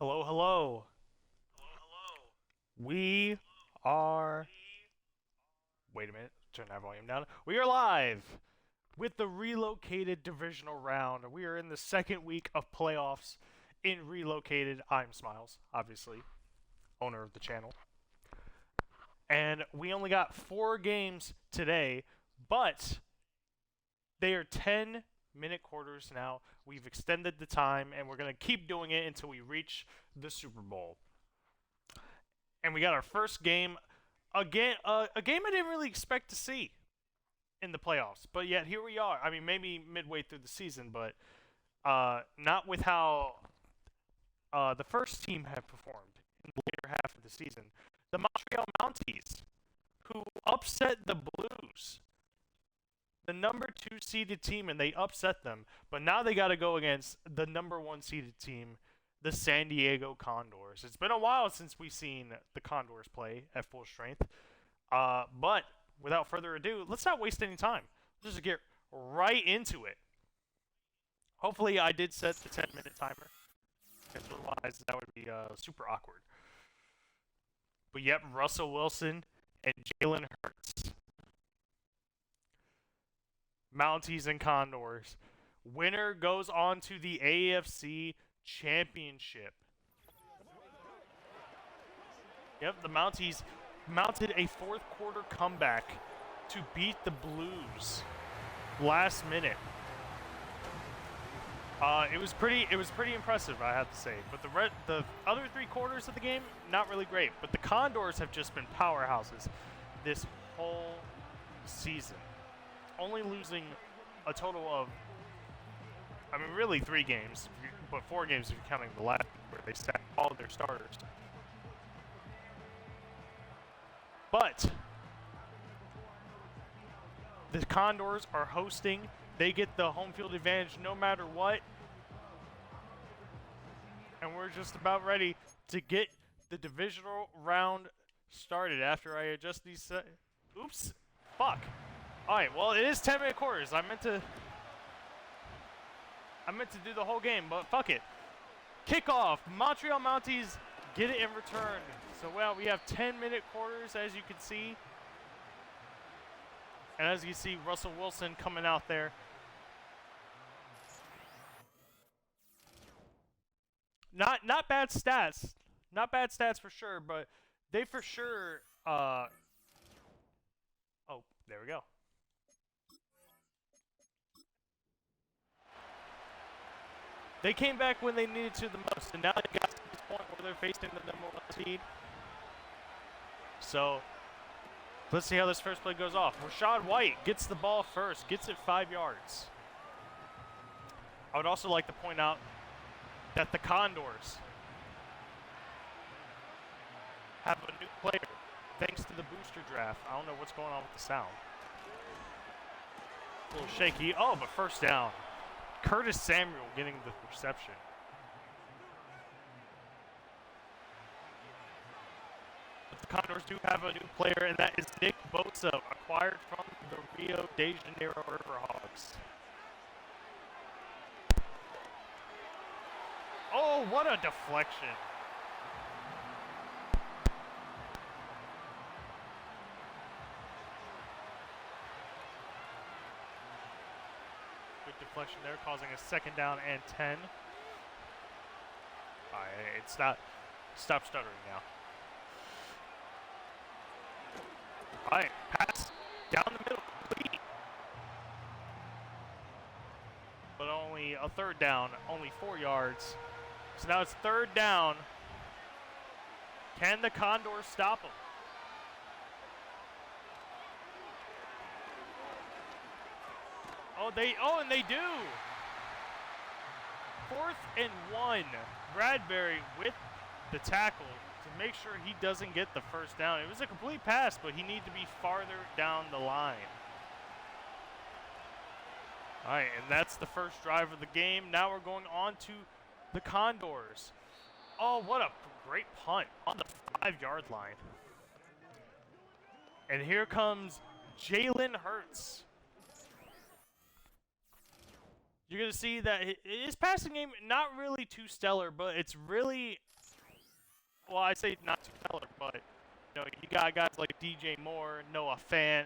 Hello, hello. We are. Wait a minute. Turn that volume down. We are live with the Relocated Divisional round. We are in the second week of playoffs in Relocated. I'm Smiles, obviously, owner of the channel. And we only got 4 games today, but they are 10-minute quarters now. We've extended the time, and we're going to keep doing it until we reach the Super Bowl. And we got our first game, again, a game I didn't really expect to see in the playoffs, but yet here we are. I mean, maybe midway through the season, but not with how the first team have performed in the later half of the season. The Montreal Mounties, who upset the Blues, the number 2 seeded team, and they upset them, but now they got to go against the number 1 seeded team, the San Diego Condors. It's been a while since we've seen the Condors play at full strength. But without further ado, let's not waste any time. Let's just get right into it. Hopefully I did set the 10-minute timer, because otherwise that would be super awkward. But yep, Russell Wilson and Jalen Hurts. Mounties and Condors. Winner goes on to the AFC Championship. Yep, the Mounties mounted a fourth quarter comeback to beat the Blues last minute. It was pretty impressive, I have to say. But the other 3 quarters of the game, not really great. But the Condors have just been powerhouses this whole season, only losing a total of, I mean, really 3 games, but 4 games if you're counting the last where they sat all of their starters. But the Condors are hosting. They get the home field advantage no matter what. And we're just about ready to get the divisional round started after I adjust these. Oops. Fuck. Alright, well, it is 10-minute quarters. I meant to do the whole game, but fuck it. Kickoff. Montreal Mounties get it in return. So, well, we have 10-minute quarters, as you can see. And as you see, Russell Wilson coming out there. Not bad stats. Not bad stats for sure, but they for sure oh, there we go. They came back when they needed to the most, and now they got to this point where they're facing the number 1 seed. So, let's see how this first play goes off. Rashad White gets the ball first, gets it 5 yards. I would also like to point out that the Condors have a new player thanks to the booster draft. I don't know what's going on with the sound. A little shaky. Oh, but first down. Curtis Samuel getting the reception. But the Condors do have a new player, and that is Nick Bosa, acquired from the Rio de Janeiro Riverhawks. Oh, what a deflection. Good deflection there, causing a 2nd down and 10. All right, stop stuttering now. All right, pass down the middle, complete. But only a 3rd down, only 4 yards. So now it's 3rd down. Can the Condors stop them? And they do. 4th and 1. Bradbury with the tackle to make sure he doesn't get the first down. It was a complete pass, but he needed to be farther down the line. All right, and that's the first drive of the game. Now we're going on to the Condors. Oh, what a great punt on the 5-yard line. And here comes Jalen Hurts. you're going to see that his passing game, not really too stellar, but it's really, well, I say not too stellar, but, you know, you got guys like DJ Moore, Noah Fant,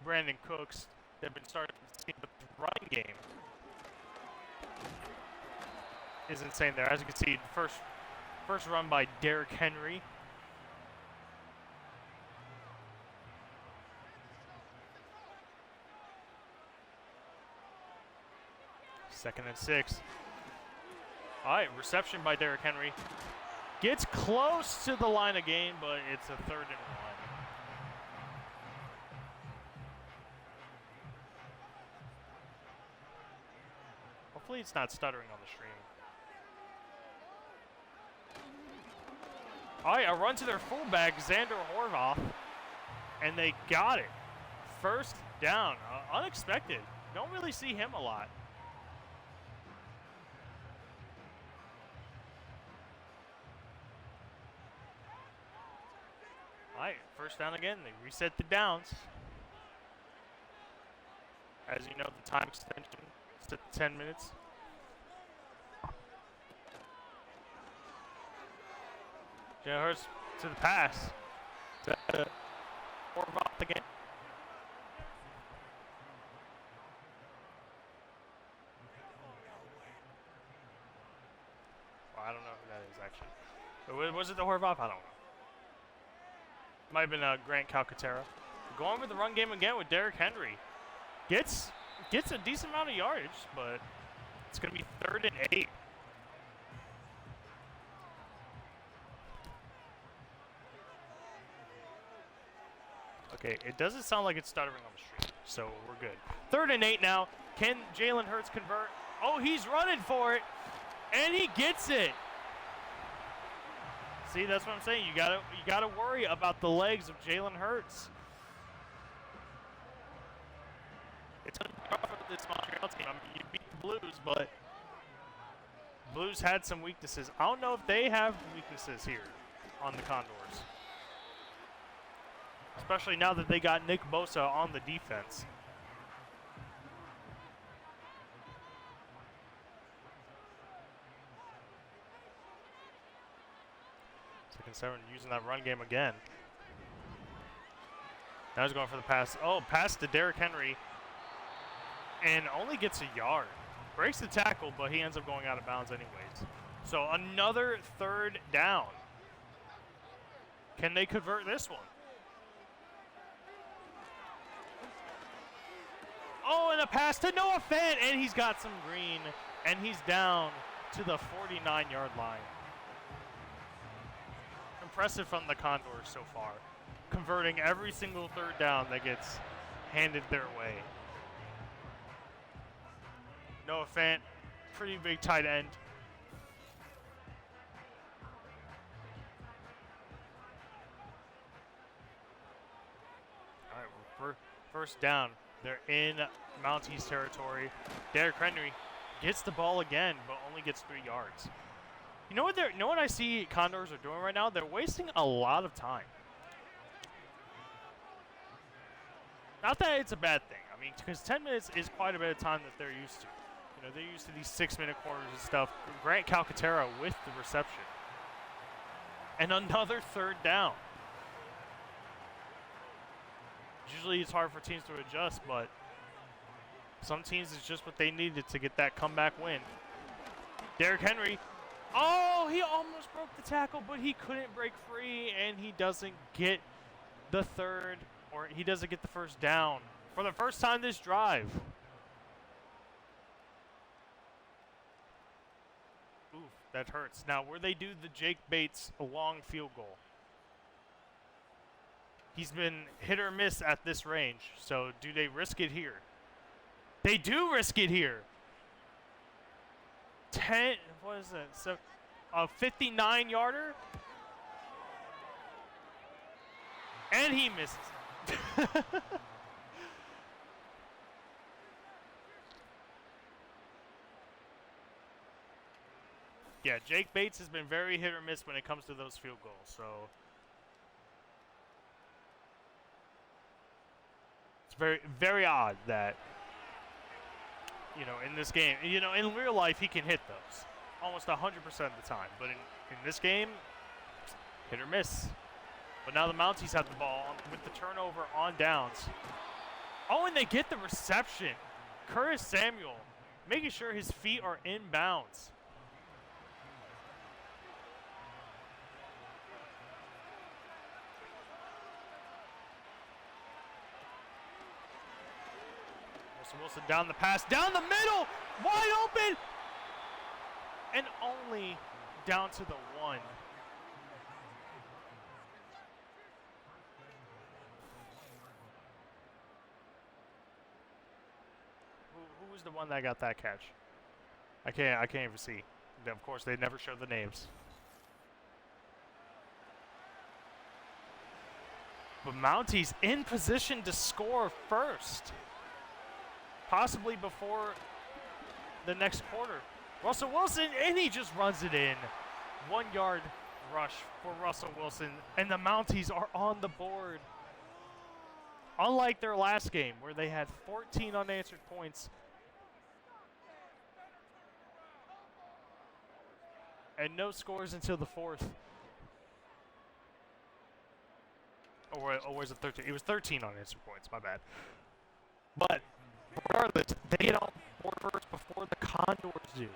Brandon Cooks that have been starting to see, but the running game is insane there. As you can see, first run by Derrick Henry. Second and 6. All right, reception by Derrick Henry. Gets close to the line of game, but it's a 3rd and 1. Hopefully it's not stuttering on the stream. All right, a run to their fullback, Xander Horvath, and they got it. First down, unexpected. Don't really see him a lot. All right, first down again. They reset the downs. As you know, the time extension is to 10 minutes. Jalen Hurts to the pass. To Horvath again. Well, I don't know who that is, actually. Was it the Horvath? I don't know. Might have been Grant Calcaterra. Going for the run game again with Derrick Henry. Gets a decent amount of yardage, but it's going to be 3rd and 8. Okay, it doesn't sound like it's stuttering on the stream, so we're good. 3rd and 8 now. Can Jalen Hurts convert? Oh, he's running for it, and he gets it. See, that's what I'm saying. You gotta worry about the legs of Jalen Hurts. It's gonna be rough for this Montreal team. I mean, you beat the Blues, but Blues had some weaknesses. I don't know if they have weaknesses here on the Condors, especially now that they got Nick Bosa on the defense. Second 7, using that run game again. Now he's going for the pass. Oh, pass to Derrick Henry. And only gets a yard. Breaks the tackle, but he ends up going out of bounds anyways. So another 3rd down. Can they convert this one? Oh, and a pass to Noah Fant, and he's got some green, and he's down to the 49-yard line. Impressive from the Condors so far, converting every single 3rd down that gets handed their way. Noah Fant, pretty big tight end. All right, first down. They're in Mounties territory. Derrick Henry gets the ball again, but only gets 3 yards. You know what I see Condors are doing right now? They're wasting a lot of time. Not that it's a bad thing. I mean, because 10 minutes is quite a bit of time that they're used to. You know, they're used to these 6-minute quarters and stuff. Grant Calcaterra with the reception. And another 3rd down. Usually it's hard for teams to adjust, but some teams it's just what they needed to get that comeback win. Derrick Henry. Oh, he almost broke the tackle, but he couldn't break free, and he doesn't get the 3rd, or he doesn't get the 1st down for the first time this drive. Oof, that hurts. Now, where they do the Jake Bates long field goal. He's been hit or miss at this range, so do they risk it here? They do risk it here. 10, what is that? So, a 59-yarder, and he misses. Yeah, Jake Bates has been very hit or miss when it comes to those field goals. So it's very, very odd that you know, in this game. You know, in real life, he can hit those almost 100% of the time. But in this game, hit or miss. But now the Mounties have the ball with the turnover on downs. Oh, and they get the reception. Curtis Samuel making sure his feet are in bounds. Wilson down the pass, down the middle, wide open, and only down to the 1. Who was the one that got that catch? I can't even see. Of course, they never show the names. But Mounties in position to score first. Possibly before the next quarter. Russell Wilson, and he just runs it in. 1 yard rush for Russell Wilson, and the Mounties are on the board. Unlike their last game, where they had 14 unanswered points. And no scores until the 4th. Or was it 13? It was 13 unanswered points, my bad. But regardless, they get on board first before the Condors do.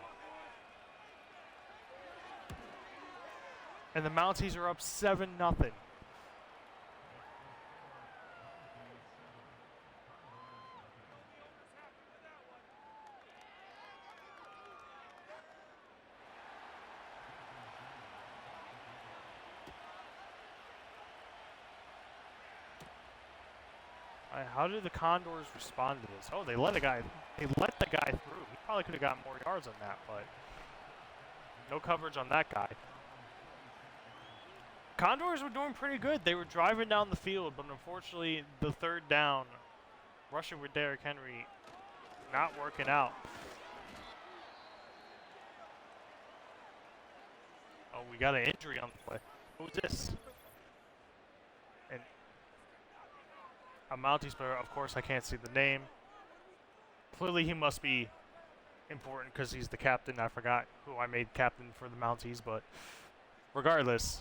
And the Mounties are up 7-0. How did the Condors respond to this? Oh, they let the guy through. He probably could have gotten more yards on that, but no coverage on that guy. Condors were doing pretty good. They were driving down the field, but unfortunately, the 3rd down, rushing with Derrick Henry, not working out. Oh, we got an injury on the play. Who's this? And a Mounties player, of course, I can't see the name. Clearly, he must be important because he's the captain. I forgot who I made captain for the Mounties, but regardless,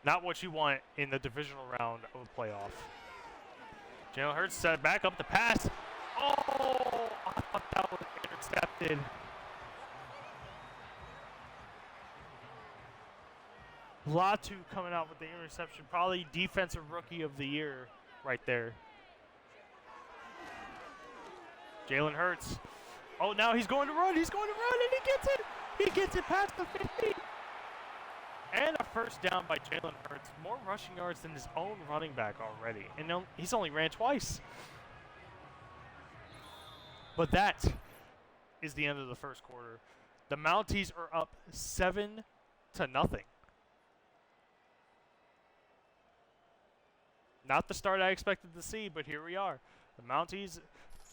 not what you want in the divisional round of the playoff. Jalen Hurts set back up the pass. Oh, I thought that was intercepted. Latu coming out with the interception. Probably defensive rookie of the year right there. Jalen Hurts. Oh, now he's going to run. He's going to run, and he gets it. He gets it past the 50. And a first down by Jalen Hurts. More rushing yards than his own running back already. And he's only ran twice. But that is the end of the first quarter. The Mounties are up 7-0. Not the start I expected to see, but here we are. The Mounties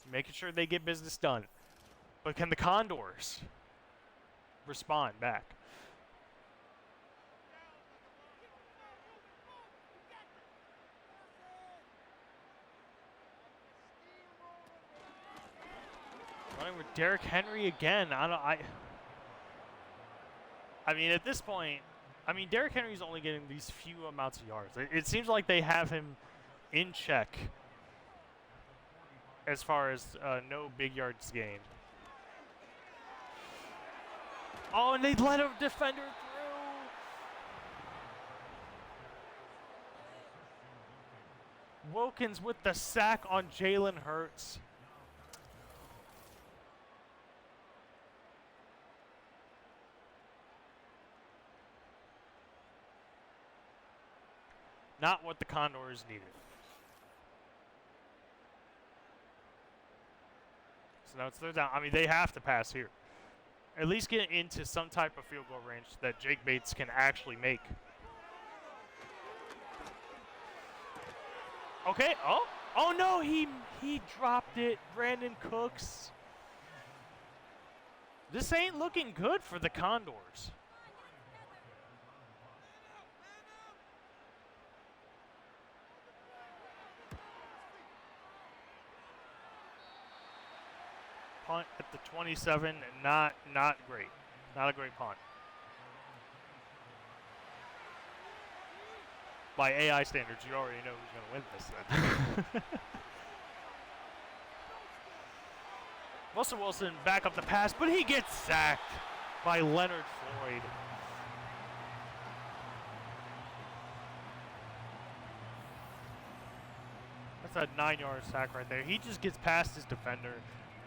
making sure they get business done. But can the Condors respond back? Running with Derrick Henry again. I mean, at this point, Derrick Henry's only getting these few amounts of yards. It seems like they have him in check as far as no big yards gained. Oh, and they let a defender through. Wilkins with the sack on Jalen Hurts. Not what the Condors needed. So now it's third down. I mean, they have to pass here. At least get into some type of field goal range that Jake Bates can actually make. Okay. Oh no, he dropped it. Brandon Cooks. This ain't looking good for the Condors. punt at the 27. Not great. Not a great punt. By AI standards, you already know who's going to win this then. Russell Wilson back up the pass, but he gets sacked by Leonard Floyd. That's a 9-yard sack right there. He just gets past his defender,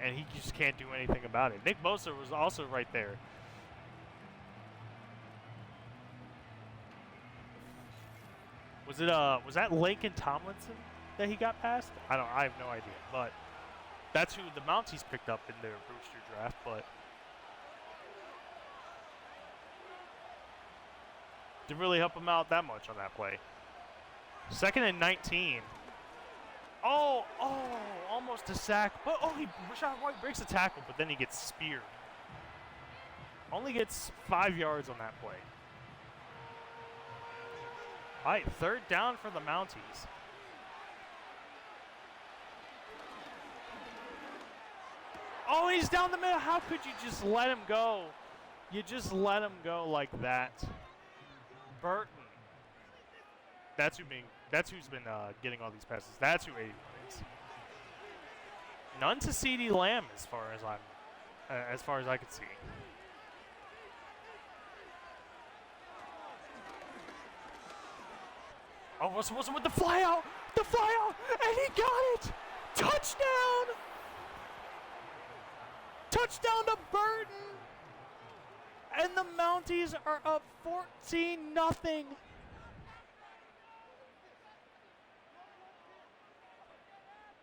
and he just can't do anything about it. Nick Bosa was also right there. Was that Laken Tomlinson that he got past? I have no idea, but that's who the Mounties picked up in their booster draft, but didn't really help him out that much on that play. 2nd and 19. Oh, almost a sack, but Rashad White breaks a tackle, but then he gets speared. Only gets 5 yards on that play. All right, 3rd down for the Mounties. Oh, he's down the middle. How could you just let him go? You just let him go like that. Burton. That's who's been getting all these passes. That's who 81 is. None to CeeDee Lamb as far as I can see. Oh, Russell Wilson with the fly out, and he got it! Touchdown! Touchdown to Burton! And the Mounties are up 14-0.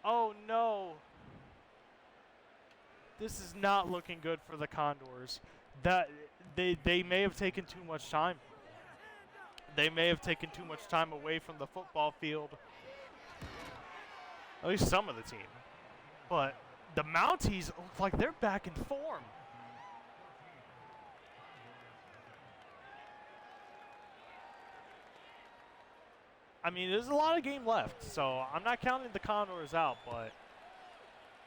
Oh no. This is not looking good for the Condors. That they may have taken too much time. They may have taken too much time away from the football field. At least some of the team. But the Mounties look like they're back in form. I mean, there's a lot of game left, so I'm not counting the Condors out, but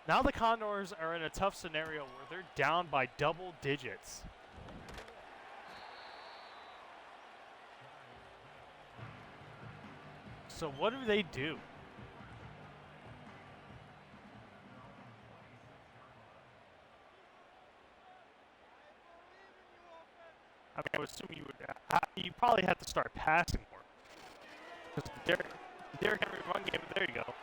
now the Condors are in a tough scenario where they're down by double digits. So what do they do? I mean, I would assume you probably have to start passing more. Because Derrick Henry run game, there you go.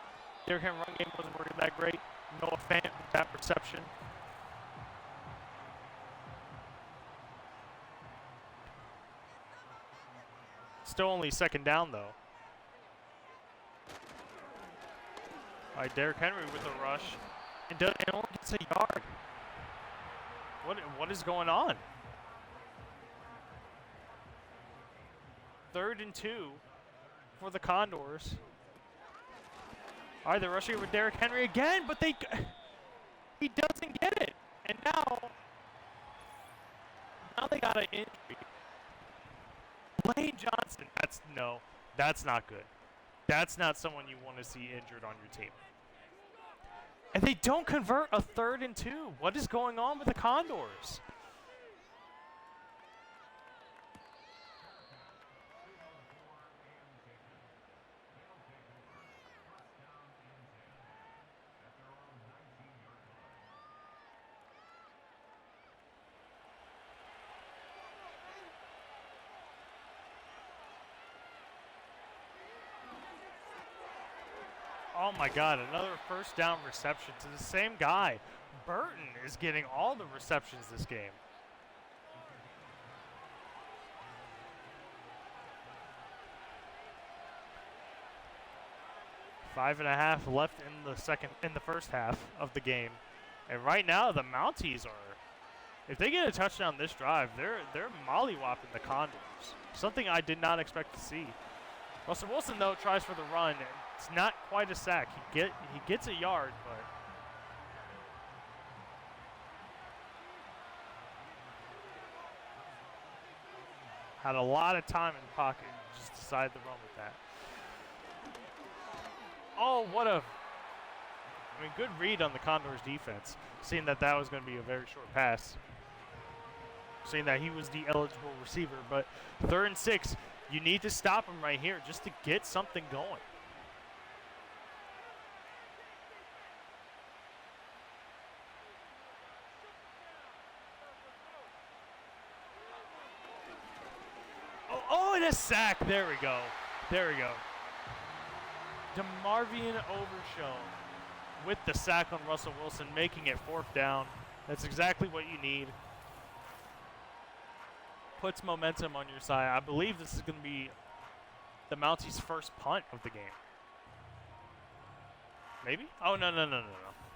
Derrick Henry run game wasn't working that great. Noah Fant with that reception. Still only 2nd down though. All right, Derrick Henry with a rush, and only gets a yard. What is going on? 3rd and 2 for the Condors. All right, they're rushing with Derrick Henry again, but he doesn't get it, and now they got an injury. Lane Johnson, that's not good. That's not someone you want to see injured on your team. And they don't convert a 3rd and 2. What is going on with the Condors? Oh my God, another 1st down reception to the same guy. Burton is getting all the receptions this game. Five and a half left in the first half of the game. And right now the Mounties are, if they get a touchdown this drive, they're mollywopping the Condors. Something I did not expect to see. Russell Wilson though tries for the run. It's not quite a sack. He gets a yard, but had a lot of time in the pocket. Just decided to run with that. Oh, what a I mean, good read on the Condors defense, seeing that was going to be a very short pass. Saying that he was the eligible receiver, but 3rd and 6, you need to stop him right here just to get something going. Oh, and a sack. There we go. There we go. DeMarvion Overshown with the sack on Russell Wilson, making it 4th down. That's exactly what you need. Puts momentum on your side. I believe this is going to be the Mounties' first punt of the game. Maybe? Oh, no.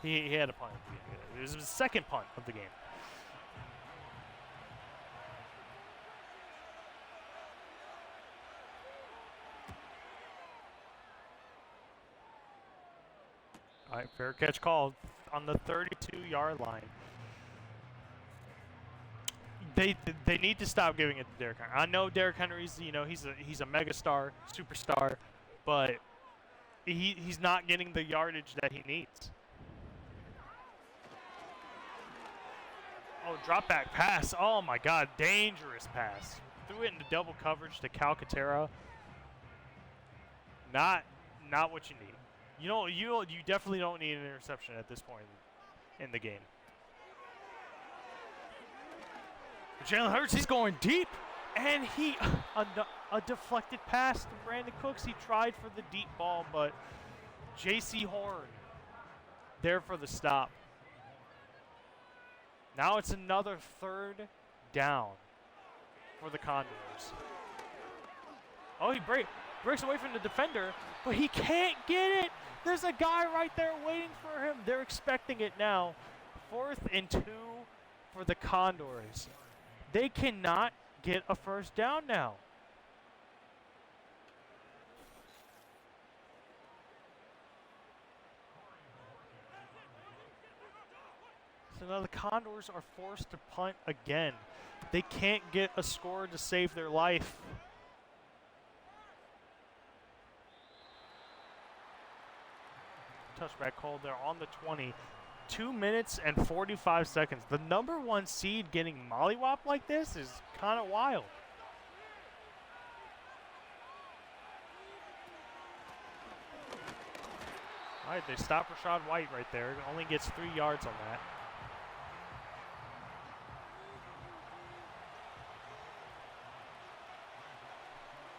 He had a punt at the beginning. It was his second punt of the game. All right, fair catch called on the 32-yard line. They need to stop giving it to Derrick Henry. I know Derrick Henry's, he's a megastar, superstar, but he's not getting the yardage that he needs. Oh, drop back pass. Oh my God, dangerous pass. Threw it into double coverage to Calcaterra. Not what you need. You definitely don't need an interception at this point in the game. Jalen Hurts, he's going deep, and a deflected pass to Brandon Cooks. He tried for the deep ball, but J.C. Horn there for the stop. Now it's another 3rd down for the Condors. Oh, he breaks away from the defender, but he can't get it. There's a guy right there waiting for him. They're expecting it now. 4th and 2 for the Condors. They cannot get a 1st down now. So now the Condors are forced to punt again. They can't get a score to save their life. Touchback called there on the 20. 2 minutes and 45 seconds. The number 1 seed getting mollywopped like this is kind of wild. All right, they stop Rachaad White right there. Only gets 3 yards on that.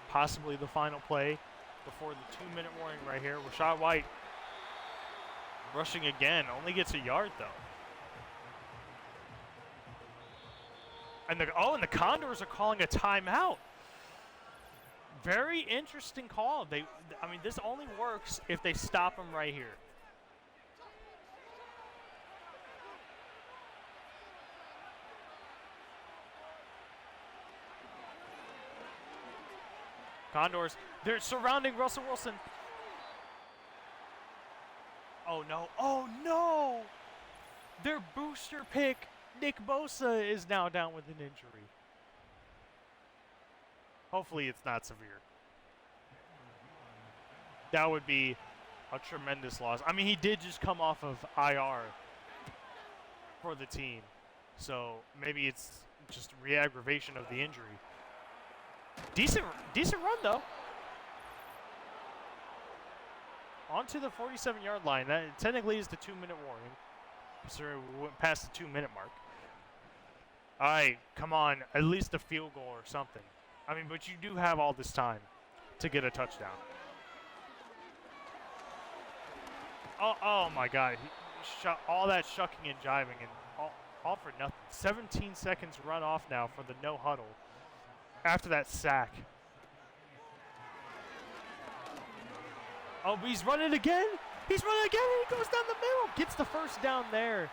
Possibly the final play before the 2-minute warning right here. Rachaad White rushing again, only gets a yard though. And the Condors are calling a timeout. Very interesting call. I mean, this only works if they stop him right here. Condors, they're surrounding Russell Wilson. Oh no, oh no! Their booster pick, Nick Bosa, is now down with an injury. Hopefully it's not severe. That would be a tremendous loss. I mean, he did just come off of IR for the team. So maybe it's just re-aggravation of the injury. Decent run, though. Onto the 47-yard line. That technically is the 2-minute warning. So we went past the 2-minute mark. All right, come on. At least a field goal or something. I mean, but you do have all this time to get a touchdown. Oh my God. He shot all that shucking and jiving and all for nothing. 17 seconds run off now for the no huddle after that sack. Oh, but he's running again. He's running again, and he goes down the middle. Gets the first down there.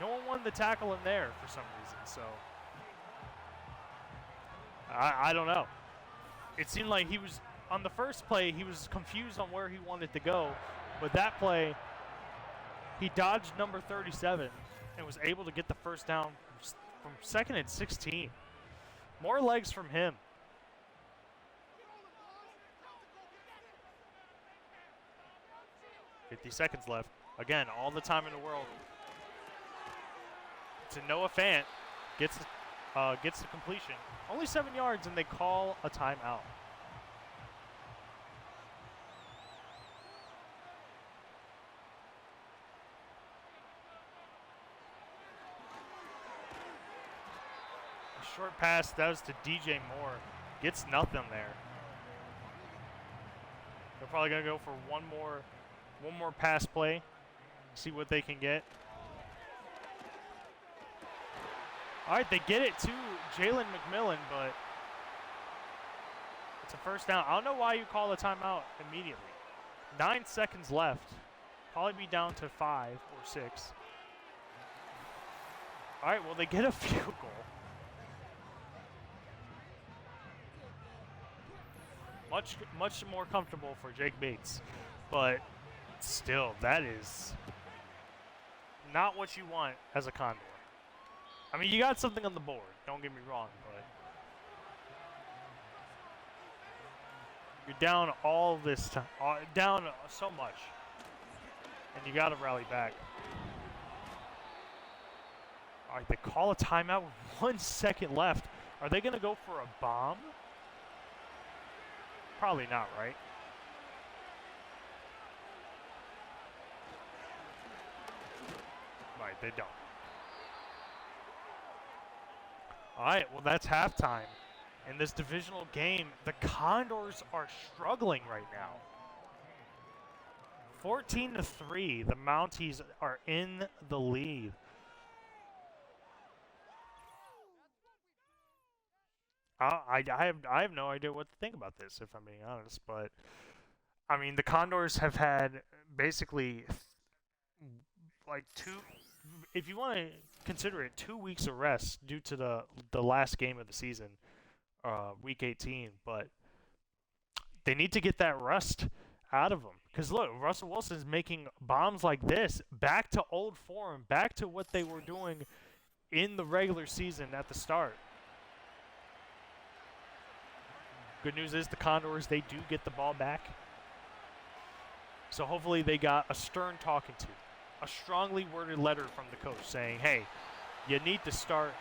No one wanted to tackle him there for some reason, so I don't know. It seemed like he was, on the first play, he was confused on where he wanted to go. But that play, he dodged number 37 and was able to get the first down from 2nd and 16. More legs from him. $50 seconds left. Again, all the time in the world. To Noah Fant gets the completion. Only 7 yards, and they call a timeout. A short pass, that was to DJ Moore. Gets nothing there. They're probably gonna go for one more pass play. See what they can get. All right, they get it to Jalen McMillan, but it's a first down. I don't know why you call the timeout immediately. 9 seconds left. Probably be down to 5 or 6. All right, well, they get a field goal. Much more comfortable for Jake Bates, but still, that is not what you want as a Condor. I mean, you got something on the board, don't get me wrong, but you're down all this time, down so much, and you got to rally back. All right, they call a timeout with 1 second left. Are they going to go for a bomb? Probably not, right? Right, they don't. All right, well, that's halftime. In this divisional game, the Condors are struggling right now. 14-3, the Mounties are in the lead. I have no idea what to think about this, if I'm being honest. But I mean, the Condors have had basically like if you want to consider it, 2 weeks of rest due to the last game of the season, week 18. But they need to get that rust out of them, because look, Russell Wilson's making bombs like this back to old form, back to what they were doing in the regular season at the start. Good news is the Condors, they do get the ball back. So hopefully they got a stern talking to, a strongly worded letter from the coach saying, hey, you need to start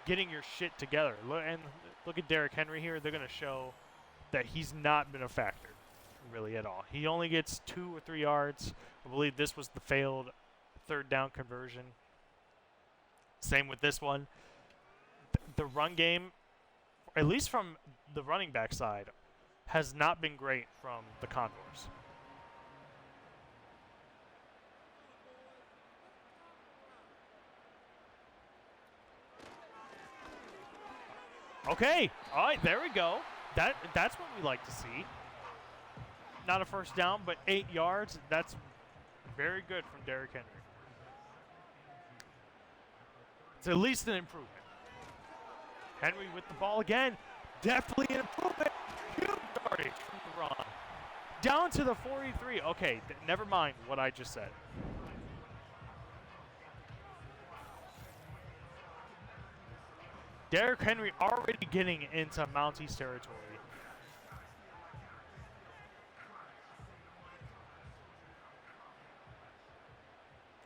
getting your shit together. And look at Derrick Henry here. They're going to show that he's not been a factor really at all. He only gets 2 or 3 yards. I believe this was the failed third down conversion. Same with this one. The run game, at least from the running back side, has not been great from the Condors. Okay, all right, there we go. That's what we like to see. Not a first down, but 8 yards. That's very good from Derrick Henry. It's at least an improvement. Henry with the ball again. Definitely an improvement. Huge yardage from the run. Down to the 43. Okay, never mind what I just said. Derrick Henry already getting into Mounties territory.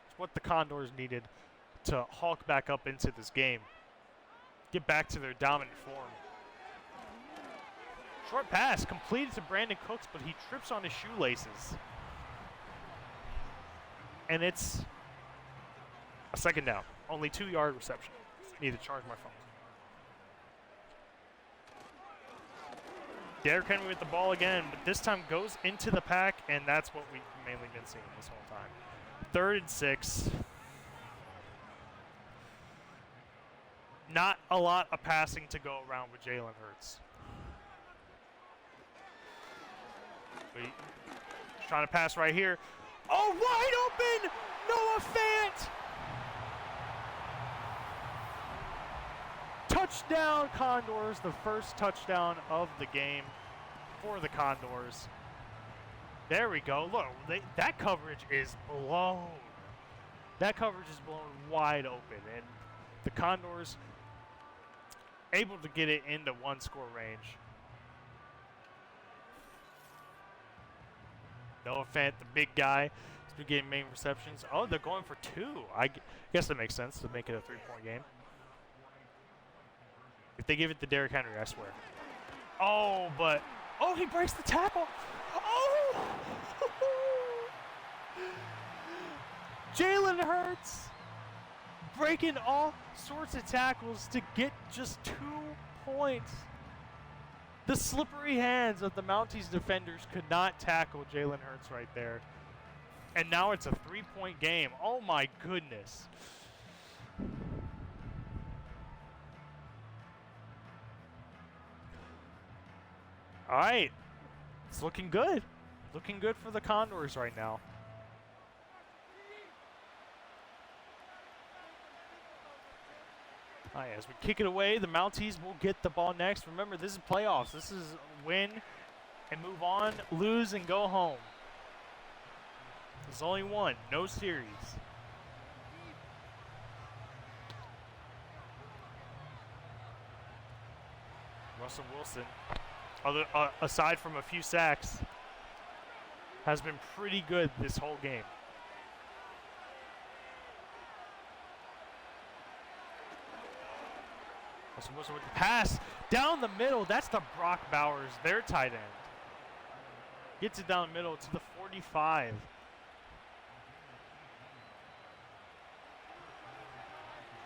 It's what the Condors needed to hulk back up into this game. Get back to their dominant form. Short pass completed to Brandon Cooks, but he trips on his shoelaces. And it's a second down. Only 2-yard reception. Need to charge my phone. Derrick Henry with the ball again, but this time goes into the pack, and that's what we've mainly been seeing this whole time. 3rd and 6. Not a lot of passing to go around with Jalen Hurts. He's trying to pass right here. Oh, wide open! Noah Fant! Touchdown, Condors. The first touchdown of the game for the Condors. There we go. Look, that coverage is blown. That coverage is blown wide open. And the Condors able to get it into 1-score range. Noah Fant, the big guy, Speed game main receptions. Oh, they're going for 2. I guess that makes sense to make it a 3-point game. If they give it to Derrick Henry, I swear. Oh, but... Oh, he breaks the tackle. Oh! Jalen Hurts breaking all sorts of tackles to get just 2 points. The slippery hands of the Mounties defenders could not tackle Jalen Hurts right there. And now it's a 3-point game. Oh my goodness. All right. It's looking good. Looking good for the Condors right now. All right, as we kick it away, the Mounties will get the ball next. Remember, this is playoffs. This is win and move on, lose and go home. There's only one, no series. Russell Wilson, aside from a few sacks, has been pretty good this whole game. Russell Wilson with the pass down the middle. That's the Brock Bowers, their tight end. Gets it down the middle to the 45.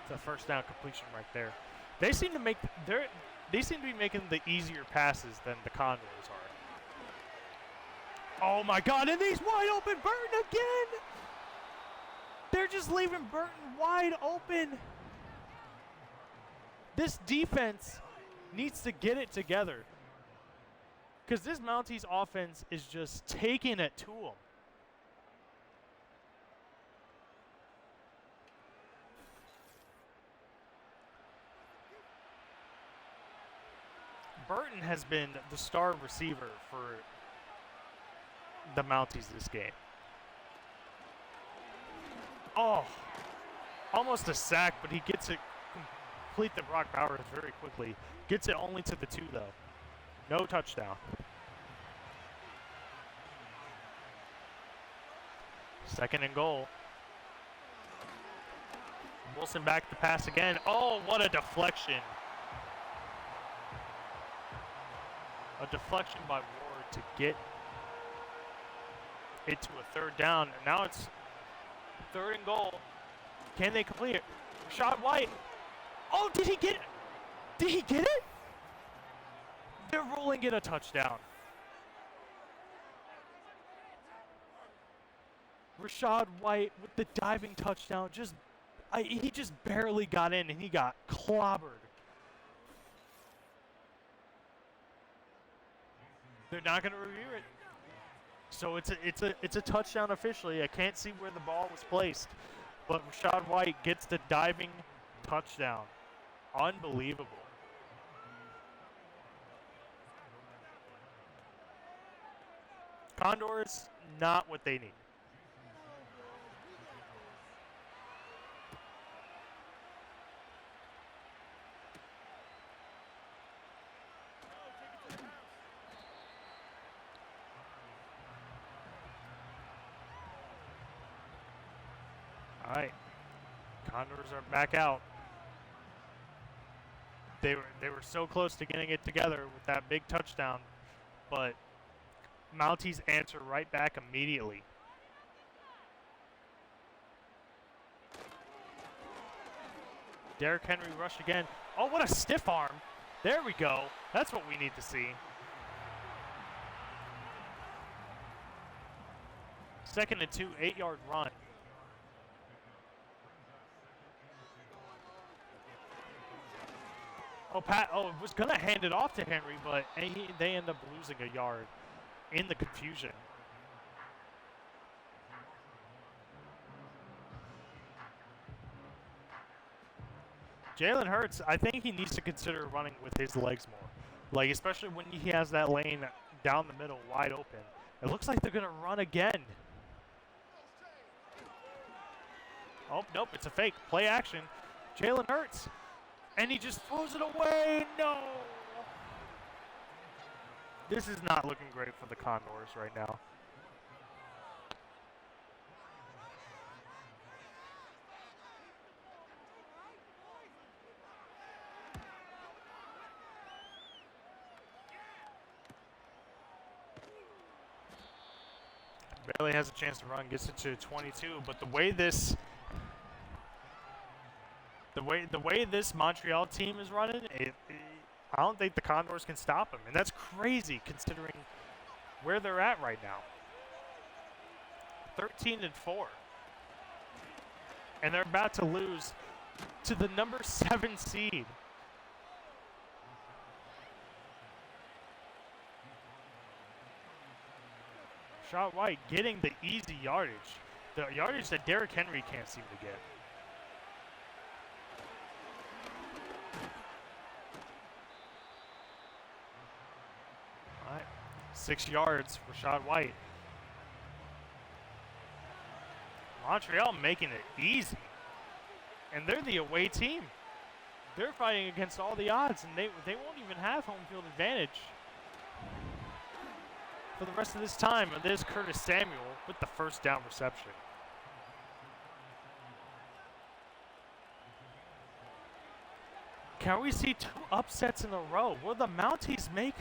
It's a first down completion right there. They seem to be making the easier passes than the Condors are. Oh my God, and he's wide open. Burton again. They're just leaving Burton wide open. This defense needs to get it together, because this Mounties offense is just taking it to them. Burton has been the star receiver for the Mounties this game. Oh, almost a sack, but he gets it complete to Brock Bowers very quickly. Gets it only to the 2, though. No touchdown. Second and goal. Wilson back to pass again. Oh, what a deflection. A deflection by Ward to get it to a 3rd down. And now it's 3rd and goal. Can they complete it? Rashad White. Oh, did he get it? Did he get it? They're ruling it a touchdown. Rashad White with the diving touchdown. He just barely got in, and he got clobbered. They're not going to review it. So it's a touchdown officially. I can't see where the ball was placed, but Rashad White gets the diving touchdown. Unbelievable. Condors, not what they need. All right, Condors are back out. They were so close to getting it together with that big touchdown, but Mounties answer right back immediately. Derrick Henry rush again. Oh, what a stiff arm. There we go. That's what we need to see. 2nd and 2, 8-yard run. Was going to hand it off to Henry, but they end up losing a yard in the confusion. Jalen Hurts, I think he needs to consider running with his legs more. Like, especially when he has that lane down the middle wide open. It looks like they're going to run again. Oh, nope, it's a fake. Play action. Jalen Hurts. And he just throws it away. No. This is not looking great for the Condors right now. Barely has a chance to run, gets it to 22. But the way this Montreal team is running, I don't think the Condors can stop him, and that's crazy considering where they're at right now. 13-4, and they're about to lose to the number 7 seed. Shot White getting the easy yardage. The yardage that Derrick Henry can't seem to get. All right, 6 yards for Rashad White. Montreal making it easy. And they're the away team. They're fighting against all the odds, and they won't even have home field advantage for the rest of this time. And there's Curtis Samuel with the first down reception. Can we see 2 upsets in a row? Will the Mounties make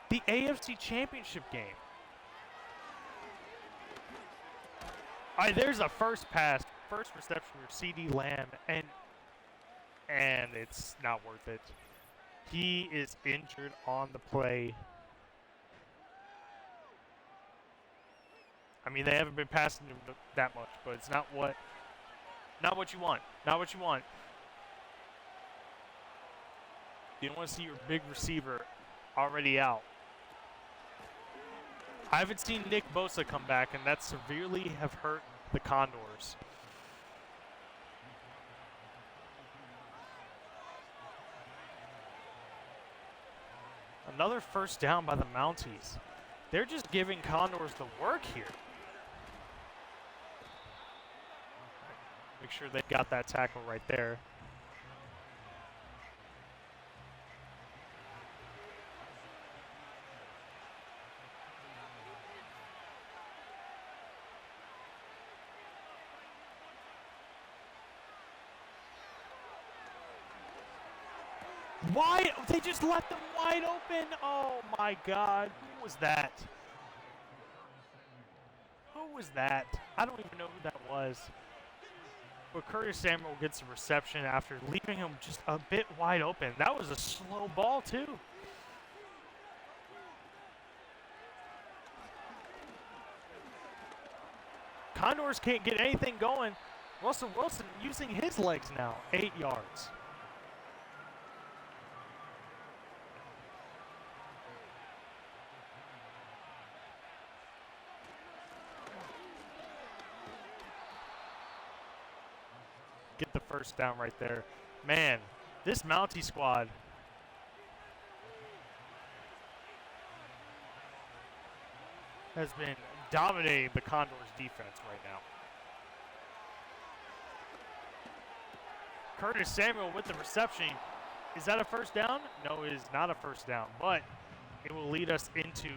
the AFC Championship game? All right, there's a first pass, first reception for CeeDee Lamb, and it's not worth it. He is injured on the play. I mean, they haven't been passing him that much, but it's not what you want. Not what you want. You don't want to see your big receiver already out. I haven't seen Nick Bosa come back, and that severely have hurt the Condors. Another first down by the Mounties. They're just giving Condors the work here. Make sure they got that tackle right there. Wide, they just left them wide open. Oh my God, who was that? Who was that? I don't even know who that was. But Curtis Samuel gets a reception after leaving him just a bit wide open. That was a slow ball too. Condors can't get anything going. Russell Wilson using his legs now, 8 yards. Get the first down right there. Man, this Mountie squad has been dominating the Condors defense right now. Curtis Samuel with the reception. Is that a first down? No, it is not a first down, but it will lead us into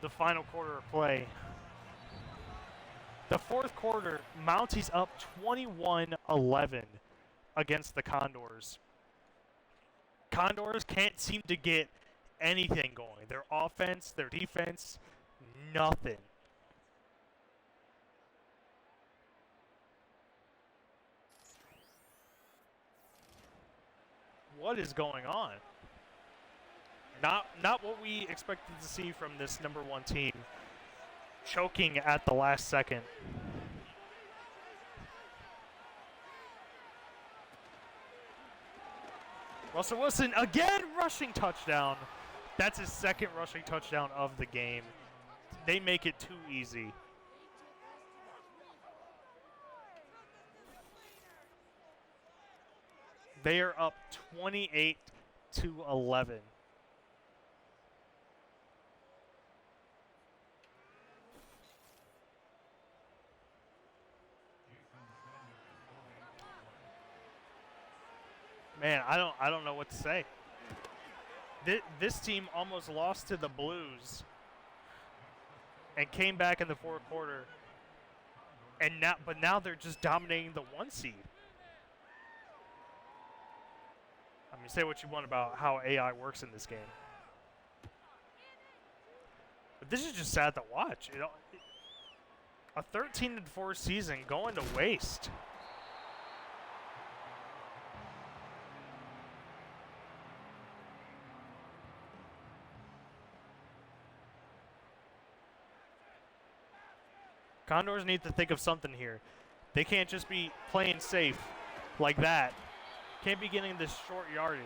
the final quarter of play. The fourth quarter, Mounties up 21-11 against the Condors. Condors can't seem to get anything going. Their offense, their defense, nothing. What is going on? Not what we expected to see from this number 1 team. Choking at the last second. Russell Wilson again rushing touchdown. That's his second rushing touchdown of the game. They make it too easy. They are up 28-11. Man, I don't know what to say. This team almost lost to the Blues and came back in the fourth quarter, and now they're just dominating the 1 seed. I mean, say what you want about how AI works in this game, but this is just sad to watch. A 13-4 season going to waste. Condors need to think of something here. They can't just be playing safe like that. Can't be getting this short yardage.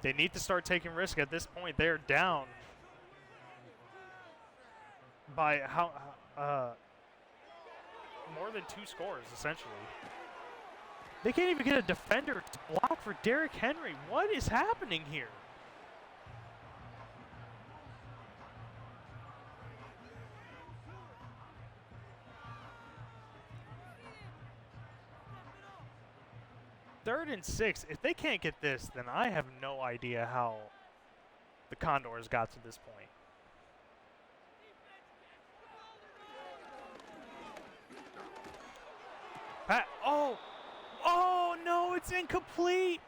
They need to start taking risk at this point. They're down by more than 2 scores, essentially. They can't even get a defender to block for Derrick Henry. What is happening here? Third and 6. If they can't get this, then I have no idea how the Condors got to this point. Oh no, it's incomplete.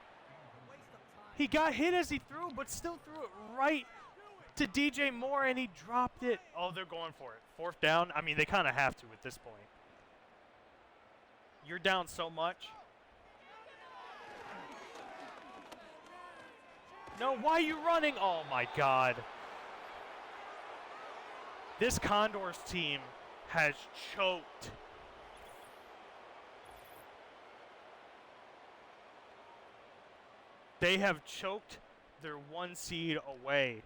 He got hit as he threw, but still threw it right to DJ Moore, and he dropped it. Oh, they're going for it. 4th down. I mean, they kind of have to at this point. You're down so much. No, why are you running? Oh, my God. This Condors team has choked. They have choked their 1 seed away.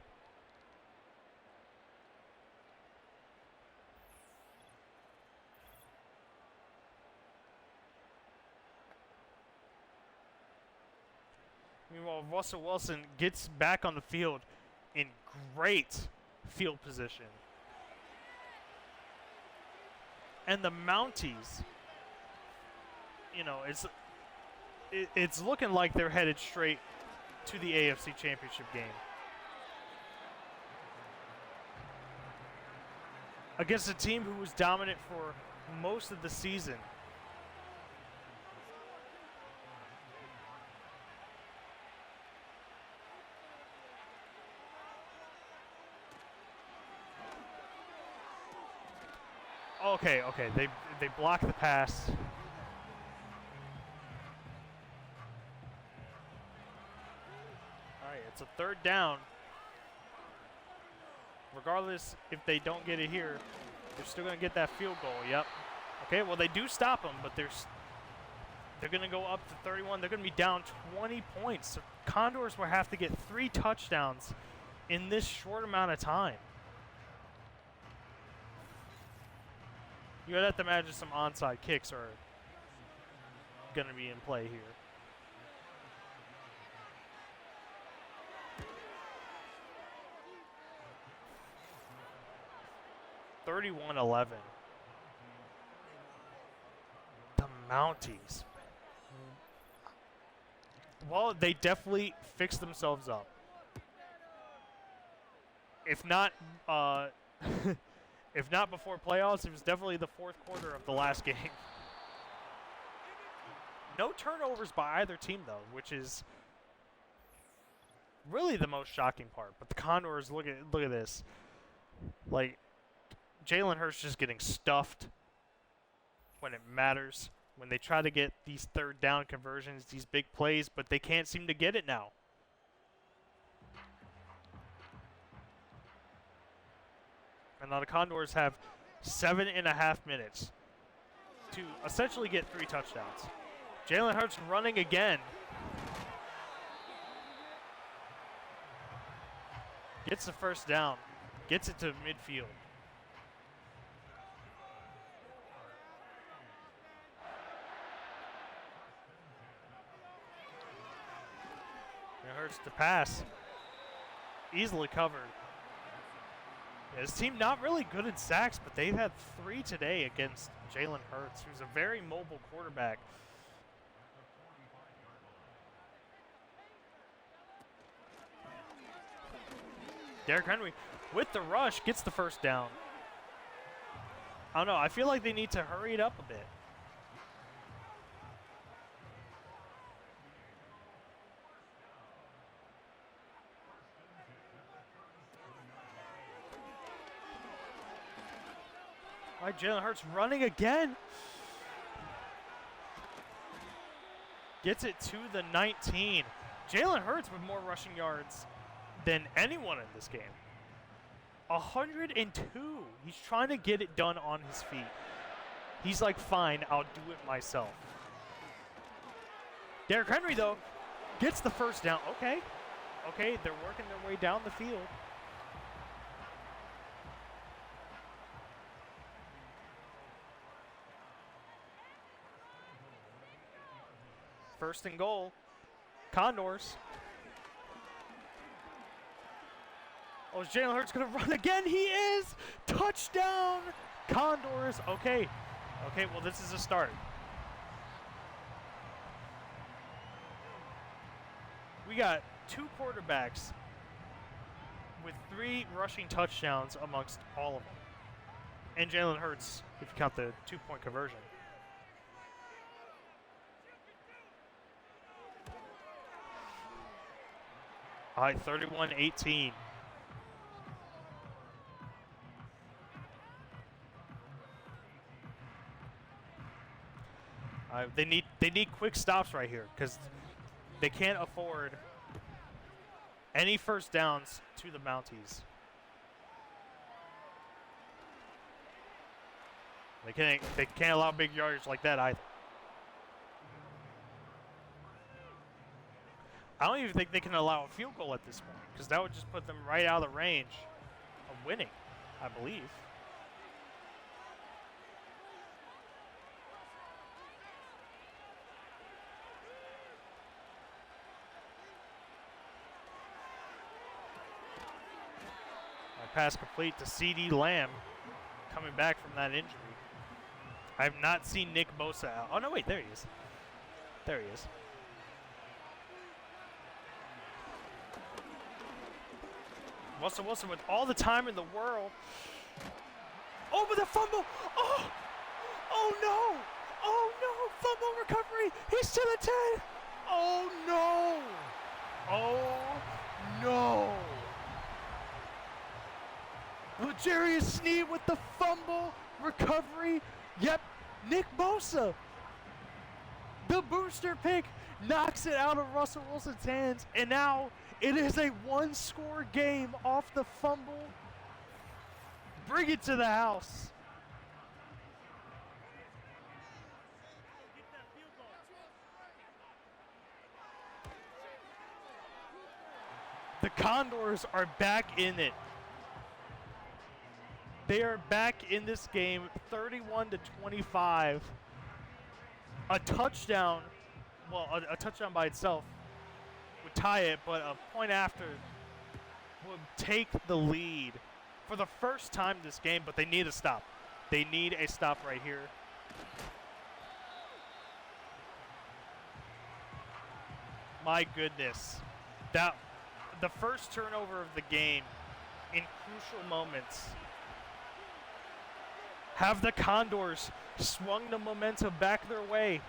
Meanwhile, Russell Wilson gets back on the field in great field position. And the Mounties, you know, it's looking like they're headed straight to the AFC Championship game. Against a team who was dominant for most of the season. Okay, they block the pass. All right, it's a 3rd down. Regardless if they don't get it here, they're still going to get that field goal. Yep. Okay, well, they do stop them, but they're going to go up to 31. They're going to be down 20 points. So Condors will have to get 3 touchdowns in this short amount of time. You would have to imagine some onside kicks are going to be in play here. (31-11). The Mounties. Well, they definitely fixed themselves up. If not, if not before playoffs, it was definitely the 4th quarter of the last game. No turnovers by either team, though, which is really the most shocking part. But the Condors, look at this. Like, Jalen Hurts just getting stuffed when it matters. When they try to get these 3rd down conversions, these big plays, but they can't seem to get it now. And now the Condors have 7.5 minutes to essentially get 3 touchdowns. Jalen Hurts running again. Gets the 1st down. Gets it to midfield. And Hurts to pass. Easily covered. Yeah, his team not really good in sacks, but they've had 3 today against Jalen Hurts, who's a very mobile quarterback. Derrick Henry, with the rush, gets the 1st down. I don't know. I feel like they need to hurry it up a bit. All right, Jalen Hurts running again. Gets it to the 19. Jalen Hurts with more rushing yards than anyone in this game. 102. He's trying to get it done on his feet. He's like, fine, I'll do it myself. Derrick Henry, though, gets the first down. Okay, they're working their way down the field. First and goal. Condors. Oh, is Jalen Hurts going to run again? He is! Touchdown! Condors. Okay, well, this is a start. We got 2 quarterbacks with 3 rushing touchdowns amongst all of them. And Jalen Hurts, if you count the 2-point conversion. All right, 31-18. They need quick stops right here because they can't afford any first downs to the Mounties. They can't allow big yardage like that either. I don't even think they can allow a field goal at this point because that would just put them right out of the range of winning, I believe. Pass complete to C.D. Lamb coming back from that injury. I have not seen Nick Bosa out. Oh, no, wait, there he is. There he is. Russell Wilson with all the time in the world. Oh, but the fumble. Oh no. Oh, no. Fumble recovery. He's to the 10. Oh, no. Oh, no. L'Jarius Sneed with the fumble recovery. Yep, Nick Bosa. The booster pick knocks it out of Russell Wilson's hands, and now it is a 1-score game off the fumble. Bring it to the house. The Condors are back in it. They are back in this game, 31-25. A touchdown, well, a touchdown by itself would tie it, but a point after would take the lead for the first time this game, but they need a stop. They need a stop right here. My goodness. The first turnover of the game in crucial moments. Have the Condors swung the momentum back their way?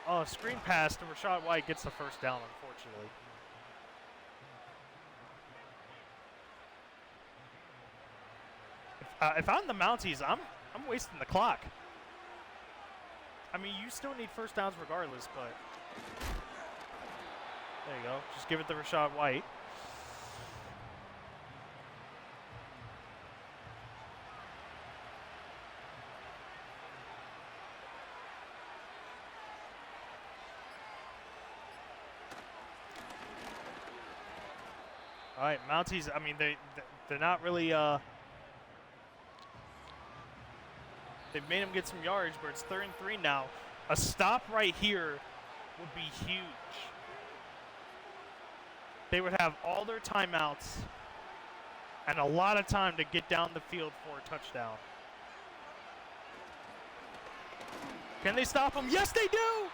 Oh, screen pass to Rachaad White gets the first down, unfortunately. If I'm the Mounties, I'm wasting the clock. I mean, you still need first downs regardless, but there you go. Just give it to Rachaad White. All right, Mounties, I mean, they're not really, they've made them get some yards, but it's 3rd and 3 now. A stop right here would be huge. They would have all their timeouts and a lot of time to get down the field for a touchdown. Can they stop them? Yes, they do!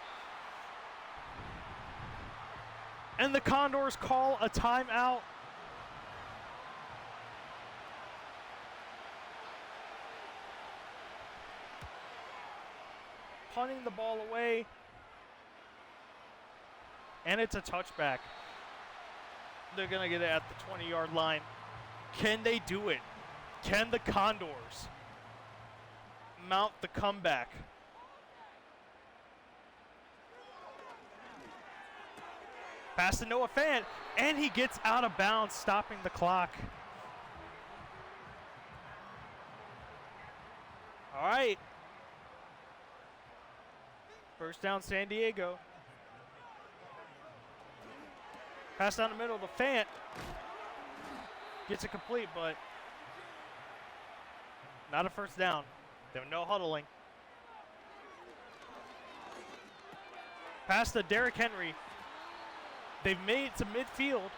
And the Condors call a timeout. Punting the ball away. And it's a touchback. They're going to get it at the 20-yard line. Can they do it? Can the Condors mount the comeback? Pass to Noah Fant, and he gets out of bounds, stopping the clock. All right. First down, San Diego. Pass down the middle to Fant. Gets it complete, but not a first down. There was no huddling. Pass to Derrick Henry. They've made it to midfield.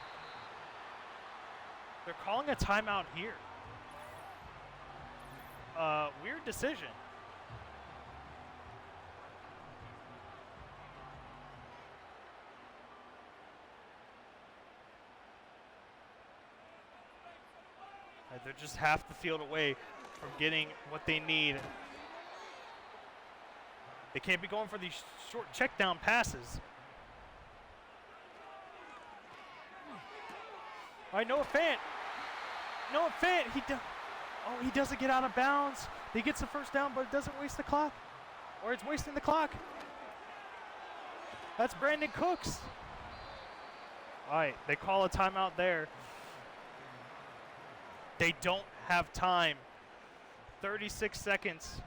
They're calling a timeout here. Weird decision. They're just half the field away from getting what they need. They can't be going for these short check down passes. All right, Noah Fant. Noah Fant, he doesn't get out of bounds. He gets the first down, but it doesn't waste the clock. Or it's wasting the clock. That's Brandon Cooks. All right, they call a timeout there. They don't have time. 36 seconds.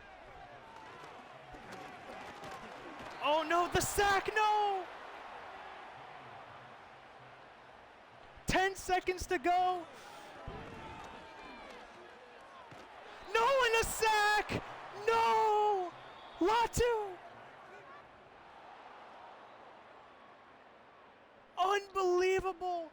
Oh no, the sack, no! 10 seconds to go. No, and a sack! No! Latu! Unbelievable!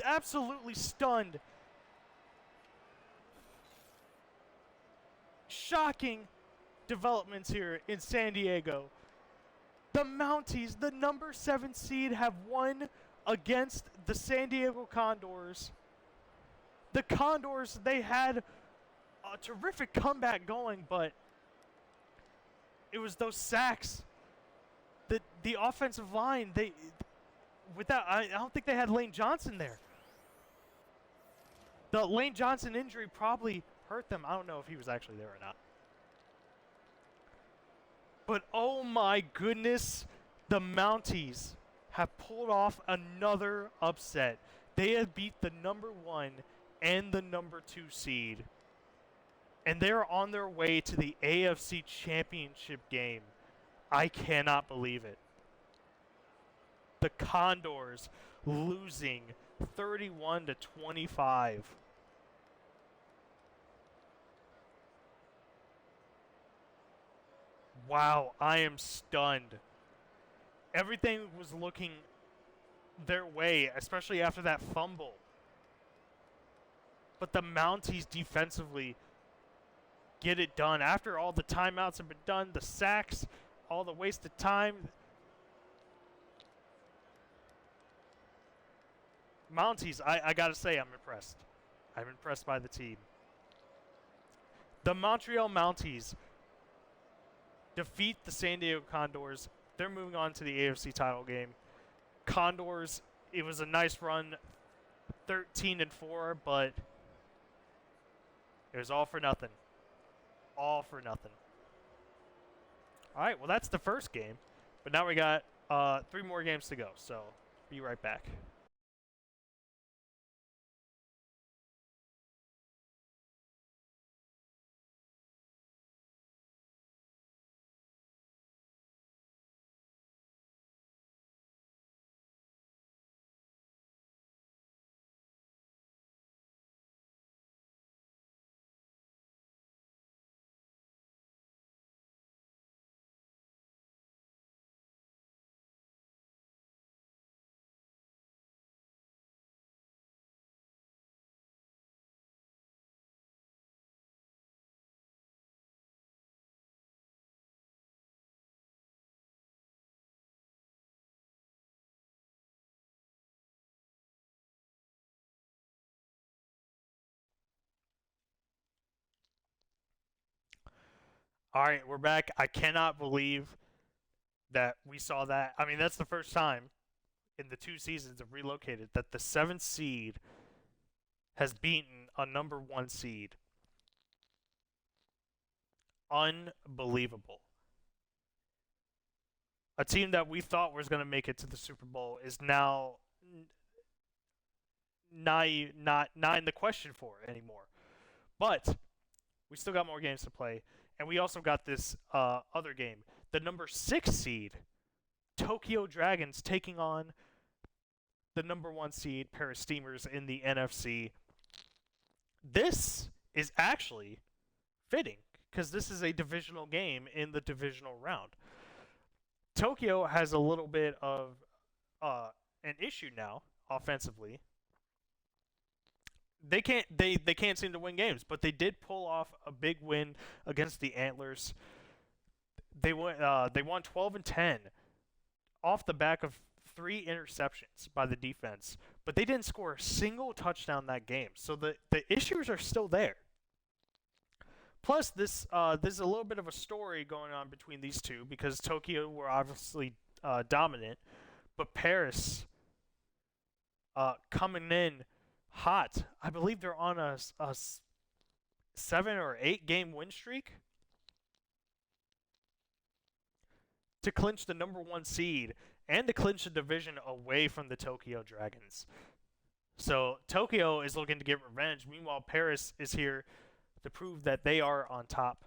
Absolutely stunned. Shocking developments here in San Diego. The Mounties, the number 7 seed, have won against the San Diego Condors. The Condors, they had a terrific comeback going, but it was those sacks. The offensive line, I don't think they had Lane Johnson there. The Lane Johnson injury probably hurt them. I don't know if he was actually there or not. But oh my goodness, the Mounties have pulled off another upset. They have beat the number 1 and the number 2 seed. And they're on their way to the AFC Championship game. I cannot believe it. The Condors losing 31-25. Wow, I am stunned. Everything was looking their way, especially after that fumble. But the Mounties defensively get it done. After all the timeouts have been done, the sacks, all the wasted time. Mounties, I gotta say, I'm impressed. I'm impressed by the team. The Montreal Mounties defeat the San Diego Condors. They're moving on to the AFC title game. Condors, it was a nice run, 13-4, but it was all for nothing. All for nothing. All right, well, that's the first game. But now we got 3 more games to go, so be right back. All right, we're back. I cannot believe that we saw that. I mean, that's the first time in the 2 seasons of Relocated that the 7th seed has beaten a number 1 seed. Unbelievable. A team that we thought was going to make it to the Super Bowl is now not in the question for it anymore. But we still got more games to play, and we also got this other game. The number 6 seed, Tokyo Dragons, taking on the number 1 seed, Paris Steamers, in the NFC. This is actually fitting, because this is a divisional game in the divisional round. Tokyo has a little bit of an issue now offensively. They can't seem to win games, but they did pull off a big win against the Antlers. They won 12-10 off the back of 3 interceptions by the defense, but they didn't score a single touchdown that game. So the issues are still there. Plus, there's a little bit of a story going on between these two because Tokyo were obviously dominant, but Paris coming in hot. I believe they're on a 7 or 8 game win streak to clinch the number 1 seed and to clinch the division away from the Tokyo Dragons. So Tokyo is looking to get revenge. Meanwhile, Paris is here to prove that they are on top.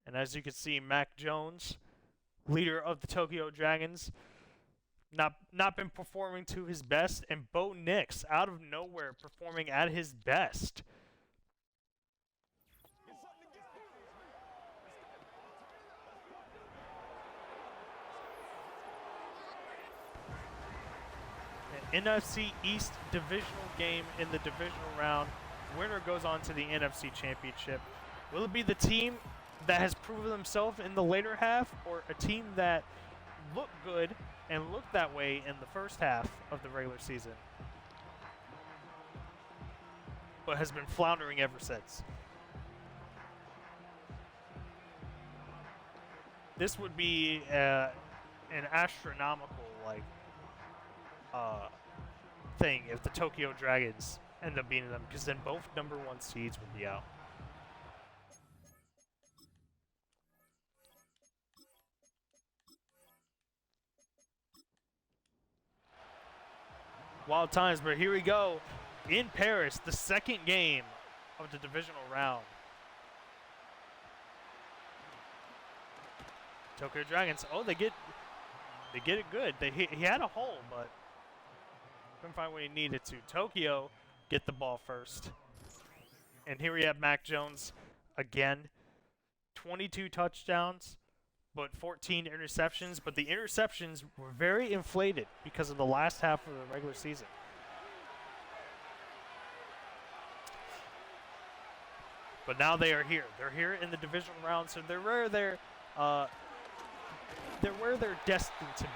And as you can see, Mac Jones, leader of the Tokyo Dragons, not been performing to his best, and Bo Nix, out of nowhere, performing at his best. An NFC East divisional game in the divisional round. Winner goes on to the NFC Championship. Will it be the team that has proven themselves in the later half, or a team that looked good and looked that way in the first half of the regular season, but has been floundering ever since? This would be an astronomical thing if the Tokyo Dragons end up beating them, because then both number 1 seeds would be out. Wild times, but here we go. In Paris, the second game of the divisional round. Tokyo Dragons, they get it good. He had a hole, but couldn't find what he needed to. Tokyo get the ball first. And here we have Mac Jones again. 22 touchdowns, but 14 interceptions. But the interceptions were very inflated because of the last half of the regular season. But now they are here. They're here in the divisional round, so they're where they're destined to be.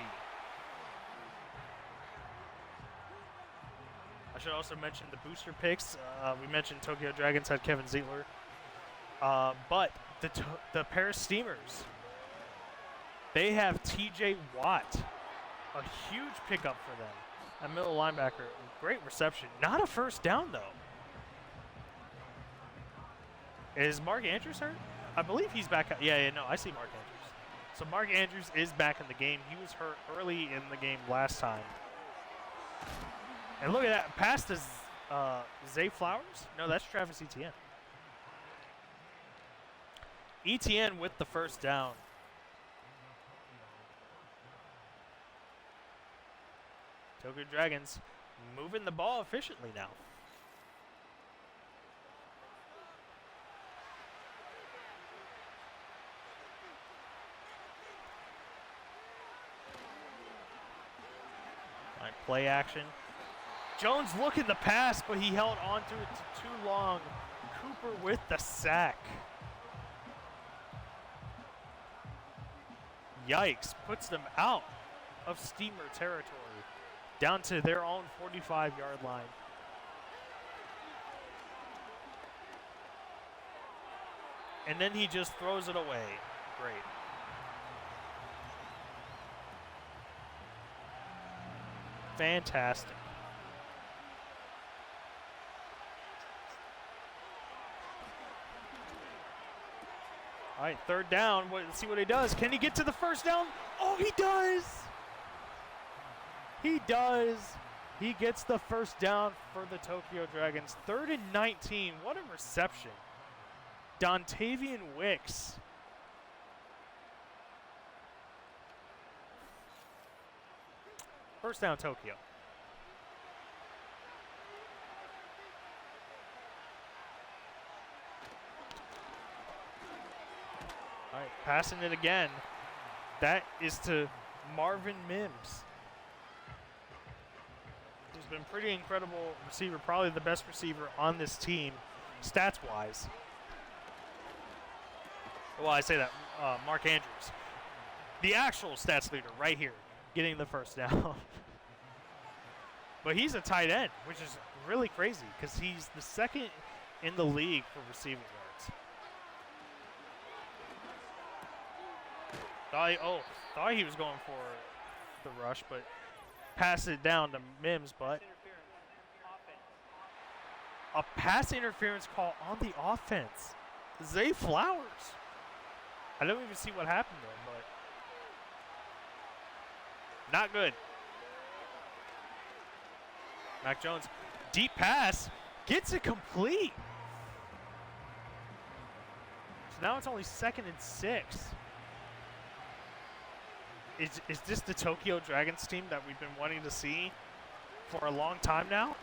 I should also mention the booster picks. We mentioned Tokyo Dragons had Kevin Ziegler. But the Paris Steamers, they have TJ Watt, a huge pickup for them. A middle linebacker, great reception. Not a first down, though. Is Mark Andrews hurt? I believe he's back. No, I see Mark Andrews. So Mark Andrews is back in the game. He was hurt early in the game last time. And look at that. Pass to Zay Flowers? No, that's Travis Etienne. Etienne with the first down. Tokyo Dragons moving the ball efficiently now. All right, play action. Jones looking the pass, but he held on to it too long. Cooper with the sack. Yikes, puts them out of Steamer territory, down to their own 45-yard line. and then he just throws it away. Great. Fantastic. All right, third down. Let's see what he does. Can he get to the first down? Oh, he does. He does. He gets the first down for the Tokyo Dragons. 3rd and 19. What a reception. Dontavian Wicks. First down, Tokyo. All right, passing it again. That is to Marvin Mims. He's been pretty incredible receiver, probably the best receiver on this team, stats-wise. Well, I say that, Mark Andrews. The actual stats leader right here, getting the first down. But he's a tight end, which is really crazy because he's the 2nd in the league for receiving yards. Thought he was going for the rush, but pass it down to Mims, but a pass interference call on the offense. Zay Flowers. I don't even see what happened there, but not good. Mac Jones, deep pass, gets it complete. So now it's only 2nd and 6. Is this the Tokyo Dragons team that we've been wanting to see for a long time now?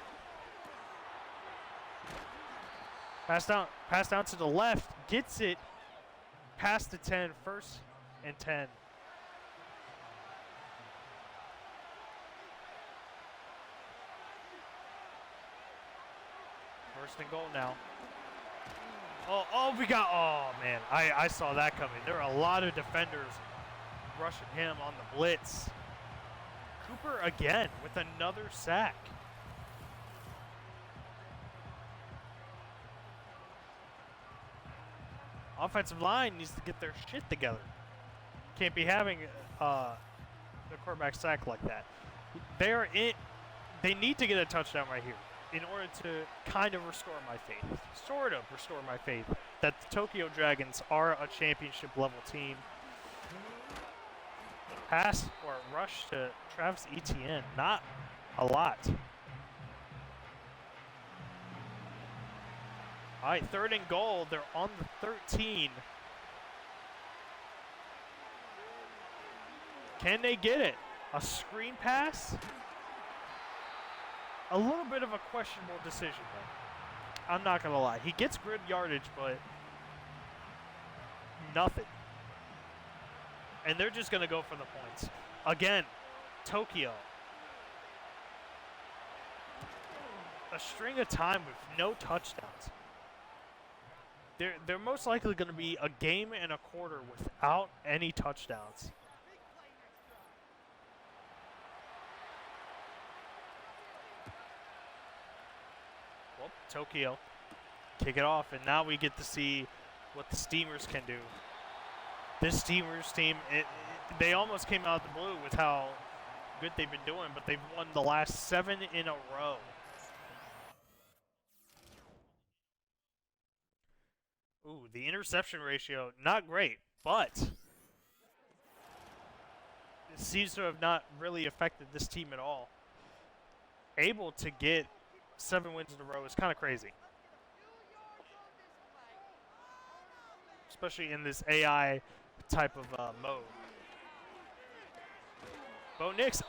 Pass down to the left, gets it past the 10, 1st and 10. First and goal now. Oh man, I saw that coming. There are a lot of defenders rushing him on the blitz. Cooper again with another sack. Offensive line needs to get their shit together. Can't be having the quarterback sack like that. They need to get a touchdown right here in order to kind of restore my faith. Sort of restore my faith that the Tokyo Dragons are a championship level team. Pass or rush to Travis Etienne, not a lot. All right, 3rd and goal. They're on the 13. Can they get it? A screen pass? A little bit of a questionable decision, though. I'm not going to lie. He gets good yardage, but nothing. And they're just going to go for the points. Again, Tokyo. A string of time with no touchdowns. They're most likely going to be a game and a quarter without any touchdowns. Well, Tokyo kick it off, and now we get to see what the Steamers can do. This Steamers team, they almost came out of the blue with how good they've been doing, but they've won the last 7 in a row. Ooh, the interception ratio, not great, but it seems to have not really affected this team at all. Able to get 7 wins in a row is kind of crazy. Especially in this AI type of mode. Bo Nix,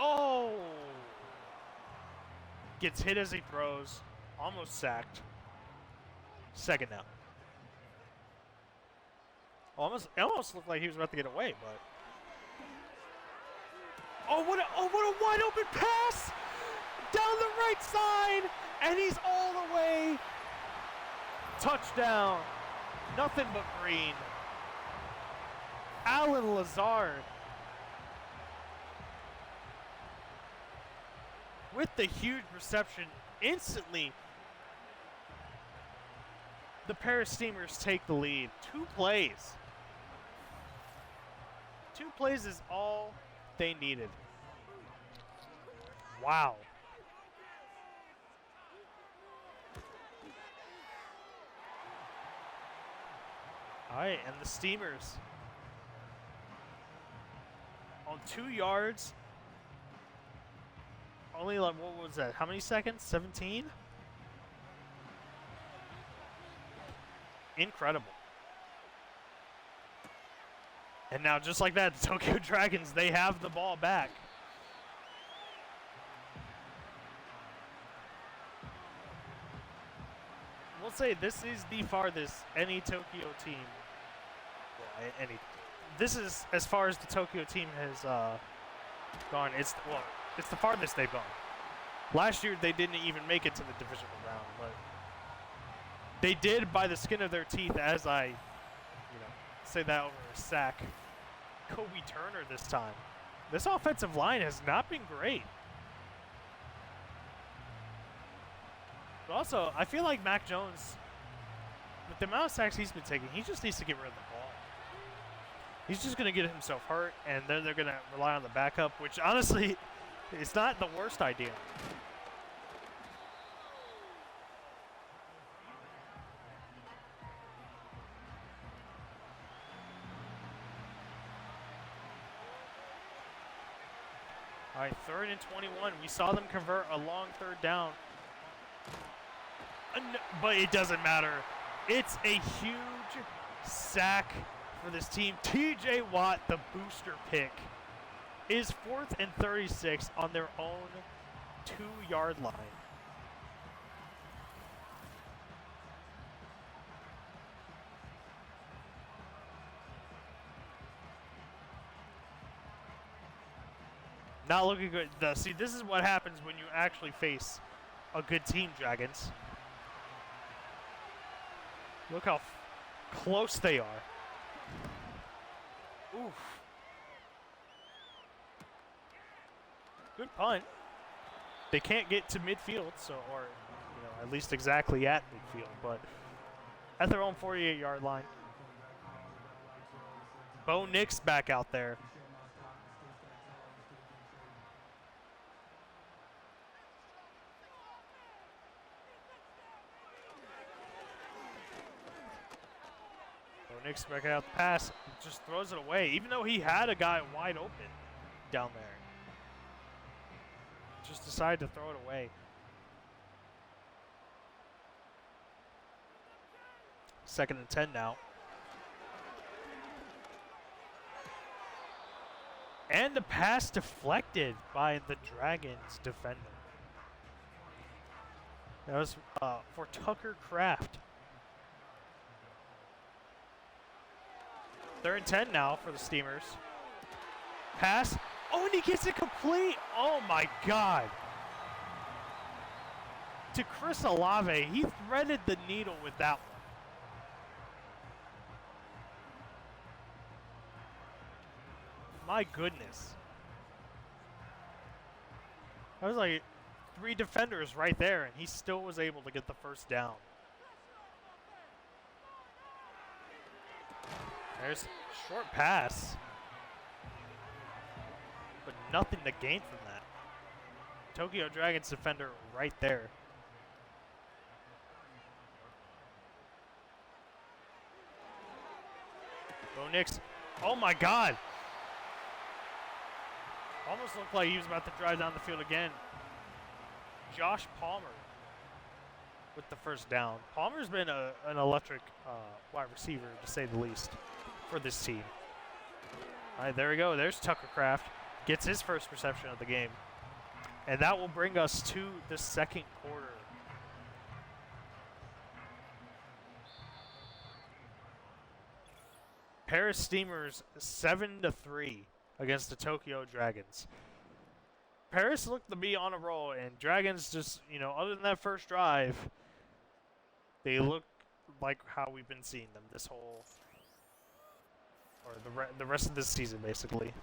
gets hit as he throws, almost sacked. 2nd down. It almost looked like he was about to get away, but what a wide open pass down the right side, and he's all the way. Touchdown. Nothing but green. Alan Lazard with the huge reception, instantly the Paris Steamers take the lead. 2 plays. 2 plays is all they needed. Wow. All right, and the Steamers on 2 yards. Only like, what was that? How many seconds? 17? Incredible. And now, just like that, the Tokyo Dragons, they have the ball back. We'll say this is the farthest any Tokyo team, well, this is as far as the Tokyo team has gone. It's the farthest they've gone. Last year, they didn't even make it to the divisional round, but they did by the skin of their teeth, as I, say that over a sack. Kobe Turner this time. This offensive line has not been great. But also, I feel like Mac Jones, with the amount of sacks he's been taking, he just needs to get rid of the ball. He's just going to get himself hurt, and then they're going to rely on the backup, which honestly, it's not the worst idea. All right, 3rd and 21. We saw them convert a long 3rd down. But it doesn't matter. It's a huge sack for this team. TJ Watt, the booster pick, is 4th and 36 on their own 2-yard line. Not looking good. See, this is what happens when you actually face a good team, Dragons. Look how close they are. Oof. Good punt. They can't get to midfield, or at least exactly at midfield, but at their own 48-yard line. Bo Nix back out there. Nix back out the pass, just throws it away, even though he had a guy wide open down there. Just decided to throw it away. 2nd and 10 now. And the pass deflected by the Dragons defender. That was for Tucker Kraft. 3rd and 10 now for the Steamers. Pass. Oh, and he gets it complete. Oh, my God. To Chris Olave. He threaded the needle with that one. My goodness. That was like 3 defenders right there, and he still was able to get the 1st down. There's a short pass, but nothing to gain from that. Tokyo Dragons defender right there. Bo Nix. Oh my God. Almost looked like he was about to drive down the field again. Josh Palmer with the 1st down. Palmer's been an electric wide receiver, to say the least, for this team. All right, there we go. There's Tucker Kraft. Gets his 1st reception of the game. And that will bring us to the 2nd quarter. Paris Steamers 7-3 against the Tokyo Dragons. Paris looked to be on a roll, and Dragons just, other than that 1st drive, they look like how we've been seeing them this whole, or the rest of this season, basically.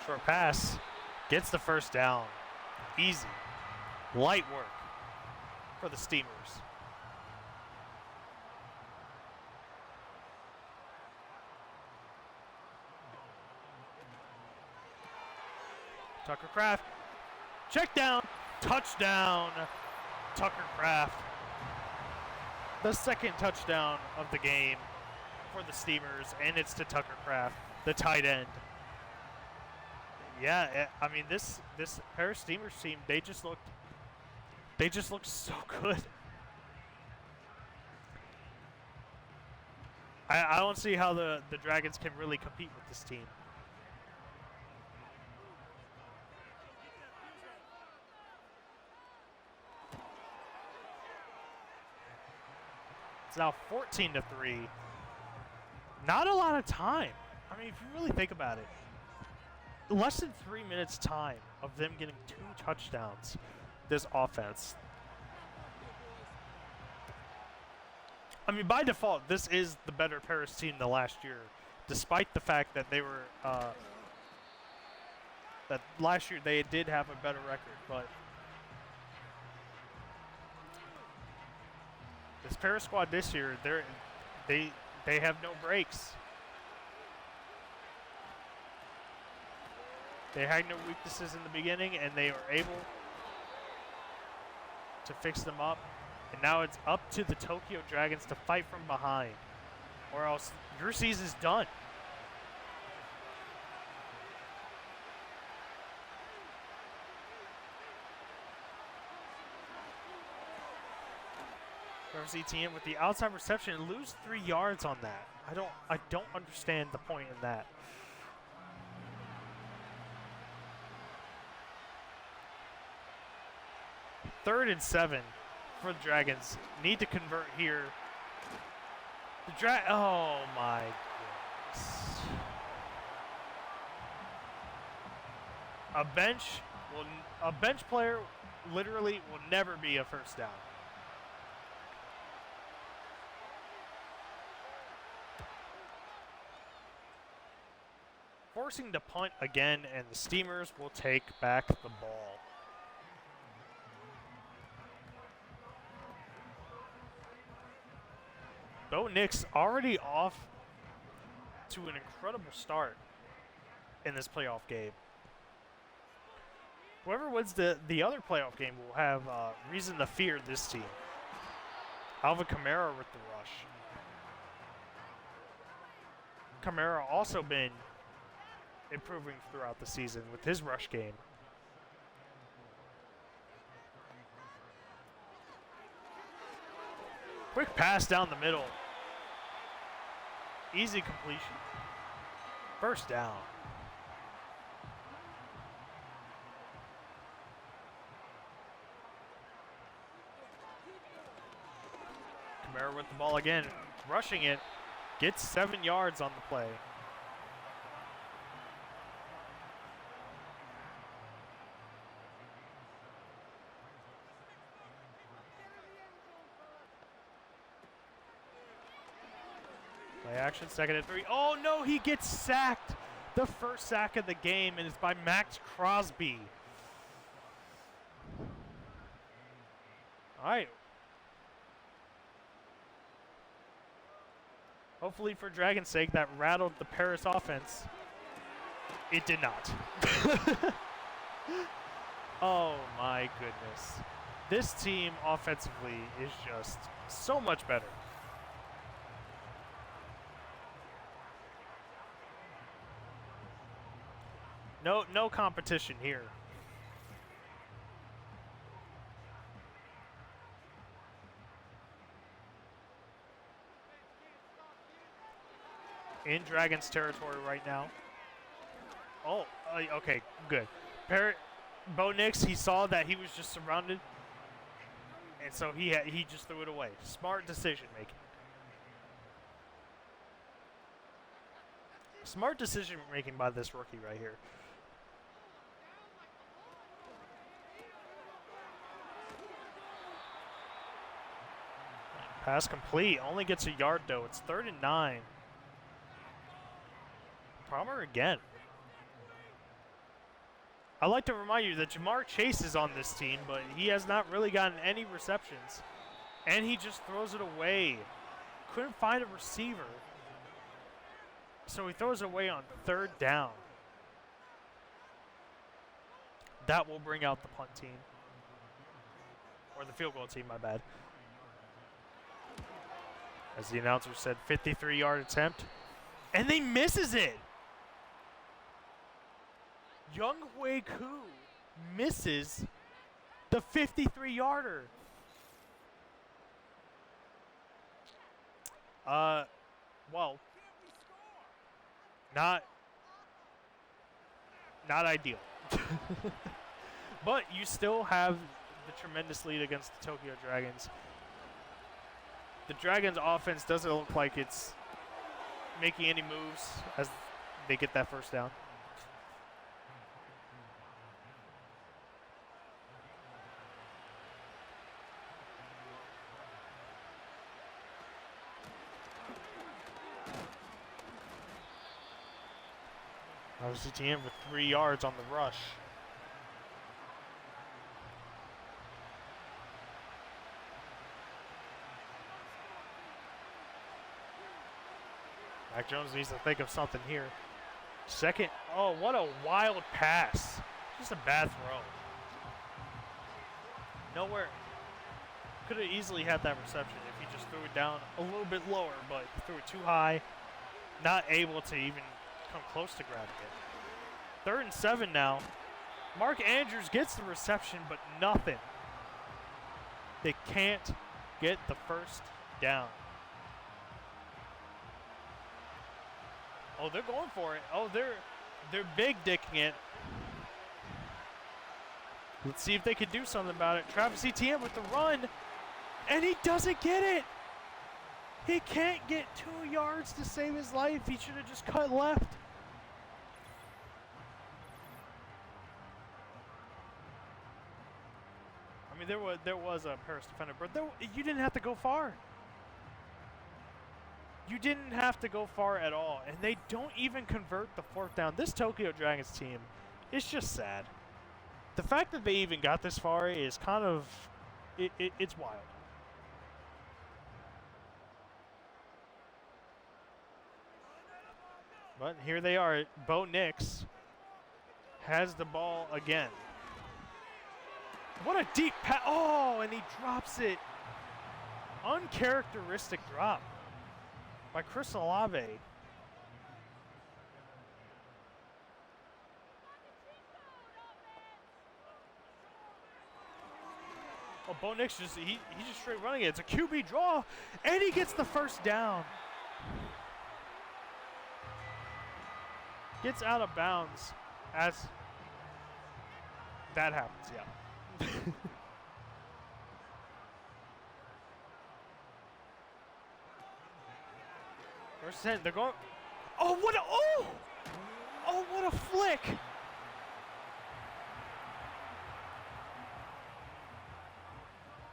Short pass. Gets the first down. Easy. Light work for the Steamers. Tucker Kraft. Check down. Touchdown. Tucker Kraft. The second touchdown of the game for the Steamers, and it's to Tucker Kraft, the tight end. Yeah, I mean this Paris Steamers team, they just looked so good. I don't see how the Dragons can really compete with this team. It's now 14-3. Not a lot of time. I mean, if you really think about it, less than 3 minutes time of them getting 2 touchdowns, this offense. I mean, by default, this is the better Paris team than last year, despite the fact that they were, that last year they did have a better record, but this Paris squad this year, they have no breaks. They had no weaknesses in the beginning, and they were able to fix them up. And now it's up to the Tokyo Dragons to fight from behind, or else your season's done. There's ETN with the outside reception and lose 3 yards on that. I don't understand the point in that. Third and 7 for the Dragons. Need to convert here. Oh my goodness. A bench player literally will never be a first down. Forcing to punt again, and the Steamers will take back the ball. Bo Nix already off to an incredible start in this playoff game. Whoever wins the other playoff game will have reason to fear this team. Alvin Kamara with the rush. Kamara also been improving throughout the season with his rush game. Quick pass down the middle. Easy completion. First down. Kamara with the ball again. Rushing it. Gets 7 yards on the play. Action, 2nd and 3. Oh no, he gets sacked. The first sack of the game, and it's by Max Crosby. All right. Hopefully for Dragon's sake, that rattled the Paris offense. It did not. Oh my goodness. This team offensively is just so much better. No competition here. In Dragons territory right now. Oh, okay, good. Bo Nix, he saw that he was just surrounded, and so he just threw it away. Smart decision making. Smart decision making by this rookie right here. Pass complete. Only gets a yard, though. It's 3rd and 9. Palmer again. I'd like to remind you that Jamar Chase is on this team, but he has not really gotten any receptions. And he just throws it away. Couldn't find a receiver. So he throws it away on 3rd down. That will bring out the punt team. Or the field goal team, my bad. As the announcer said, 53-yard attempt. And they misses it. Young Hui Koo misses the 53-yarder. Well, not ideal. But you still have the tremendous lead against the Tokyo Dragons. The Dragons' offense doesn't look like it's making any moves as they get that first down. Obviously, TM with 3 yards on the rush. Mac Jones needs to think of something here. Second. Oh, what a wild pass. Just a bad throw. Nowhere. Could have easily had that reception if he just threw it down a little bit lower, but threw it too high. Not able to even come close to grabbing it. 3rd and 7 now. Mark Andrews gets the reception, but nothing. They can't get the first down. Oh, they're going for it. Oh, they're big dicking it. Let's see if they can do something about it. Travis Etienne with the run, and he doesn't get it. He can't get 2 yards to save his life. He should have just cut left. I mean, there was a Paris defender, but you didn't have to go far. You didn't have to go far at all, and they don't even convert the 4th down. This Tokyo Dragons team is just sad. The fact that they even got this far is kind of, it's wild. But here they are. Bo Nix has the ball again. What a deep pass. Oh, and he drops it. Uncharacteristic drop by Chris Olave. Oh, Bo Nix he's just straight running it. It's a QB draw, and he gets the first down. Gets out of bounds as that happens, yeah. First 10, they're going. Oh, what a what a flick!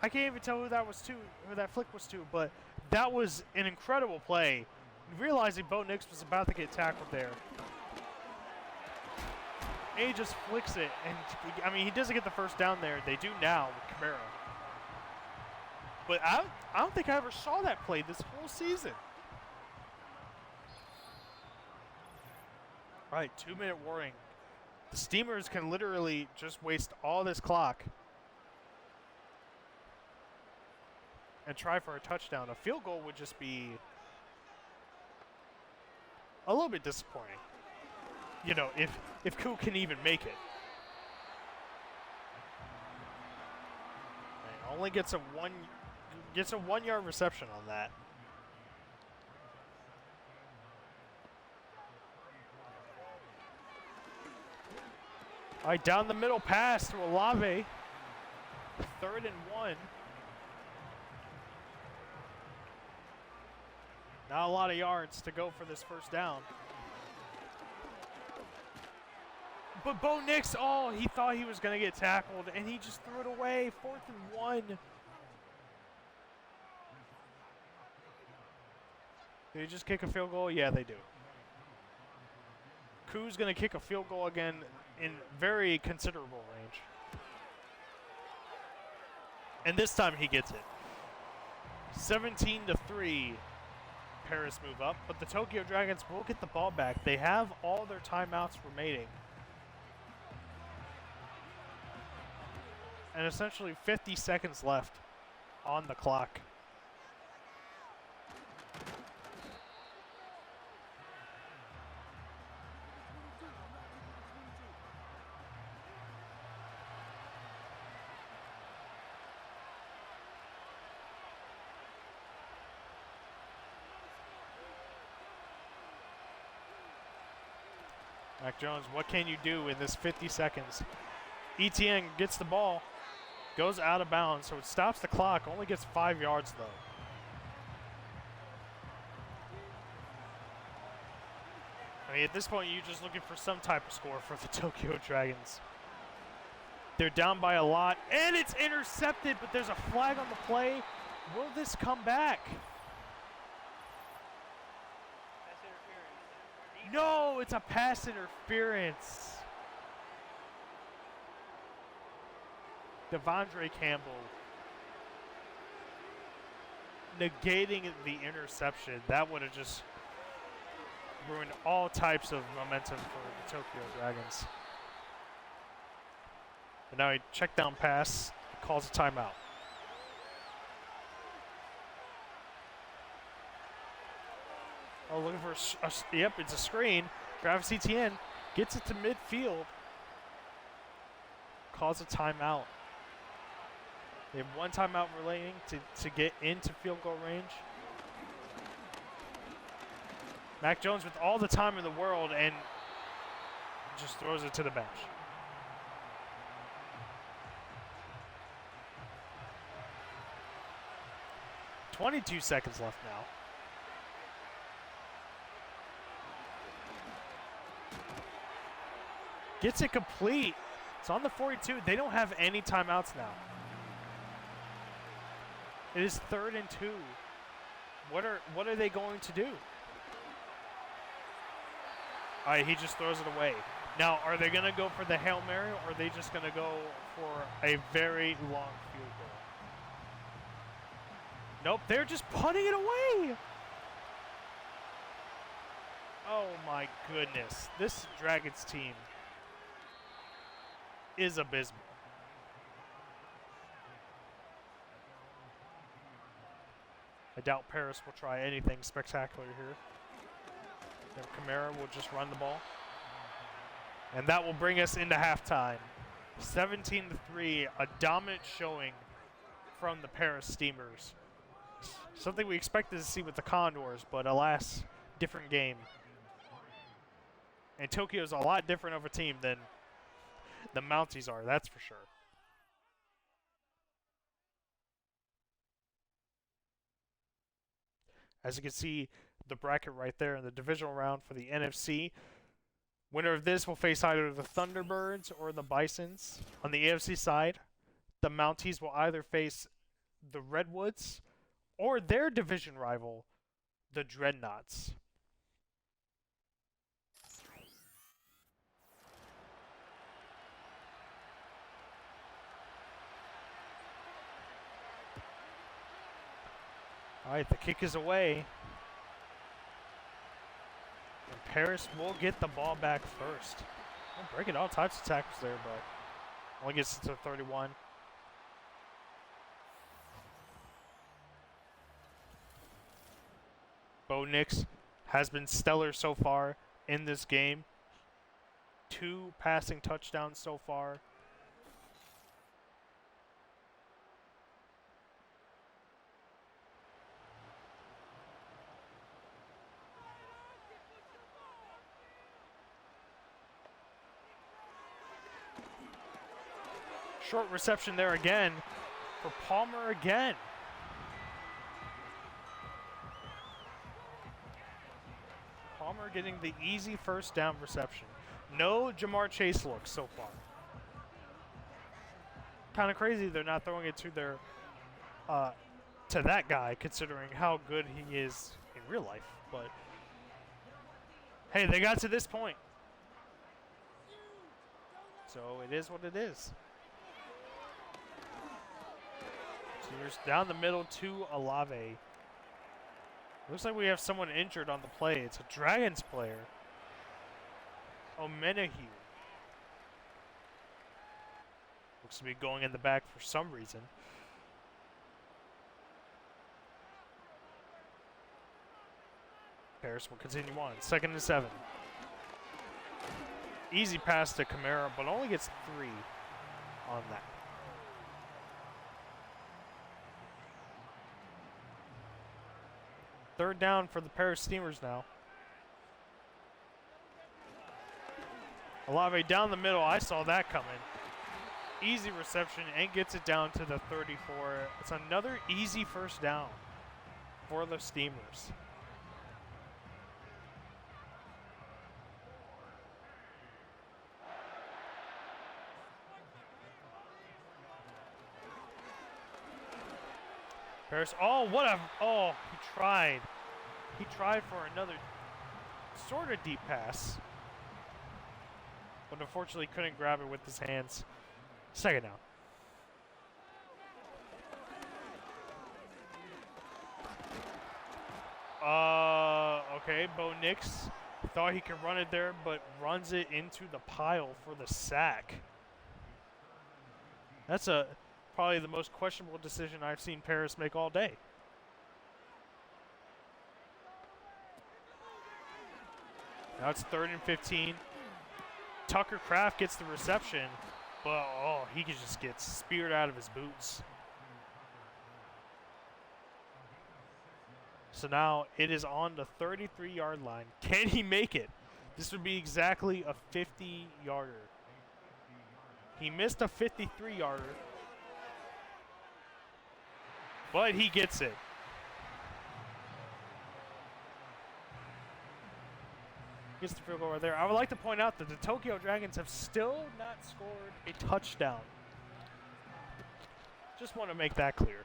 I can't even tell who that flick was to, but that was an incredible play. Realizing Bo Nix was about to get tackled there. And he just flicks it, and I mean, he doesn't get the first down there. They do now with Camaro. But I don't think I ever saw that play this whole season. All right, 2-minute warning. The Steamers can literally just waste all this clock and try for a touchdown. A field goal would just be a little bit disappointing. You know, if Koo can even make it. And only gets a 1-yard reception on that. All right, down the middle pass to Olave. 3rd and 1. Not a lot of yards to go for this first down. But Bo Nix, he thought he was going to get tackled, and he just threw it away. 4th and 1. Do they just kick a field goal? Yeah, they do. Ku's going to kick a field goal again in very considerable range. And this time he gets it. 17-3. Paris move up, but the Tokyo Dragons will get the ball back. They have all their timeouts remaining. And essentially 50 seconds left on the clock. Mac Jones, what can you do in this 50 seconds? Etienne gets the ball, goes out of bounds, so it stops the clock, only gets 5 yards though. I mean, at this point, you're just looking for some type of score for the Tokyo Dragons. They're down by a lot, and it's intercepted, but there's a flag on the play. Will this come back? No, it's a pass interference. Devondre Campbell negating the interception. That would have just ruined all types of momentum for the Tokyo Dragons. But now he check down pass, calls a timeout. Oh, looking for yep, it's a screen. Travis Etienne gets it to midfield. Calls a timeout. They have one timeout remaining to get into field goal range. Mac Jones with all the time in the world and just throws it to the bench. "22 seconds left now. Gets it complete. It's on the 42. They don't have any timeouts now. It is 3rd and 2. What are they going to do? All right, he just throws it away. Now, are they going to go for the Hail Mary, or are they just going to go for a very long field goal? Nope, they're just punting it away. Oh my goodness. This Dragons team is abysmal. I doubt Paris will try anything spectacular here. Then Kamara will just run the ball. And that will bring us into halftime. 17-3, a dominant showing from the Paris Steamers. Something we expected to see with the Condors, but alas, different game. And Tokyo is a lot different of a team than the Mounties are, that's for sure. As you can see, the bracket right there in the divisional round for the NFC. Winner of this will face either the Thunderbirds or the Bisons. On the AFC side, the Mounties will either face the Redwoods or their division rival, the Dreadnoughts. All right, the kick is away. And Paris will get the ball back first. They're breaking all types of tackles there, but only gets it to 31. Bo Nix has been stellar so far in this game. 2 passing touchdowns so far. Short reception there again for Palmer again. Palmer getting the easy first down reception. No Jamar Chase looks so far. Kind of crazy they're not throwing it to their to that guy, considering how good he is in real life. But hey, they got to this point. So it is what it is. Receivers down the middle to Olave. Looks like we have someone injured on the play. It's a Dragons player. Omenahue. Looks to be going in the back for some reason. Paris will continue on. 2nd and 7. Easy pass to Kamara, but only gets 3 on that. Third down for the Paris Steamers now. Olave down the middle. I saw that coming. Easy reception and gets it down to the 34. It's another easy first down for the Steamers. Paris, oh, what a, oh, he tried. He tried for another sort of deep pass, but unfortunately couldn't grab it with his hands. 2nd down. Okay, Bo Nix thought he could run it there, but runs it into the pile for the sack. That's probably the most questionable decision I've seen Paris make all day. Now it's 3rd and 15. Tucker Kraft gets the reception, but he just gets speared out of his boots. So now it is on the 33-yard line. Can he make it? This would be exactly a 50-yarder. He missed a 53-yarder. But he gets it. Gets the field goal right there. I would like to point out that the Tokyo Dragons have still not scored a touchdown. Just want to make that clear.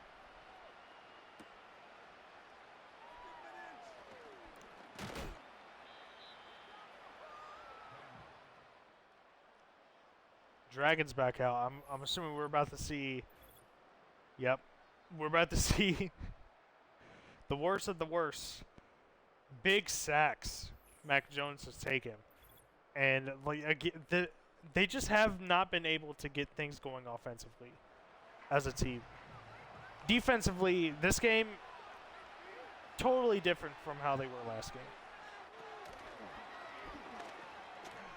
Dragons back out. I'm assuming we're about to see. Yep. We're about to see the worst of the worst. Big sacks Mac Jones has taken. And they just have not been able to get things going offensively as a team. Defensively, this game, totally different from how they were last game.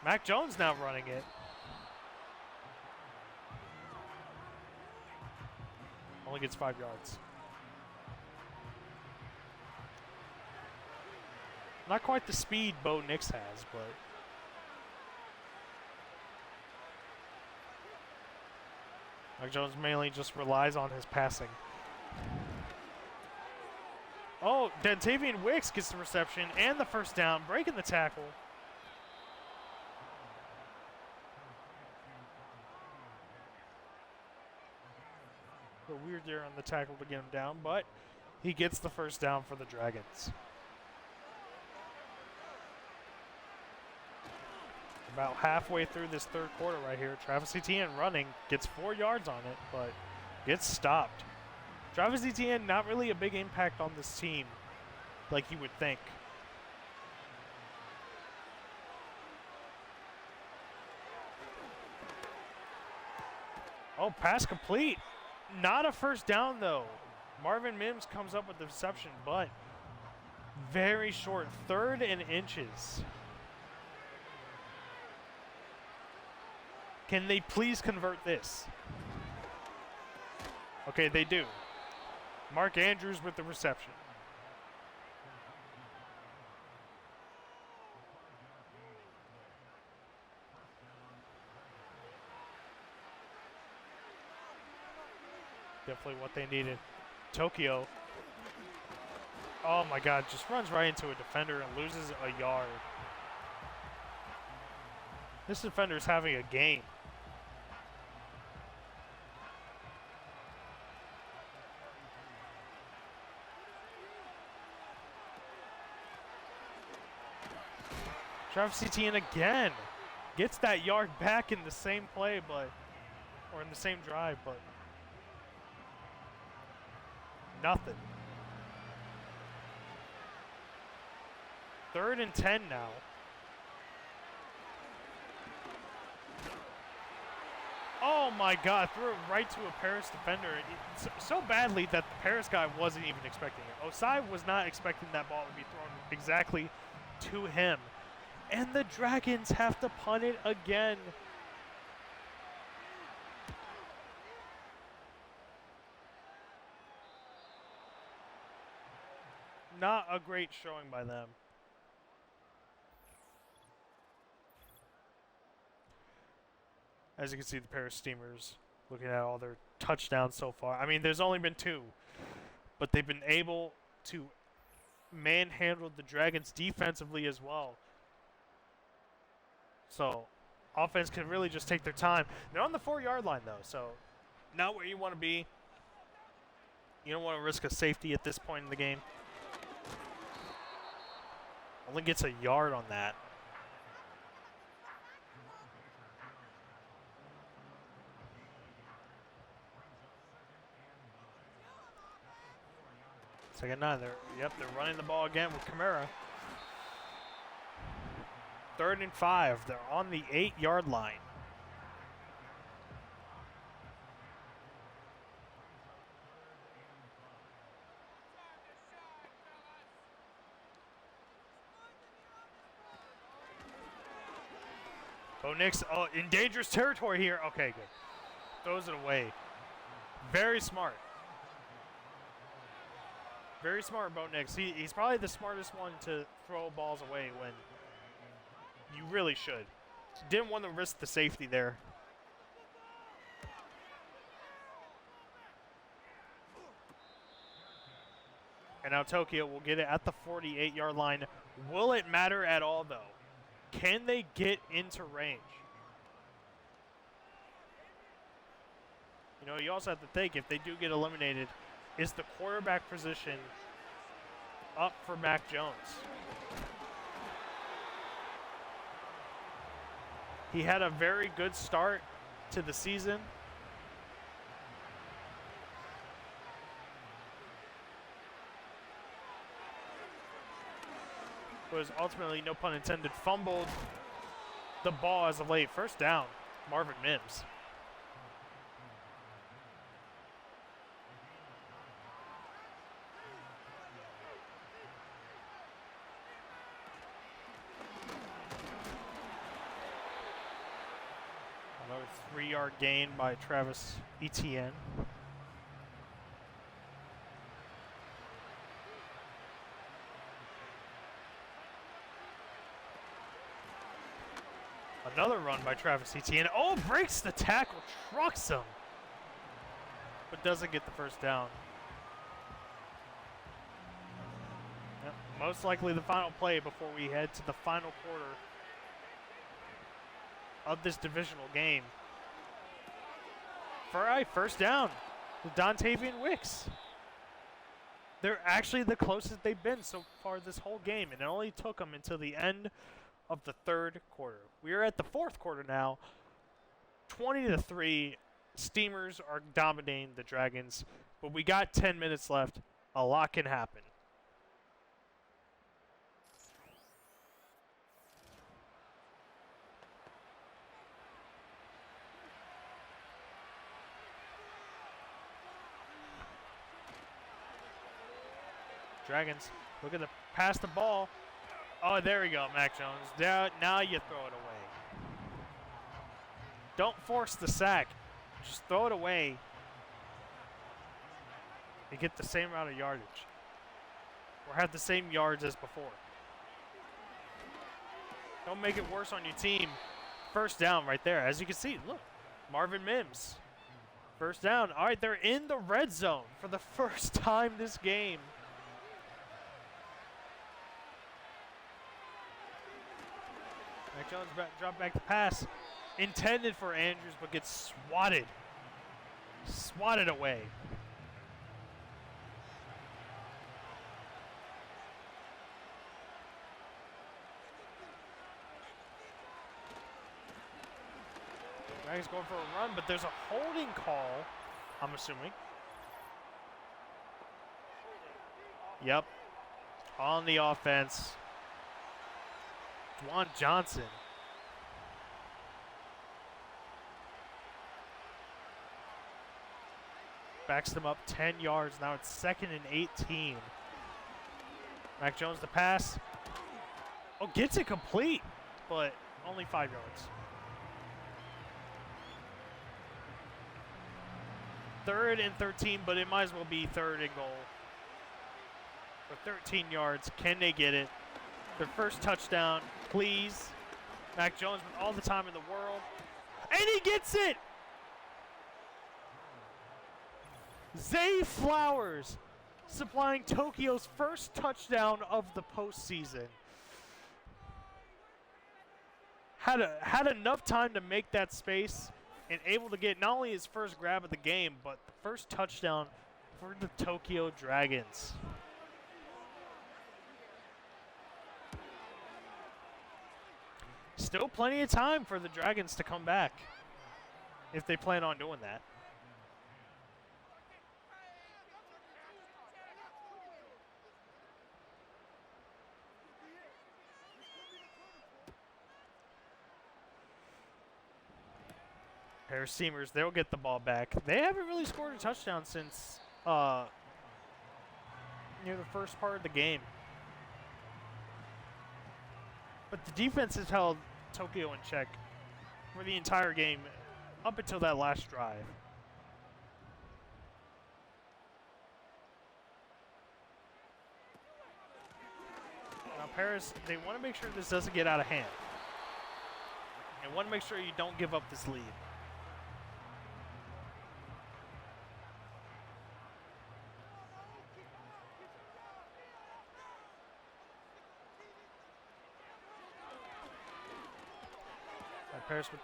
Mac Jones now running it. Only gets 5 yards. Not quite the speed Bo Nix has, but Mac Jones mainly just relies on his passing. Oh, Dantavian Wicks gets the reception and the first down, breaking the tackle. Weird there on the tackle to get him down, but he gets the first down for the Dragons. About halfway through this third quarter right here, Travis Etienne running, gets 4 yards on it, but gets stopped. Travis Etienne, not really a big impact on this team like you would think. Oh, pass complete. Not a first down, though. Marvin Mims comes up with the reception, but very short. 3rd and inches. Can they please convert this? Okay, they do. Mark Andrews with the reception. Definitely what they needed. Tokyo. Oh my God, just runs right into a defender and loses a yard. This defender is having a game. Travis Etienne again. Gets that yard back in the same play, or in the same drive, but nothing. 3rd and 10 now. Oh my God, threw it right to a Paris defender. So badly that the Paris guy wasn't even expecting it. Osai was not expecting that ball to be thrown exactly to him. And the Dragons have to punt it again. Not a great showing by them. As you can see, the Paris Steamers looking at all their touchdowns so far. I mean, there's only been 2, but they've been able to manhandle the Dragons defensively as well. So, offense can really just take their time. They're on the 4-yard line, though, so not where you want to be. You don't want to risk a safety at this point in the game. Only gets a yard on that. Second 9. They're running the ball again with Kamara. 3rd and 5. They're on the 8-yard line. Bo Nix, in dangerous territory here. Okay, good. Throws it away. Very smart. Very smart, Bo Nix. He's probably the smartest one to throw balls away when you really should. Didn't want to risk the safety there. And now Tokyo will get it at the 48-yard line. Will it matter at all, though? Can they get into range? You know, you also have to think, if they do get eliminated, is the quarterback position up for Mac Jones? He had a very good start to the season. Was ultimately, no pun intended, fumbled the ball as of late. First down, Marvin Mims. Another 3-yard gain by Travis Etienne. Another run by Travis Etienne. Oh, breaks the tackle, trucks him, but doesn't get the first down. Yep, most likely the final play before we head to the final quarter of this divisional game. For a first down with Dontavian Wicks. They're actually the closest they've been so far this whole game, and it only took them until the end of the 3rd quarter. We are at the 4th quarter now. 20-3. Steamers are dominating the Dragons, but we got 10 minutes left. A lot can happen. Dragons looking to pass the ball. Oh, there we go, Mac Jones. Now you throw it away. Don't force the sack. Just throw it away. You get the same amount of yardage. Or have the same yards as before. Don't make it worse on your team. First down right there. As you can see, look. Marvin Mims. First down. All right, they're in the red zone for the first time this game. Mac Jones dropped back the pass. Intended for Andrews, but gets swatted. Swatted away. Dragons going for a run, but there's a holding call, I'm assuming. Yep. On the offense. Juwan Johnson. Backs them up 10 yards. Now it's 2nd and 18. Mac Jones the pass. Oh, gets it complete, but only 5 yards. 3rd and 13, but it might as well be 3rd and goal. For 13 yards, can they get it? Their first touchdown, please. Mac Jones with all the time in the world. And he gets it! Zay Flowers supplying Tokyo's first touchdown of the postseason. Had enough time to make that space and able to get not only his first grab of the game, but the first touchdown for the Tokyo Dragons. Still plenty of time for the Dragons to come back if they plan on doing that. Pair of Seamers, they'll get the ball back. They haven't really scored a touchdown since near the first part of the game. But the defense has held Tokyo in check for the entire game up until that last drive. Now Paris, they want to make sure this doesn't get out of hand. They want to make sure you don't give up this lead. Paris with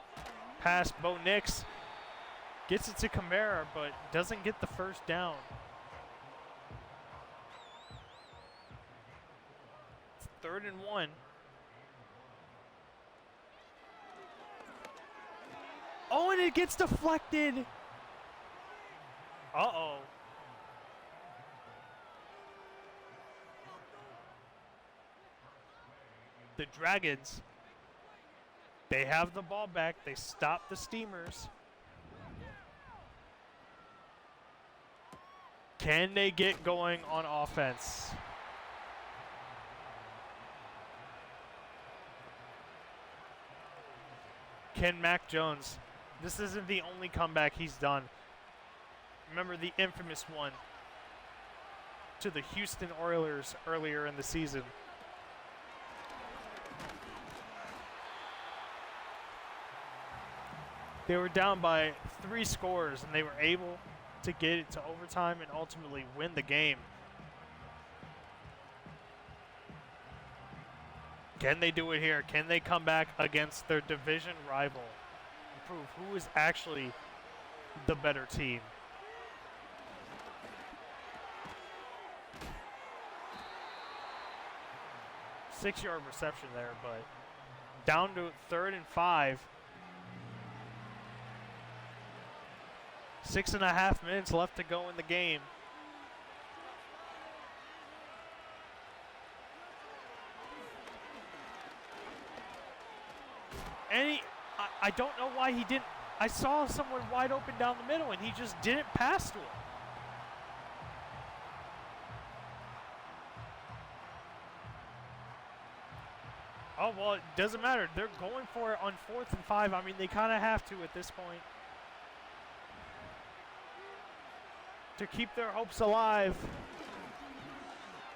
pass. Bo Nix gets it to Kamara, but doesn't get the first down. It's 3rd and 1. Oh, and it gets deflected. Uh-oh. The Dragons, they have the ball back. They stop the Steamers. Can they get going on offense? Can Mac Jones? This isn't the only comeback he's done. Remember the infamous one to the Houston Oilers earlier in the season. They were down by 3 scores, and they were able to get it to overtime and ultimately win the game. Can they do it here? Can they come back against their division rival and prove who is actually the better team? Six-yard reception there, but down to 3rd and 5. 6.5 minutes left to go in the game. And I don't know why he didn't. I saw someone wide open down the middle, and he just didn't pass to him. Oh, well, it doesn't matter. They're going for it on 4th and 5. I mean, they kind of have to at this point to keep their hopes alive.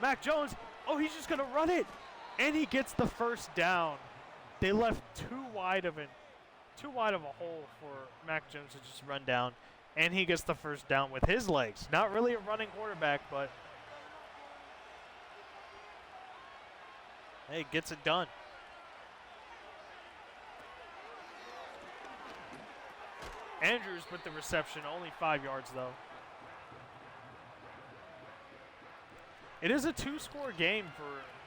Mac Jones, oh, he's just going to run it. And he gets the first down. They left too wide of a hole for Mac Jones to just run down. And he gets the first down with his legs. Not really a running quarterback, but hey, gets it done. Andrews with the reception, only 5 yards though. It is a 2-score game for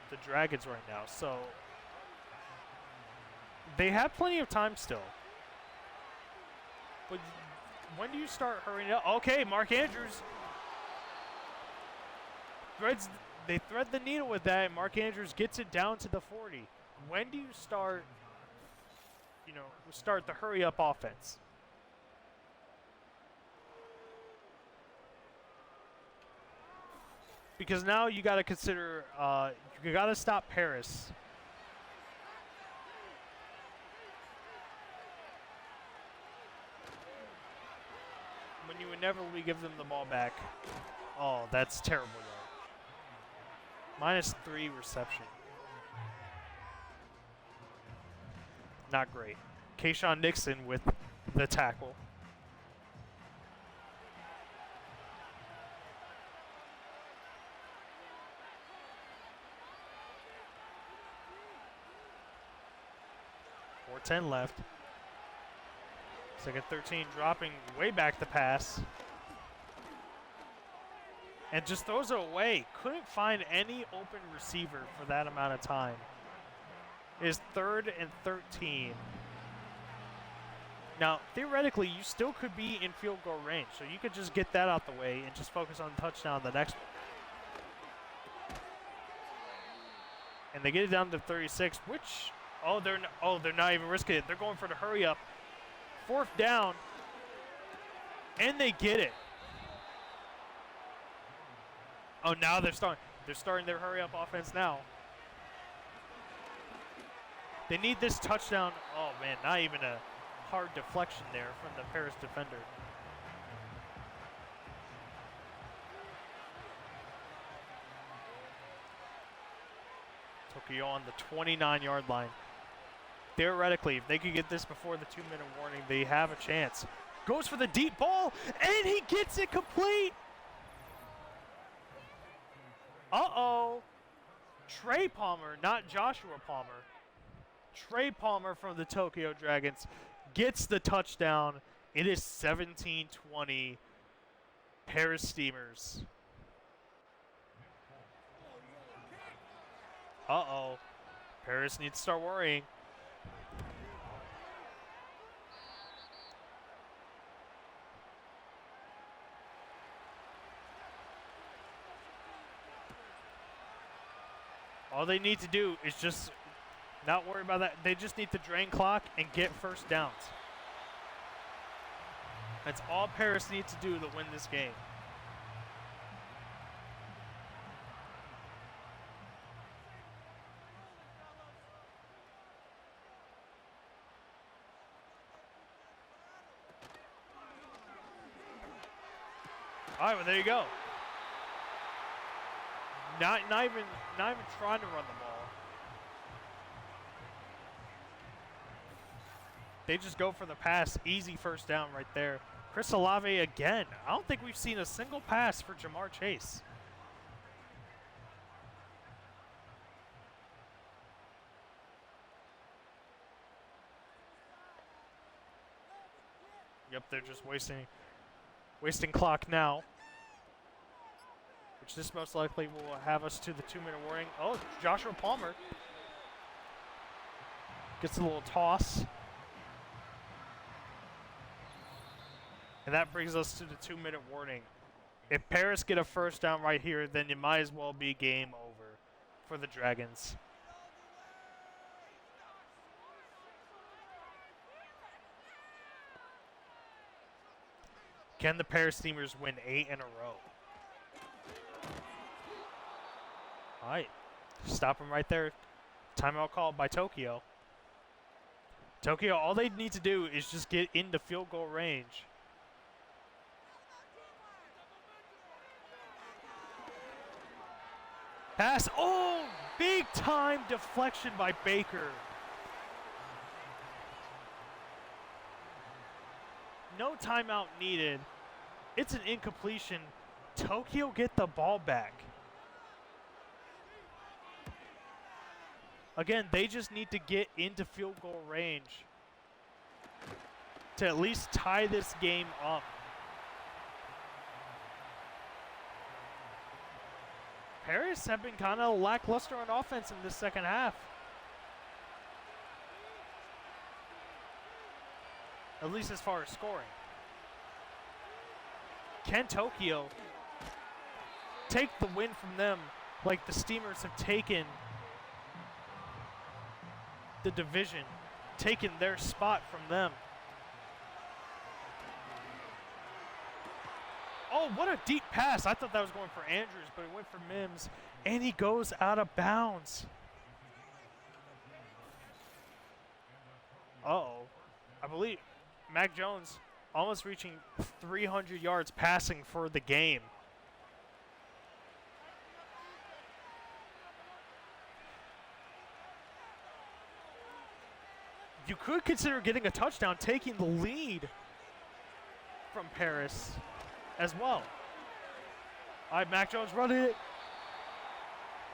the Dragons right now, so they have plenty of time still. But when do you start hurrying up? Okay, Mark Andrews they thread the needle with that, and Mark Andrews gets it down to the 40. When do you start, start the hurry up offense? Because now you got to consider, you got to stop Paris. When you inevitably give them the ball back. Oh, that's terrible, though. -3 reception. Not great. Kayshawn Nixon with the tackle. .410 left. Second 13 dropping way back the pass. And just throws it away. Couldn't find any open receiver for that amount of time. It is 3rd and 13. Now, theoretically, you still could be in field goal range, so you could just get that out the way and just focus on touchdown the next one. And they get it down to 36, which they're not even risking it. They're going for the hurry up. 4th down, and they get it. Oh, now they're starting their hurry up offense now. They need this touchdown. Oh man, not even a hard deflection there from the Paris defender. Tokyo on the 29-yard line. Theoretically, if they could get this before the 2-minute warning, they have a chance. Goes for the deep ball, and he gets it complete. Uh-oh. Trey Palmer, not Joshua Palmer. Trey Palmer from the Tokyo Dragons gets the touchdown. It is 17-20 Paris Steamers. Uh-oh. Paris needs to start worrying. All they need to do is just not worry about that. They just need to drain clock and get first downs. That's all Paris needs to do to win this game. All right, well, there you go. Not even trying to run the ball. They just go for the pass. Easy first down right there. Chris Olave again. I don't think we've seen a single pass for Jamar Chase. Yep, they're just wasting clock now. Which this most likely will have us to the 2-minute warning. Oh, Joshua Palmer gets a little toss. And that brings us to the 2-minute warning. If Paris get a first down right here, then it might as well be game over for the Dragons. Can the Paris Steamers win 8 in a row? All right, stop him right there. Timeout called by Tokyo. Tokyo, all they need to do is just get into field goal range. Pass. Oh, big time deflection by Baker. No timeout needed. It's an incompletion. Tokyo get the ball back. Again, they just need to get into field goal range to at least tie this game up. Paris have been kind of lackluster on offense in this second half. at least as far as scoring. Can Tokyo take the win from them like the Steamers have taken the division, taken their spot from them? Oh, what a deep pass. I thought that was going for Andrews, but it went for Mims, and he goes out of bounds. Uh-oh. I believe Mac Jones almost reaching 300 yards passing for the game. You could consider getting a touchdown, taking the lead from Paris as well. All right, Mac Jones running it.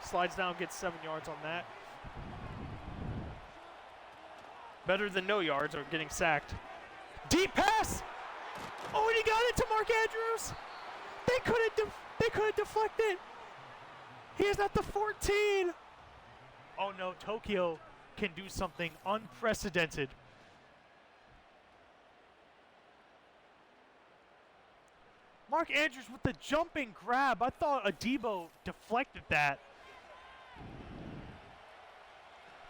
Slides down, gets 7 yards on that. Better than no yards or getting sacked. Deep pass! Oh, and he got it to Mark Andrews! They couldn't deflect it! He is at the 14! Oh no, Tokyo can do something unprecedented. Mark Andrews with the jumping grab. I thought Adebo deflected that.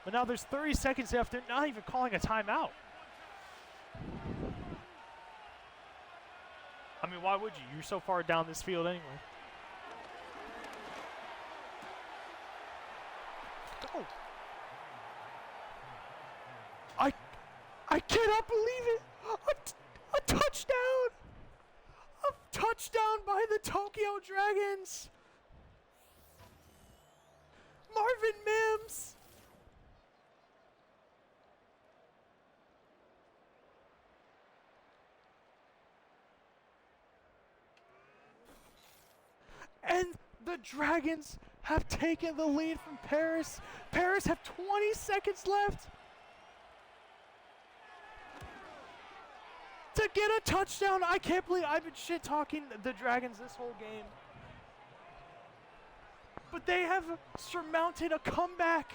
But now there's 30 seconds left. They're not even calling a timeout. I mean, why would you? You're so far down this field anyway. Oh. I cannot believe it. A touchdown. A touchdown by the Tokyo Dragons. Marvin Mims. And the Dragons have taken the lead from Paris. Paris have 20 seconds left to get a touchdown. I can't believe I've been shit-talking the Dragons this whole game. But they have surmounted a comeback.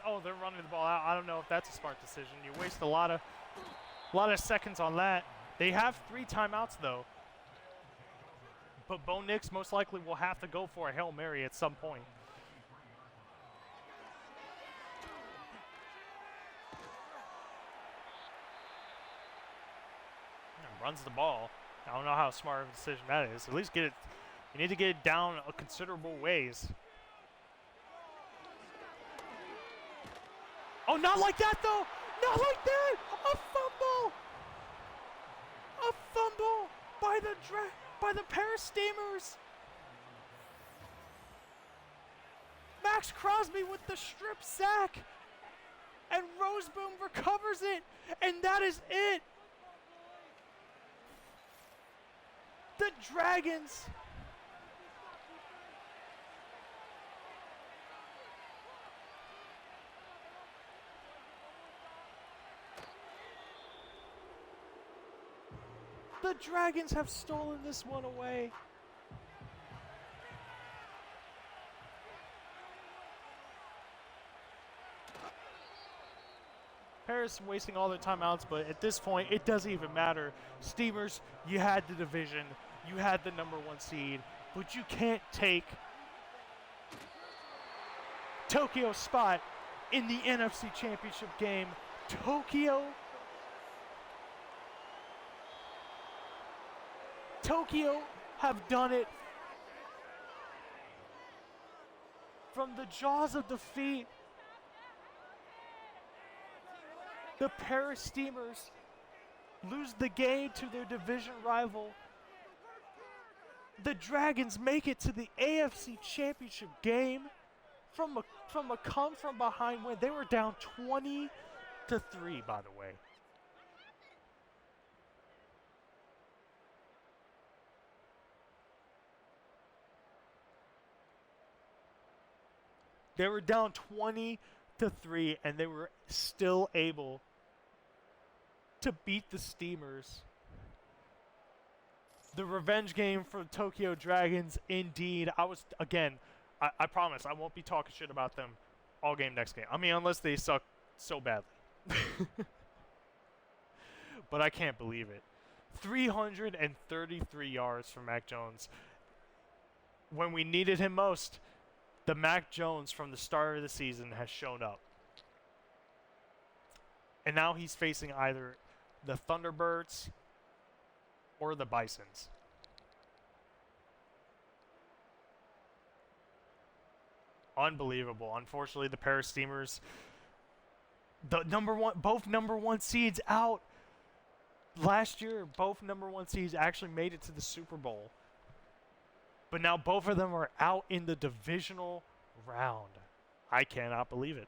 Oh, they're running the ball out. I don't know if that's a smart decision. You waste a lot of seconds on that. They have 3 timeouts though. But Bo Nix most likely will have to go for a Hail Mary at some point. Runs the ball. I don't know how smart of a decision that is. At least get it. You need to get it down a considerable ways. Oh, not like that though! Not like that! A fumble! A fumble by the Paris Steamers! Max Crosby with the strip sack! And Roseboom recovers it! And that is it! The Dragons have stolen this one away. Paris wasting all their timeouts, but at this point, it doesn't even matter. Steamers, you had the division. You had the #1 seed, but you can't take Tokyo's spot in the NFC Championship game. Tokyo have done it from the jaws of defeat. The Paris Steamers lose the game to their division rival. The Dragons make it to the AFC Championship game from a come from behind win. They were down 20-3, by the way. They were down 20-3, and they were still able to beat the Steamers. The revenge game for the Tokyo Dragons, indeed. I promise, I won't be talking shit about them all game next game. I mean, unless they suck so badly. But I can't believe it. 333 yards from Mac Jones. When we needed him most, the Mac Jones from the start of the season has shown up. And now he's facing either the Thunderbirds or the Bisons. Unbelievable. Unfortunately, the Paris Steamers, both number one seeds out. Last year, both number one seeds actually made it to the Super Bowl. But now both of them are out in the divisional round. I cannot believe it.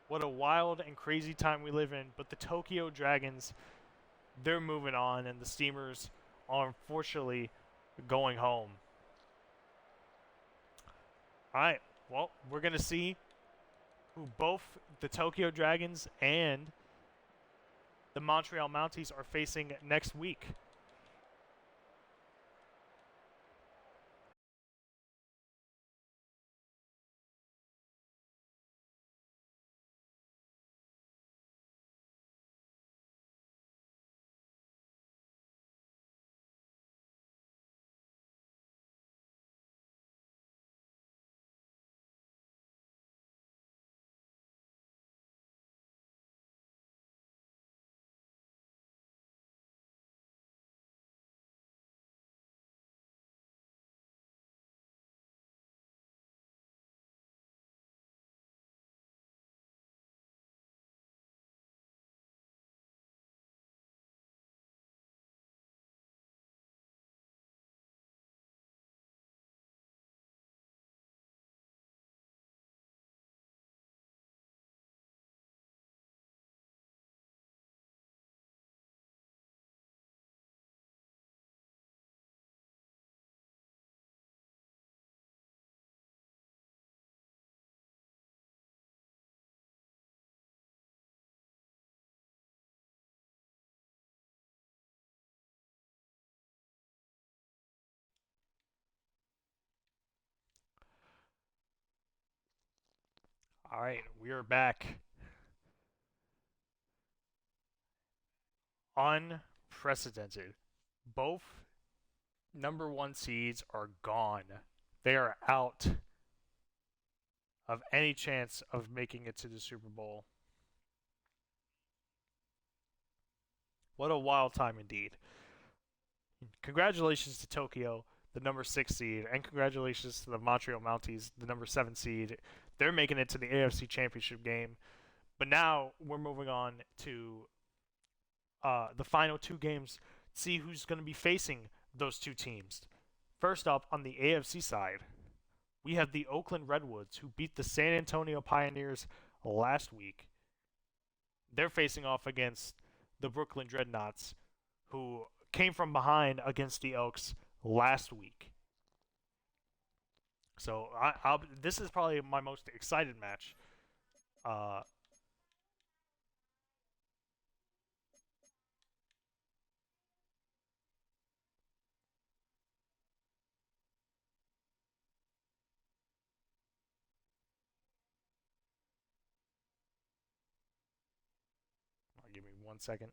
What a wild and crazy time we live in. But the Tokyo Dragons, they're moving on, and the Steamers are unfortunately going home. All right, well, we're going to see who both the Tokyo Dragons and the Montreal Mounties are facing next week. All right, we are back. Unprecedented. Both number one seeds are gone. They are out of any chance of making it to the Super Bowl. What a wild time indeed. Congratulations to Tokyo, the number 6 seed, and congratulations to the Montreal Mounties, the number 7 seed. They're making it to the AFC Championship game. But now we're moving on to the final two games, see who's going to be facing those two teams. First up, on the AFC side, we have the Oakland Redwoods, who beat the San Antonio Pioneers last week. They're facing off against the Brooklyn Dreadnoughts, who came from behind against the Elks last week. So this is probably my most excited match. Uh, Give me 1 second.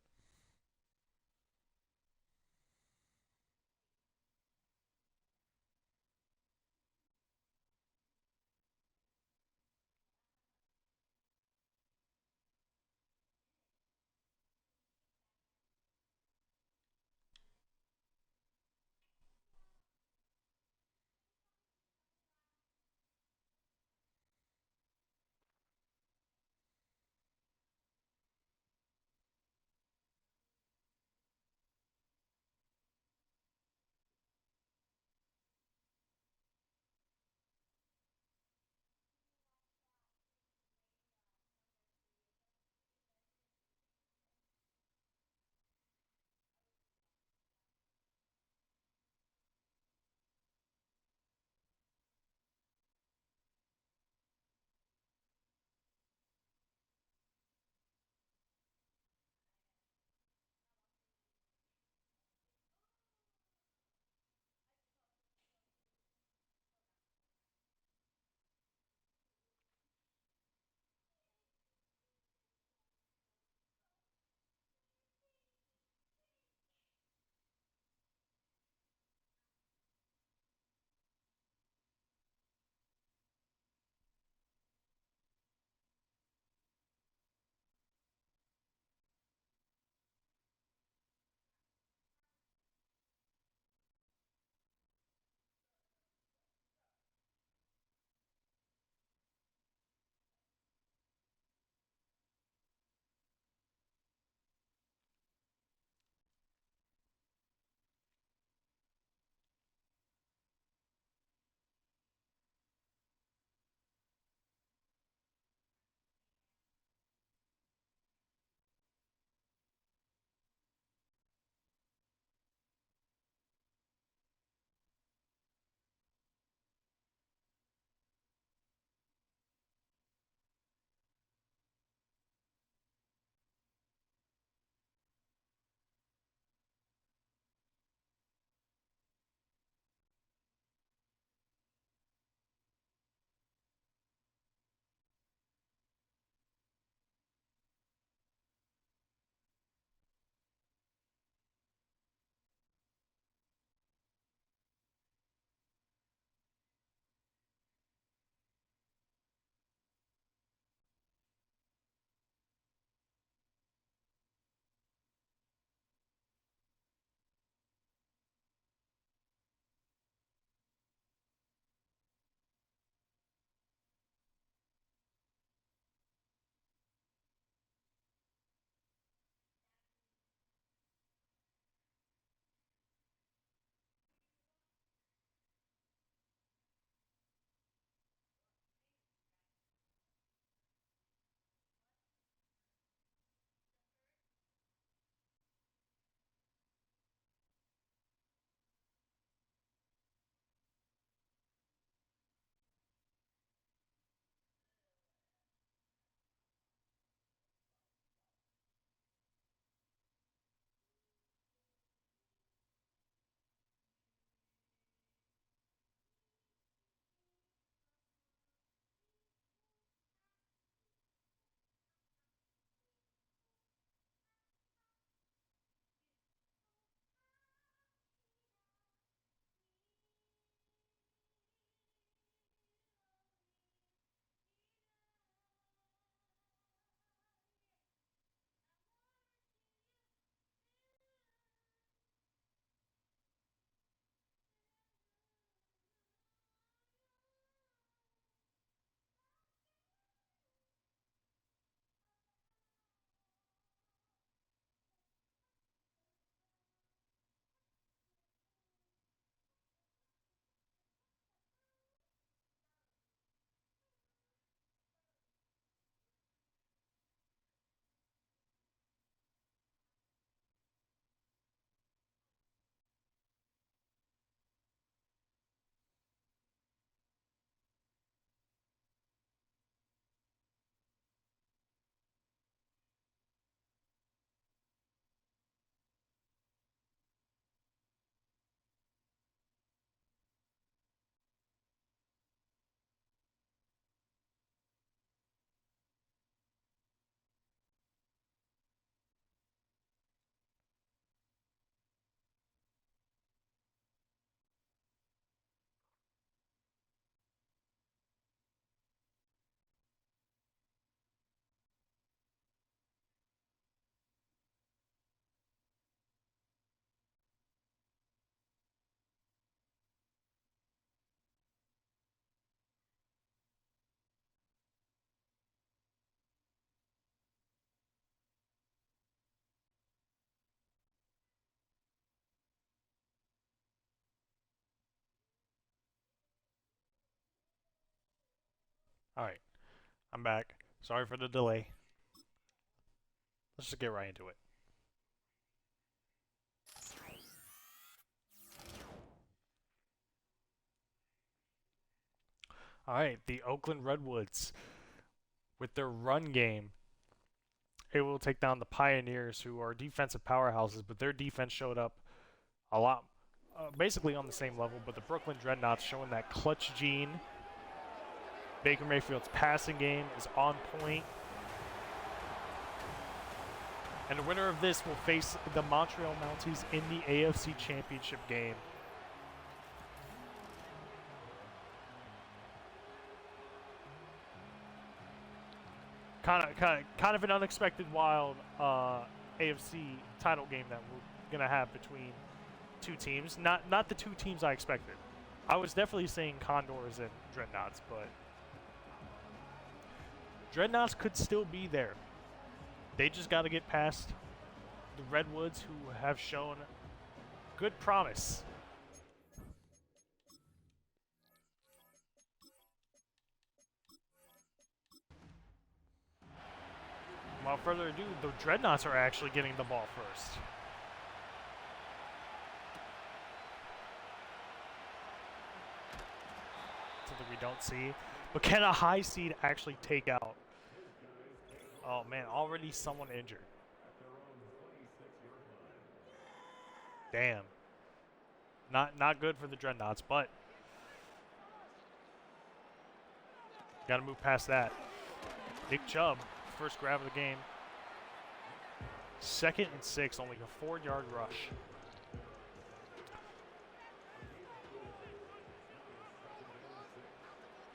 Alright, I'm back. Sorry for the delay. Let's just get right into it. Alright, the Oakland Redwoods, with their run game, able to take down the Pioneers, who are defensive powerhouses, but their defense showed up a lot, basically on the same level, but the Brooklyn Dreadnoughts showing that clutch gene. Baker Mayfield's passing game is on point. And the winner of this will face the Montreal Mounties in the AFC Championship game. Kind of an unexpected, wild AFC title game that we're gonna have between two teams. Not the two teams I expected. I was definitely saying Condors and Dreadnoughts, but Dreadnoughts could still be there. They just got to get past the Redwoods, who have shown good promise. Without further ado, the Dreadnoughts are actually getting the ball first. Something we don't see. But can a high seed actually take out? Oh man, already someone injured. Damn. Not good for the Dreadnoughts, but gotta move past that. Nick Chubb, first grab of the game. 2nd and 6, only a 4-yard rush.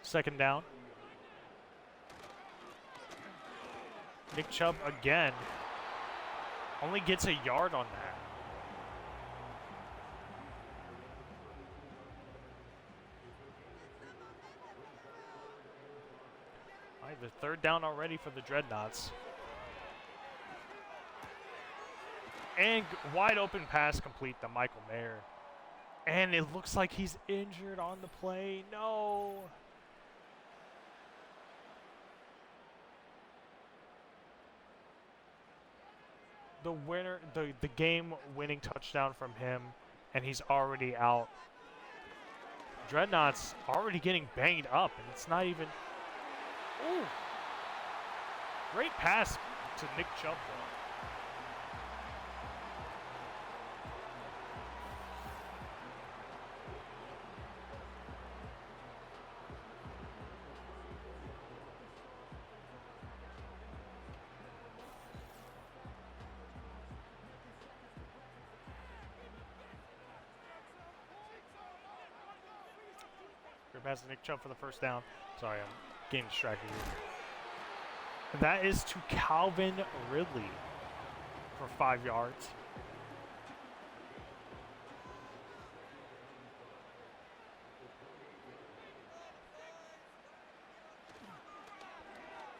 Second down. Nick Chubb again only gets a yard on that. All right, the 3rd down already for the Dreadnoughts. And wide open pass complete to Michael Mayer. And it looks like he's injured on the play. No. The winner, the game-winning touchdown from him, and he's already out. Dreadnoughts already getting banged up, and it's not even. Ooh, great pass to Nick Chubb, though. Pass to Nick Chubb for the first down. Sorry, I'm getting distracted here. That is to Calvin Ridley for 5 yards.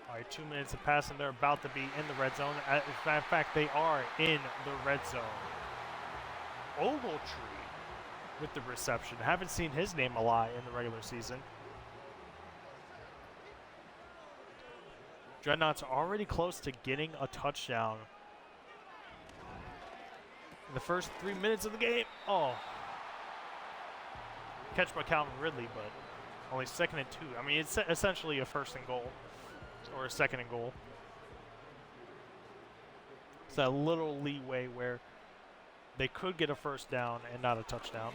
All right, 2 minutes of passing. They're about to be in the red zone. In fact, they are in the red zone. Ogletree with the reception. Haven't seen his name a lot in the regular season. Dreadnoughts are already close to getting a touchdown in the first 3 minutes of the game. Oh. Catch by Calvin Ridley, but only 2nd and 2. I mean, it's essentially a 1st and goal or a 2nd and goal. It's a little leeway where they could get a 1st down and not a touchdown.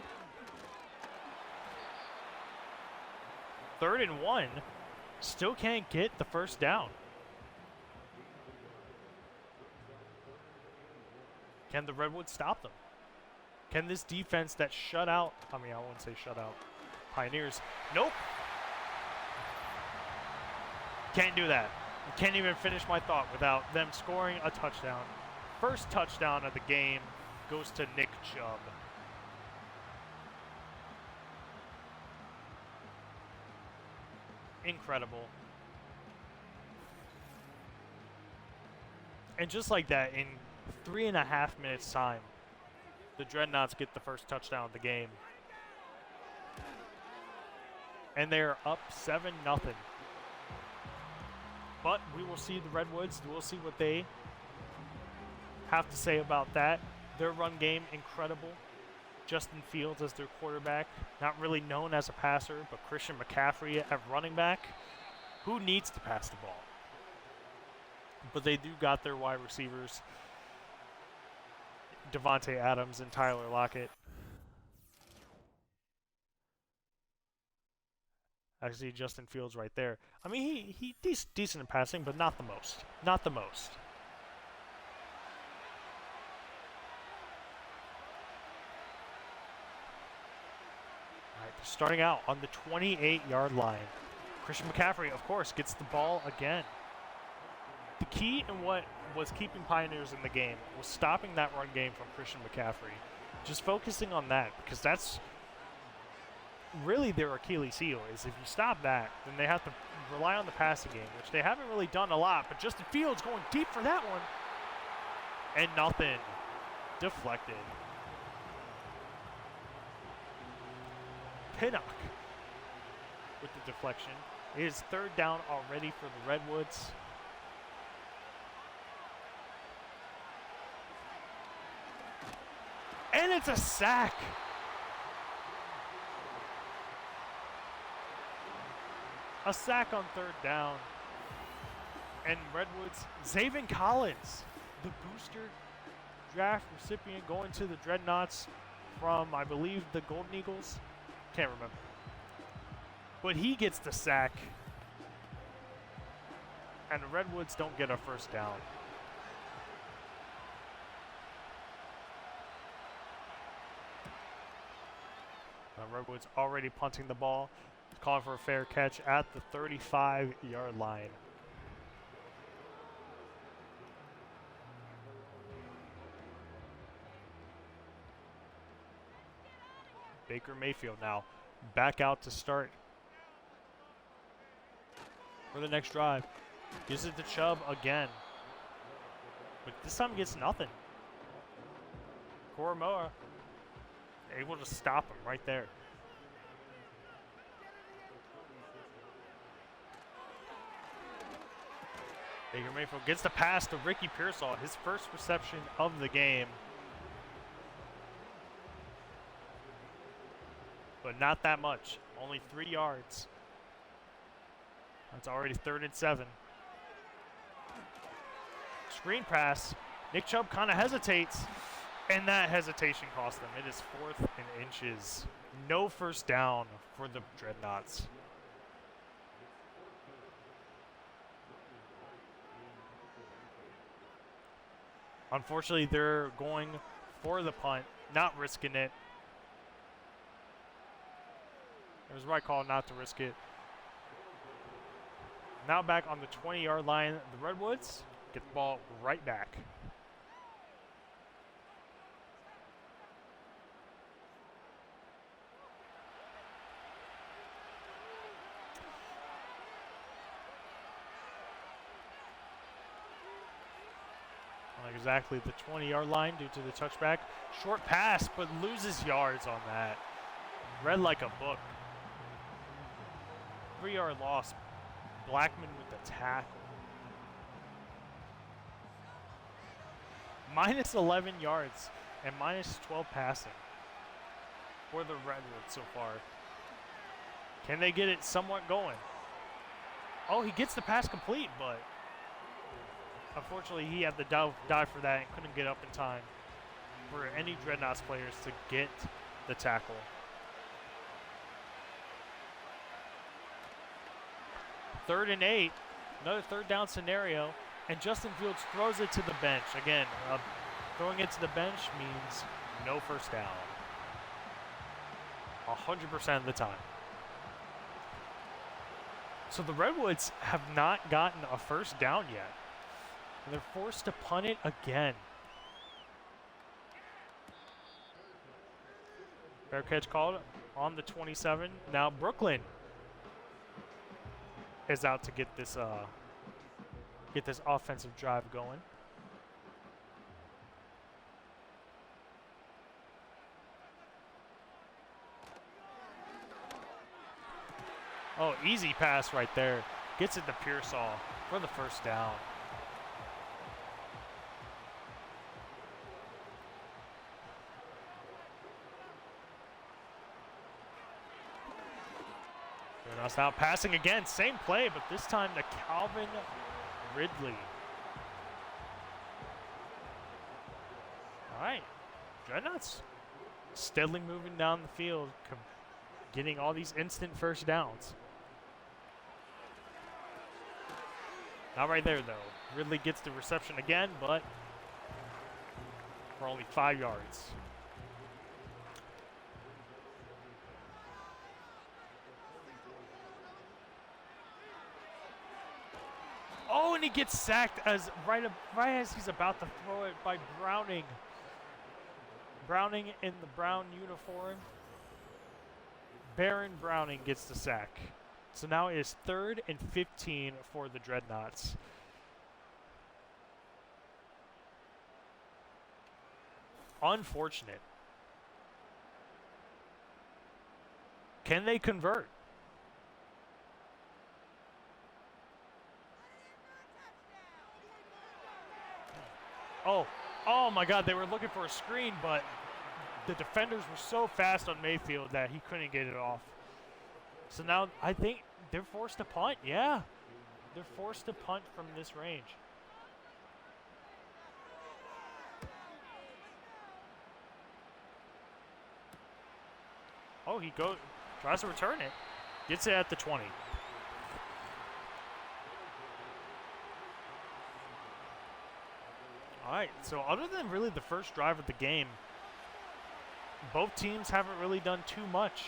3rd and 1. Still can't get the 1st down. Can the Redwoods stop them? Can this defense that shut out, I wouldn't say shut out, Pioneers. Nope. Can't do that. Can't even finish my thought without them scoring a touchdown. First touchdown of the game goes to Nick Chubb. Incredible. And just like that, in 3.5 minutes time, the Dreadnoughts get the first touchdown of the game. And they're up 7-0. But we will see the Redwoods. We'll see what they have to say about that. Their run game, incredible. Justin Fields as their quarterback. Not really known as a passer, but Christian McCaffrey at running back. Who needs to pass the ball? But they do got their wide receivers, Devontae Adams and Tyler Lockett. Actually, Justin Fields right there. I mean, he's decent in passing, but not the most. Not the most. All right, starting out on the 28-yard line. Christian McCaffrey, of course, gets the ball again. The key in what was keeping Pioneers in the game was stopping that run game from Christian McCaffrey. Just focusing on that, because that's really their Achilles heel. Is if you stop that, then they have to rely on the passing game, which they haven't really done a lot. But Justin Fields going deep for that one. And nothing. Deflected. Pinnock with the deflection. It is third down already for the Redwoods. And it's a sack. A sack on third down. And Redwoods, Zaven Collins, the booster draft recipient going to the Dreadnoughts from, I believe, the Golden Eagles. Can't remember. But he gets the sack. And the Redwoods don't get a first down. Redwoods already punting the ball. Calling for a fair catch at the 35-yard line. Baker Mayfield now back out to start for the next drive. Gives it to Chubb again. But this time gets nothing. Koromoa able to stop him right there. Baker Mayfield gets the pass to Ricky Pearsall, his first reception of the game. But not that much, only 3 yards. That's already 3rd and 7. Screen pass. Nick Chubb kind of hesitates, and that hesitation cost them. It is 4th and inches. No first down for the Dreadnoughts. Unfortunately, they're going for the punt, not risking it. It was the right call not to risk it. Now back on the 20-yard line, the Redwoods get the ball right back. On exactly the 20-yard line due to the touchback. Short pass, but loses yards on that. Read like a book. 3-yard loss. Blackman with the tackle. Minus 11 yards and minus 12 passing for the Redwoods so far. Can they get it somewhat going? Oh, he gets the pass complete, but unfortunately he had to dive for that and couldn't get up in time for any Dreadnoughts players to get the tackle. Third and 8, another third down scenario, and Justin Fields throws it to the bench. Again, throwing it to the bench means no first down. 100% of the time. So the Redwoods have not gotten a first down yet. And they're forced to punt it again. Fair catch called on the 27. Now Brooklyn is out to get this offensive drive going. Oh, easy pass right there. Gets it to Pearsall for the first down. Dreadnoughts now passing again. Same play, but this time to Calvin Ridley. All right. Dreadnoughts steadily moving down the field, getting all these instant first downs. Not right there, though. Ridley gets the reception again, but for only 5 yards. Oh, and he gets sacked as right as he's about to throw it by Browning. Browning in the brown uniform. Baron Browning gets the sack. So now it is 3rd and 15 for the Dreadnoughts. Unfortunate. Can they convert? Oh my God, they were looking for a screen, but the defenders were so fast on Mayfield that he couldn't get it off. So now I think they're forced to punt. Yeah, they're forced to punt from this range. Oh, he tries to return it. Gets it at the 20. All right, so other than really the first drive of the game, both teams haven't really done too much.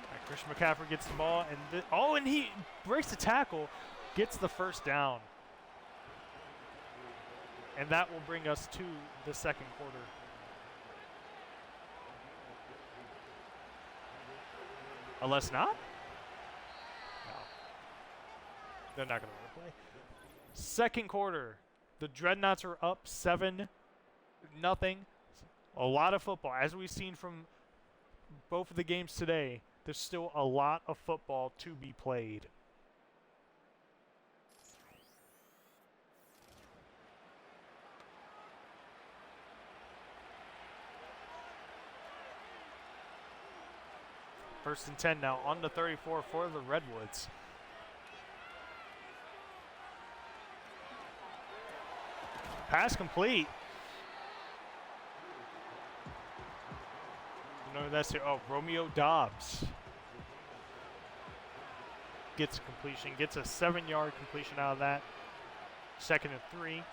All right, Christian McCaffrey gets the ball, and and he breaks the tackle, gets the first down. And that will bring us to the second quarter. Unless not? No. They're not going to play. Second quarter. The Dreadnoughts are up 7-0. A lot of football. As we've seen from both of the games today, there's still a lot of football to be played. First and 10 now on the 34 for the Redwoods. Pass complete. You know that's Romeo Dobbs gets a completion, gets a 7-yard completion out of that. 2nd and 3.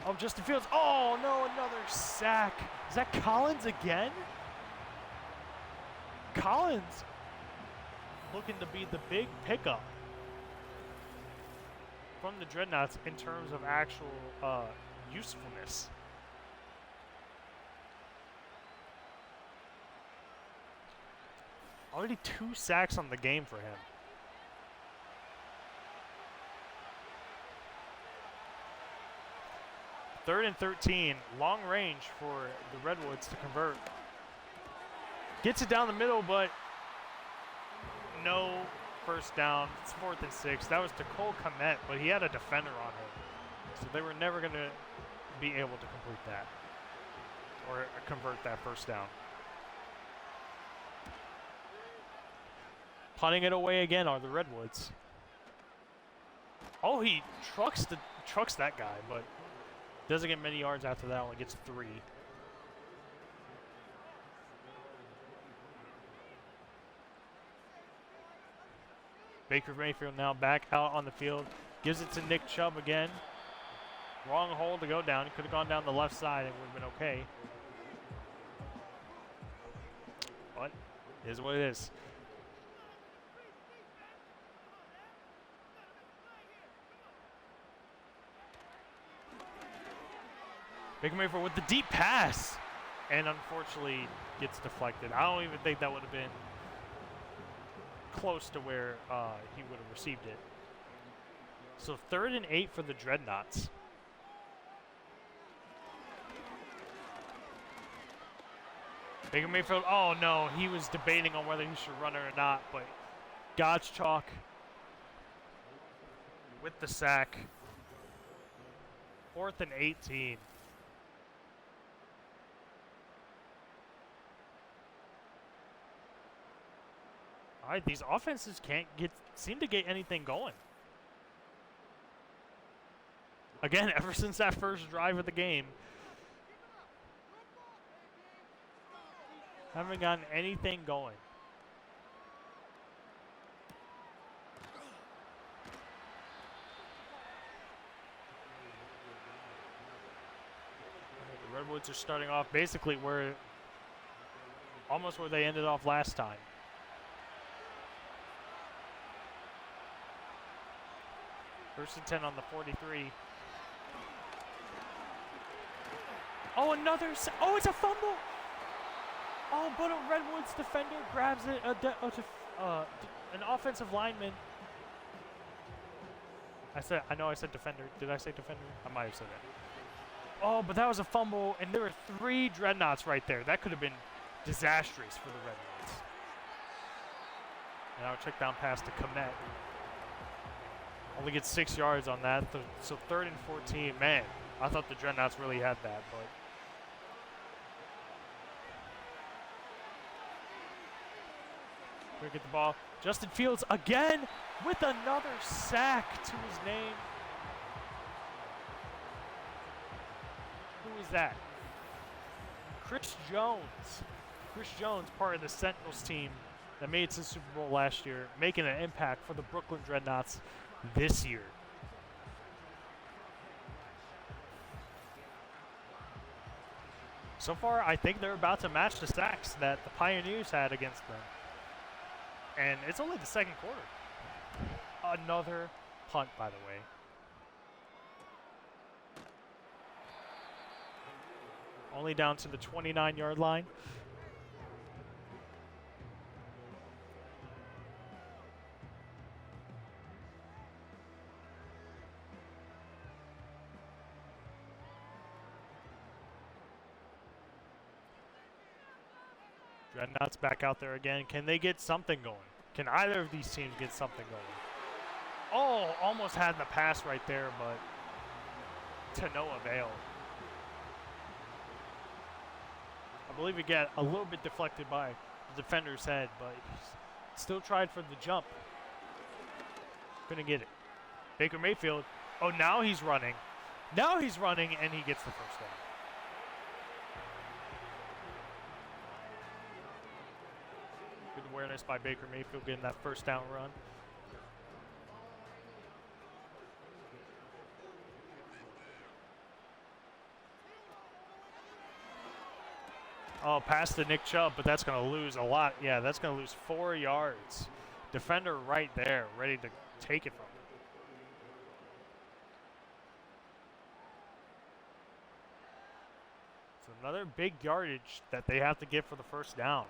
Oh, Justin Fields. Oh, no, another sack. Is that Collins again? Collins looking to be the big pickup from the Dreadnoughts in terms of actual usefulness. Already 2 sacks on the game for him. Third and 13, long range for the Redwoods to convert. Gets it down the middle, but no first down. It's 4th and 6. That was to Cole Komet, but he had a defender on him. So they were never going to be able to complete that or convert that first down. Punting it away again are the Redwoods. Oh, he trucks that guy, but doesn't get many yards after that, only gets 3. Baker Mayfield now back out on the field. Gives it to Nick Chubb again. Wrong hole to go down. He could have gone down the left side and would have been okay. But it is what it is. Baker Mayfield with the deep pass, and unfortunately gets deflected. I don't even think that would have been close to where he would have received it. So 3rd and 8 for the Dreadnoughts. Baker Mayfield, oh no, he was debating on whether he should run it or not, but Gottschalk with the sack. 4th and 18. All right, these offenses can't seem to get anything going. Again, ever since that first drive of the game, haven't gotten anything going. The Redwoods are starting off basically almost where they ended off last time. First and 10 on the 43. Oh, it's a fumble. Oh, but a Redwoods defender grabs it. An offensive lineman. I know I said defender. Did I say defender? I might have said that. Oh, but that was a fumble, and there were 3 Dreadnoughts right there. That could have been disastrous for the Redwoods. And I'll check down pass to Komet. Only gets 6 yards on that. So 3rd and 14. Man, I thought the Dreadnoughts really had that, but. We get the ball. Justin Fields again with another sack to his name. Who is that? Chris Jones. Chris Jones, part of the Sentinels team that made it to the Super Bowl last year, making an impact for the Brooklyn Dreadnoughts this year. So far, I think they're about to match the sacks that the Pioneers had against them. And it's only the second quarter. Another punt, by the way. Only down to the 29-yard line. Dreadnoughts back out there again. Can they get something going? Can either of these teams get something going? Oh, almost had the pass right there, but to no avail. I believe it got a little bit deflected by the defender's head, but he still tried for the jump. Couldn't get it. Baker Mayfield. Oh, now he's running. Now he's running, and he gets the first down. Good awareness by Baker Mayfield getting that first down run. Oh, pass to Nick Chubb, but that's going to lose a lot. Yeah, that's going to lose 4 yards. Defender right there, ready to take it from him. It's another big yardage that they have to get for the first down.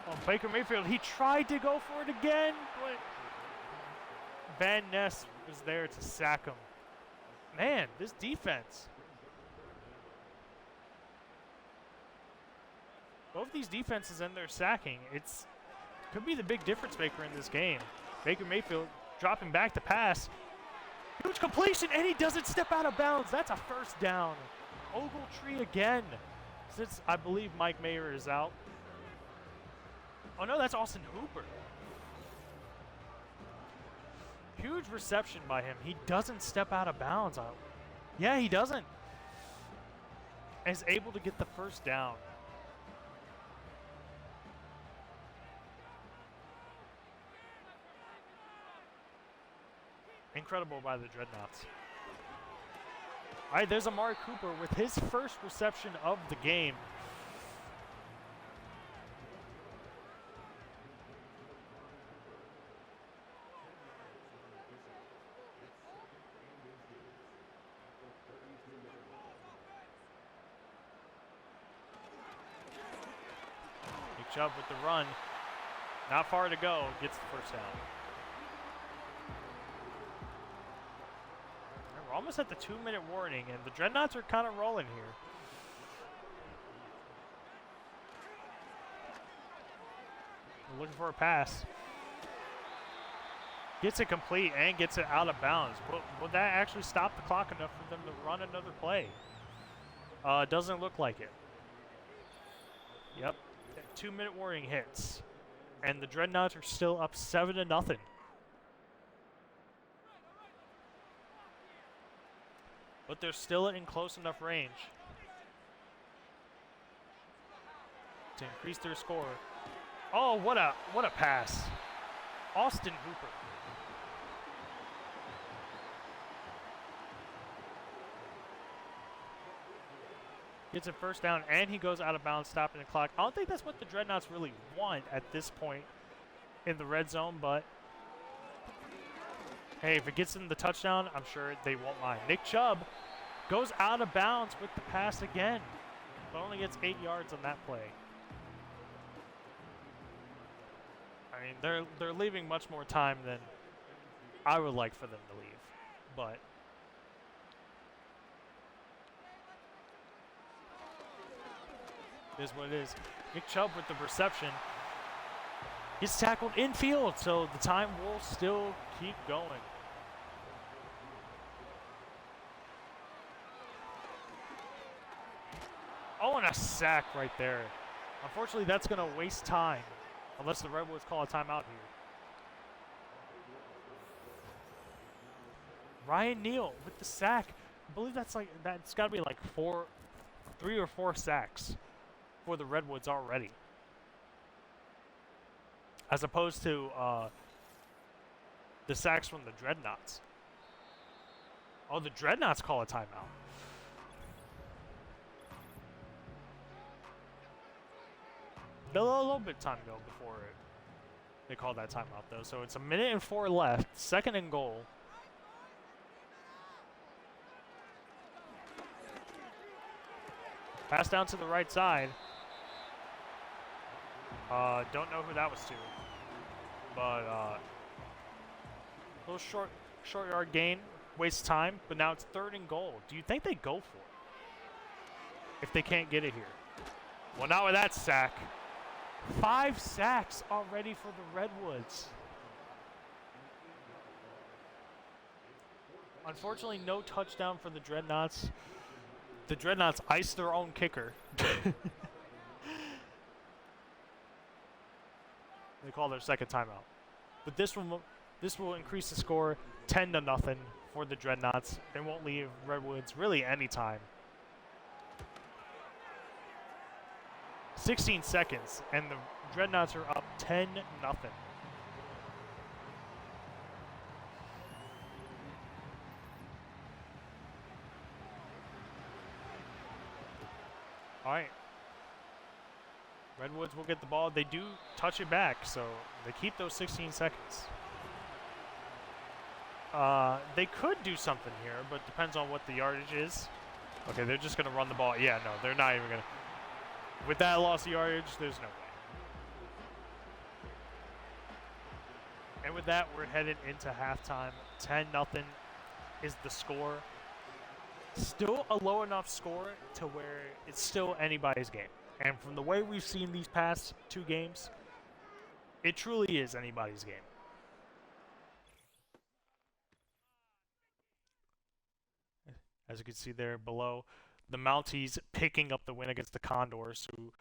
Oh, Baker Mayfield, he tried to go for it again, but Van Ness was there to sack him. Man, this defense. Both these defenses and their sacking, could be the big difference maker in this game. Baker Mayfield dropping back to pass. Huge completion, and he doesn't step out of bounds. That's a first down. Ogletree again, since I believe Mike Mayer is out. Oh no, that's Austin Hooper. Huge reception by him. He doesn't step out of bounds. Yeah, he doesn't. And is able to get the first down. Incredible by the Dreadnoughts. All right, there's Amari Cooper with his first reception of the game. Chubb with the run. Not far to go. Gets the first down. almost at the 2-minute warning, and the Dreadnoughts are kind of rolling here. We're looking for a pass. Gets it complete and gets it out of bounds. Will that actually stop the clock enough for them to run another play? Doesn't look like it. Yep. 2-minute warning hits. And the Dreadnoughts are still up 7-0. But they're still in close enough range to increase their score. Oh, what a pass. Austin Hooper. Gets a first down, and he goes out of bounds, stopping the clock. I don't think that's what the Dreadnoughts really want at this point in the red zone, but hey, if it gets them the touchdown, I'm sure they won't mind. Nick Chubb goes out of bounds with the pass again, but only gets 8 yards on that play. I mean, they're leaving much more time than I would like for them to leave, but it is what it is. Nick Chubb with the reception. He's tackled infield, so the time will still keep going. Oh, and a sack right there. Unfortunately, that's going to waste time, unless the Redwoods call a timeout here. Ryan Neal with the sack. I believe that's got to be like 3 or 4 sacks for the Redwoods already, as opposed to the sacks from the Dreadnoughts. Oh, the Dreadnoughts call a timeout. A little bit of time to go before they call that timeout, though. So it's 1:04 left. 2nd and goal. Pass down to the right side. Don't know who that was to, but little short yard gain, wastes time. But now it's 3rd and goal. Do you think they go for it if they can't get it here? Well, not with that sack. 5 sacks already for the Redwoods. Unfortunately, no touchdown for the Dreadnoughts. The Dreadnoughts iced their own kicker. They call their 2nd timeout. But this will increase the score 10-0 for the Dreadnoughts. They won't leave Redwoods really any time. 16 seconds, and the Dreadnoughts are up 10-0. All right. Redwoods will get the ball. They do touch it back, so they keep those 16 seconds. They could do something here, but depends on what the yardage is. Okay, they're just going to run the ball. Yeah, no, they're not even going to. With that loss of yardage, there's no way. And with that, we're headed into halftime. 10-0 is the score. Still a low enough score to where it's still anybody's game. And from the way we've seen these past 2 games, it truly is anybody's game. As you can see there below, the Mounties picking up the win against the Condors, who,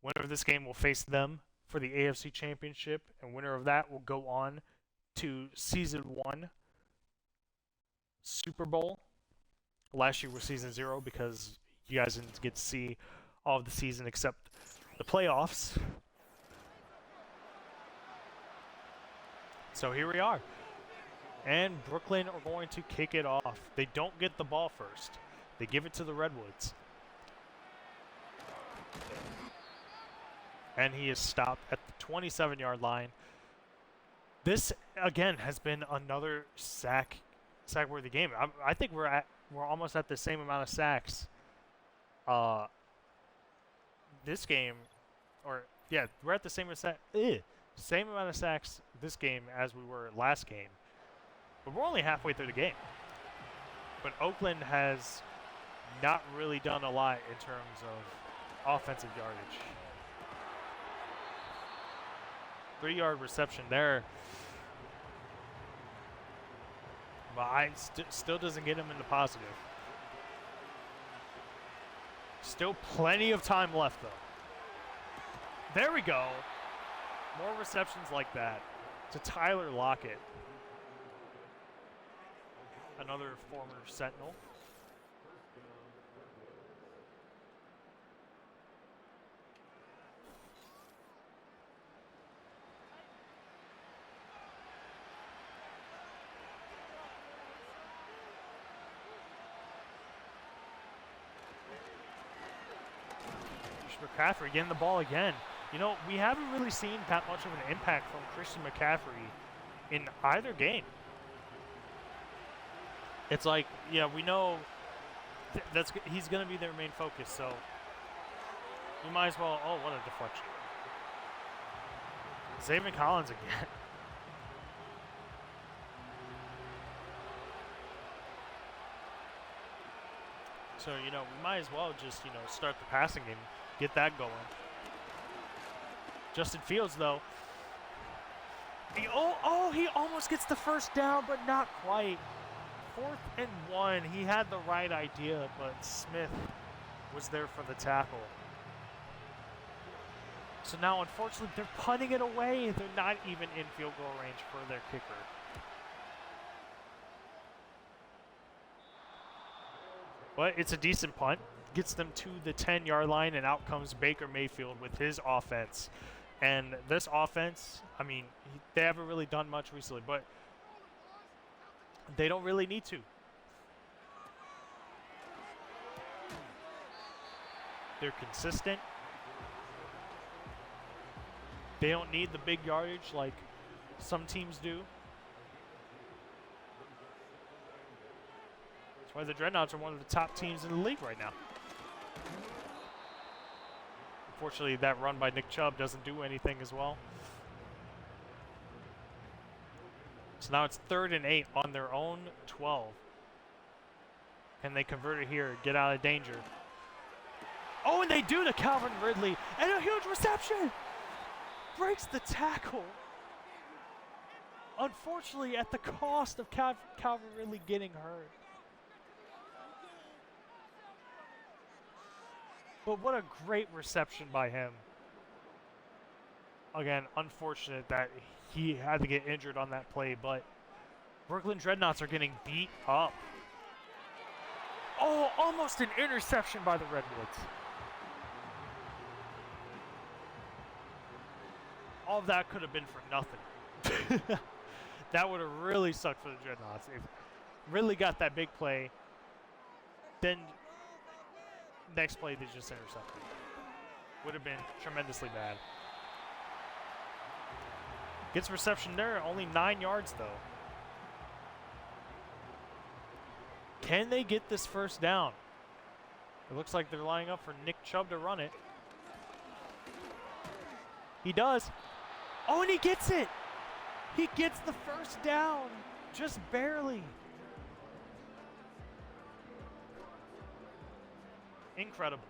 winner of this game, will face them for the AFC Championship, and winner of that will go on to Season 1 Super Bowl. Last year was Season 0 because you guys didn't get to see all of the season except the playoffs. So here we are. And Brooklyn are going to kick it off. They don't get the ball first. They give it to the Redwoods. And he is stopped at the 27-yard line. This, again, has been another sack-worthy game. I think we're almost at the same amount of sacks this game, or yeah, we're at the same amount of sacks this game as we were last game, but we're only halfway through the game. But Oakland has not really done a lot in terms of offensive yardage. 3-yard reception there. But still doesn't get him in the positive. Still plenty of time left, though. There we go. More receptions like that to Tyler Lockett. Another former Sentinel. McCaffrey getting the ball again. You know, we haven't really seen that much of an impact from Christian McCaffrey in either game. It's like, yeah, we know he's going to be their main focus, so you might as well. Oh, what a deflection. Zaven Collins again. So, you know, we might as well just, you know, start the passing game, get that going. Justin Fields, though. He almost gets the first down, but not quite. 4th and 1. He had the right idea, but Smith was there for the tackle. So now, unfortunately, they're punting it away. They're not even in field goal range for their kicker. But it's a decent punt. Gets them to the 10-yard line, and out comes Baker Mayfield with his offense. And this offense, I mean, they haven't really done much recently, but they don't really need to. They're consistent. They don't need the big yardage like some teams do. That's why the Dreadnoughts are one of the top teams in the league right now. Unfortunately, that run by Nick Chubb doesn't do anything as well. So now it's 3rd and 8 on their own 12. Can they convert it here, get out of danger? Oh, and they do to Calvin Ridley. And a huge reception. Breaks the tackle. Unfortunately, at the cost of Calvin Ridley getting hurt. But what a great reception by him. Again, unfortunate that he had to get injured on that play, but Brooklyn Dreadnoughts are getting beat up. Oh, almost an interception by the Redwoods. All of that could have been for nothing. That would have really sucked for the Dreadnoughts. If Ridley got that big play, then next play they just intercepted. Would have been tremendously bad. Gets reception there, only 9 yards though. Can they get this first down? It looks like they're lining up for Nick Chubb to run it. He does. Oh, and he gets it. He gets the first down, just barely. Incredible.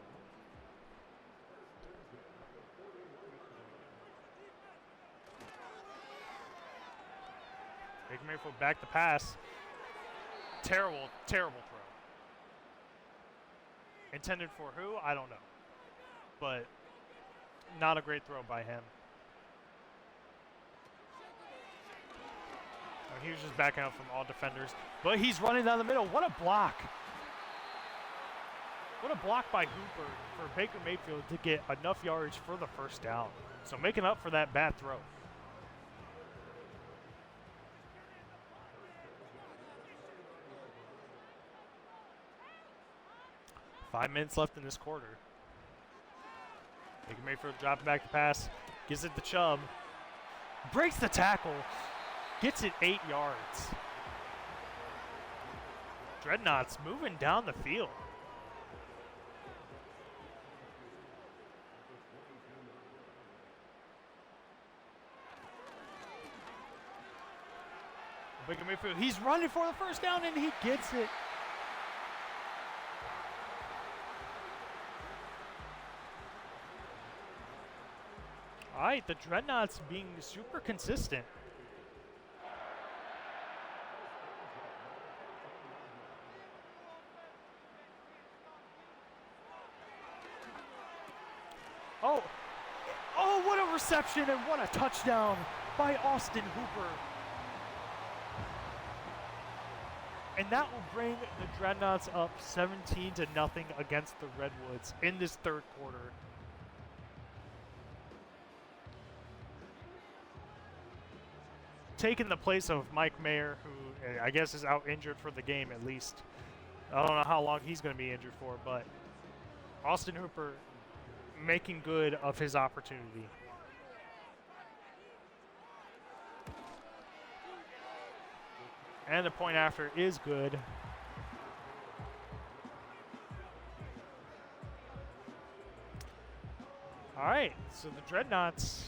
Baker Mayfield back to pass. Terrible, terrible throw. Intended for who? I don't know. But not a great throw by him. He was just backing up from all defenders. But he's running down the middle. What a block. What a block by Hooper for Baker Mayfield to get enough yardage for the first down. So making up for that bad throw. Five minutes left in this quarter. Baker Mayfield dropping back the pass. Gives it to Chubb. Breaks the tackle. Gets it 8 yards. Dreadnoughts moving down the field. Baker Mayfield, he's running for the first down and he gets it. All right, the Dreadnoughts being super consistent. Oh, oh, what a reception and what a touchdown by Austin Hooper. And that will bring the Dreadnoughts up 17-0 against the Redwoods in this third quarter. Taking the place of Mike Mayer, who I guess is out injured for the game at least. I don't know how long he's going to be injured for, but Austin Hooper making good of his opportunity. And the point after is good. All right, so the Dreadnoughts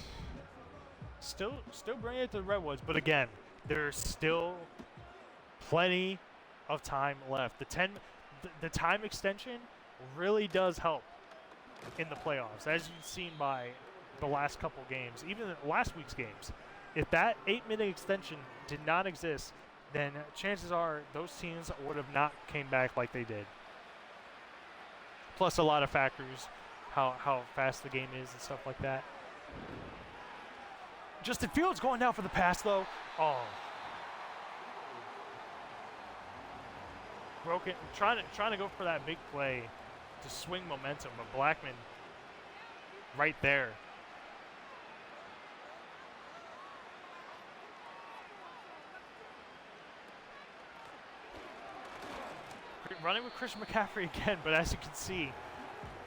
still bringing it to the Redwoods, but again, there's still plenty of time left. The time extension really does help in the playoffs, as you've seen by the last couple games, even last week's games. If that 8-minute extension did not exist, then chances are those teams would have not came back like they did. Plus a lot of factors, how fast the game is and stuff like that. Justin Fields going down for the pass though. Oh. Broken, trying to go for that big play to swing momentum, but Blackman right there. Running with Christian McCaffrey again, but as you can see,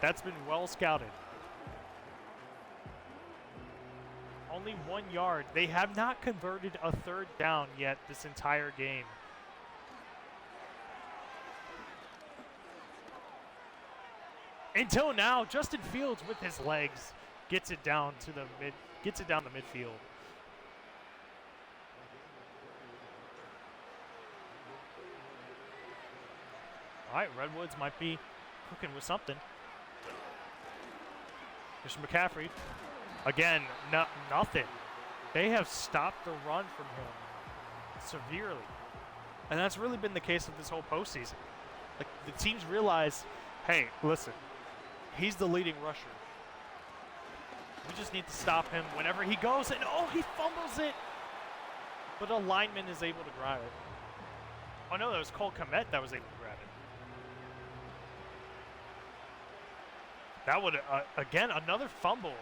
that's been well scouted. Only 1 yard. They have not converted a third down yet this entire game. Until now, Justin Fields with his legs gets it down to the midfield. All right, Redwoods might be cooking with something. Christian McCaffrey, again, nothing. They have stopped the run from him severely, and that's really been the case of this whole postseason. Like the teams realize, hey, listen, he's the leading rusher. We just need to stop him whenever he goes, and oh, he fumbles it. But a lineman is able to grab it. Oh no, that was Cole Kmet that was able to grab it. That would, again, another fumble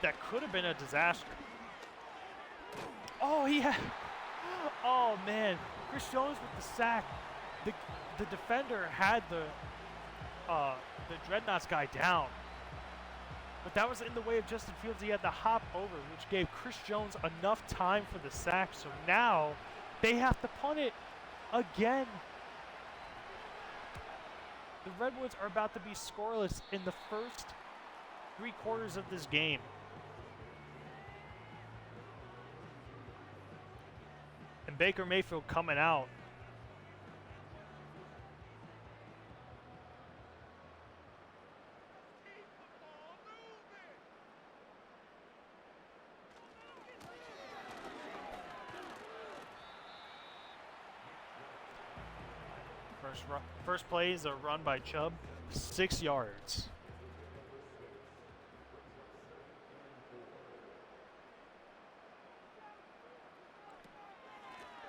that could have been a disaster. Oh, oh man, Chris Jones with the sack. The defender had the Dreadnoughts guy down. But that was in the way of Justin Fields. He had to hop over, which gave Chris Jones enough time for the sack. So now they have to punt it again. The Redwoods are about to be scoreless in the first 3 quarters of this game. And Baker Mayfield coming out. First play is a run by Chubb, 6 yards.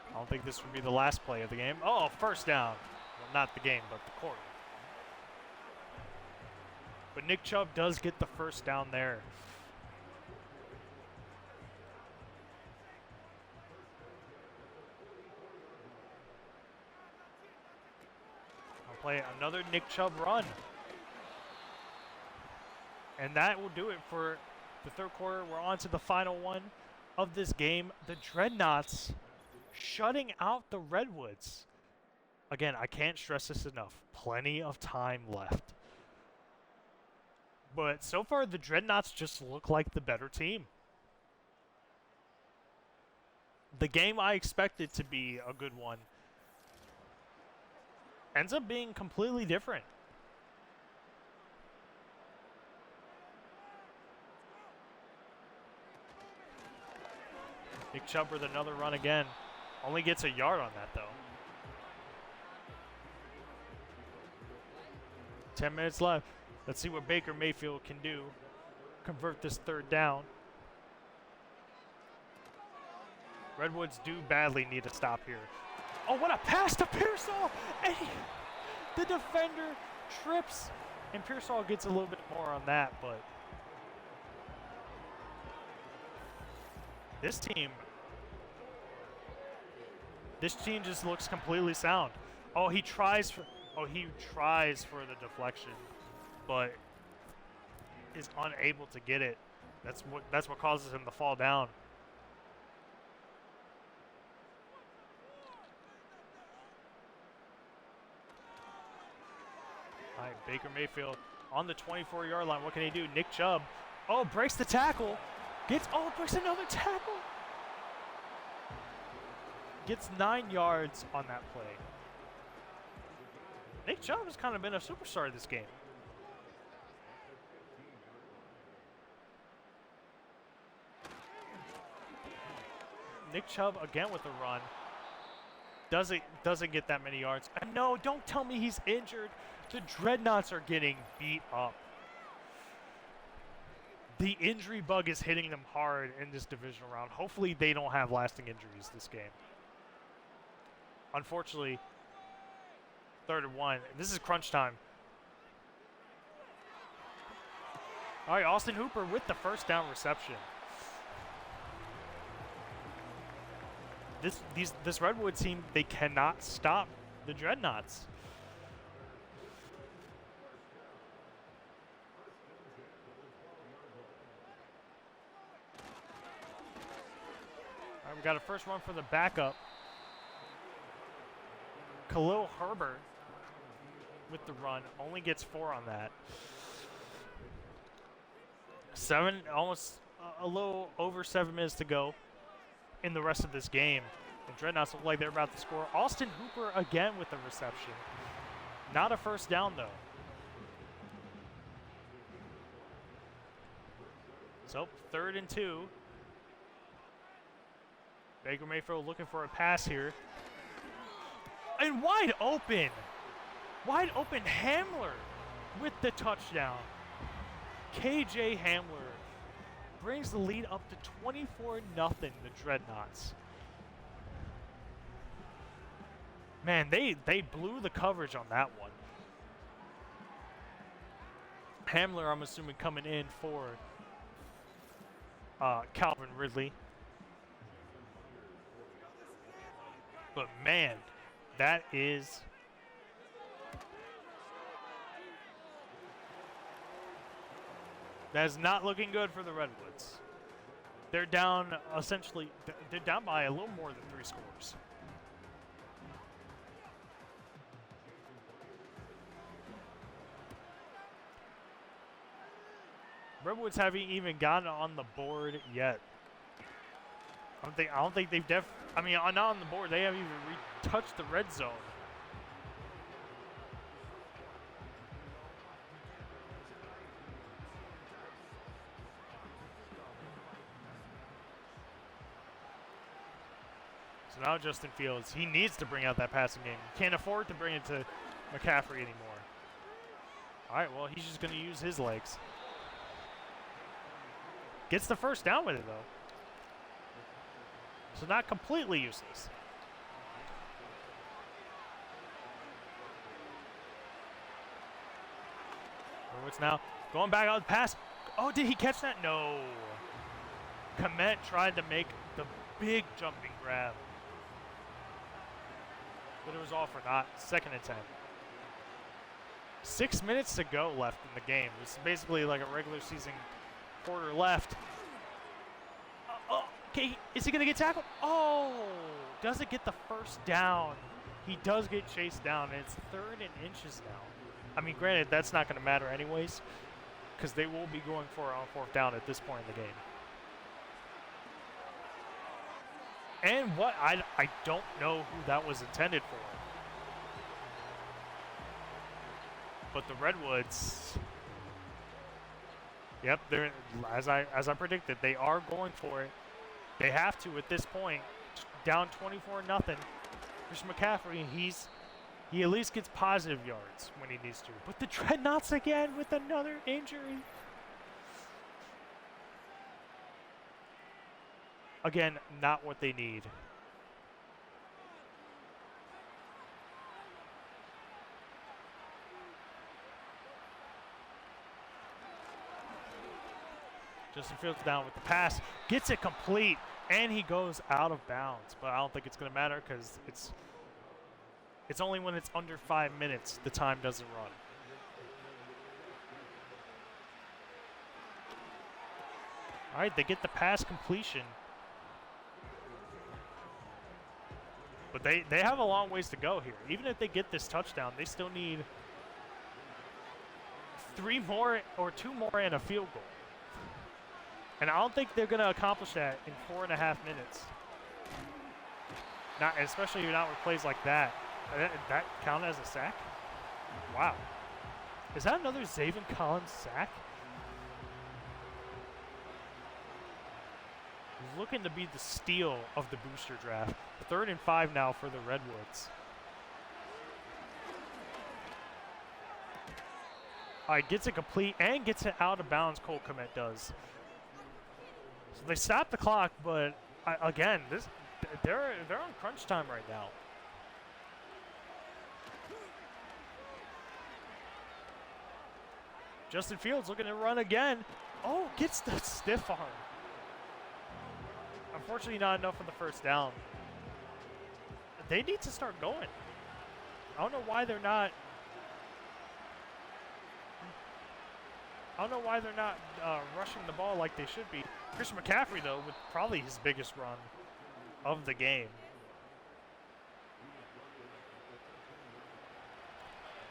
I don't think this would be the last play of the game. Oh, first down. Well, not the game, but the quarter. But Nick Chubb does get the first down there. Play another Nick Chubb run. And that will do it for the third quarter. We're on to the final one of this game. The Dreadnoughts shutting out the Redwoods. Again, I can't stress this enough. Plenty of time left. But so far, the Dreadnoughts just look like the better team. The game I expected to be a good one ends up being completely different. Nick Chubb with another run again. Only gets a yard on that, though. 10 minutes left. Let's see what Baker Mayfield can do. Convert this third down. Redwoods do badly need a stop here. Oh, what a pass to Pearsall! And the defender trips. And Pearsall gets a little bit more on that, but this team just looks completely sound. Oh, he tries for the deflection, but is unable to get it. That's what causes him to fall down. All right, Baker Mayfield on the 24-yard line. What can he do? Nick Chubb, breaks the tackle. Breaks another tackle. Gets 9 yards on that play. Nick Chubb has kind of been a superstar this game. Nick Chubb again with a run. Doesn't get that many yards. And no, don't tell me he's injured. The Dreadnoughts are getting beat up. The injury bug is hitting them hard in this divisional round. Hopefully they don't have lasting injuries this game. Unfortunately, 3rd and 1. This is crunch time. All right, Austin Hooper with the first down reception. This Redwood team, they cannot stop the Dreadnoughts. All right, we got a first run for the backup. Khalil Herbert with the run, only gets 4 on that. 7, almost a little over 7 minutes to go in the rest of this game. The Dreadnoughts look like they're about to score. Austin Hooper again with the reception. Not a first down, though. So, 3rd and 2. Baker Mayfield looking for a pass here. And wide open Hamler with the touchdown. KJ Hamler brings the lead up to 24-0, the Dreadnoughts. Man, they blew the coverage on that one. Hamler, I'm assuming, coming in for Calvin Ridley. But man, that is not looking good for the Redwoods. They're down they're down by a little more than 3 scores. Redwoods haven't even gotten on the board yet. I don't think they've not on the board. They haven't even touched the red zone. So now Justin Fields, he needs to bring out that passing game. He can't afford to bring it to McCaffrey anymore. All right, well, he's just going to use his legs. Gets the first down with it, though. So not completely useless. Redwoods now going back on the pass. Oh, did he catch that? No. Komet tried to make the big jumping grab. But it was all for naught. 2nd and 10. 6 minutes to go left in the game. It's basically like a regular season quarter left. Okay, is he going to get tackled? Oh, doesn't get the first down. He does get chased down, and it's 3rd and inches now. I mean, granted, that's not going to matter anyways, because they will be going for it on 4th down at this point in the game. And what? I don't know who that was intended for. But the Redwoods, yep, they're as I predicted, they are going for it. They have to at this point. Down 24-0. Christian McCaffrey, he at least gets positive yards when he needs to. But the Dreadnoughts again with another injury. Again, not what they need. Justin Fields down with the pass, gets it complete, and he goes out of bounds. But I don't think it's going to matter because it's only when it's under 5 minutes the time doesn't run. All right, they get the pass completion. But they have a long ways to go here. Even if they get this touchdown, they still need 3 more or 2 more and a field goal. And I don't think they're going to accomplish that in 4.5 minutes. Not, especially not with plays like that. That count as a sack? Wow. Is that another Zaven Collins sack? He's looking to be the steal of the booster draft. 3rd and 5 now for the Redwoods. All right, gets it complete and gets it out of bounds. Cole Kmet does. So they stop the clock, but again, they're on crunch time right now. Justin Fields looking to run again. Oh, gets the stiff arm. Unfortunately, not enough for the first down. They need to start going. I don't know why they're not. Rushing the ball like they should be. Christian McCaffrey, though, with probably his biggest run of the game.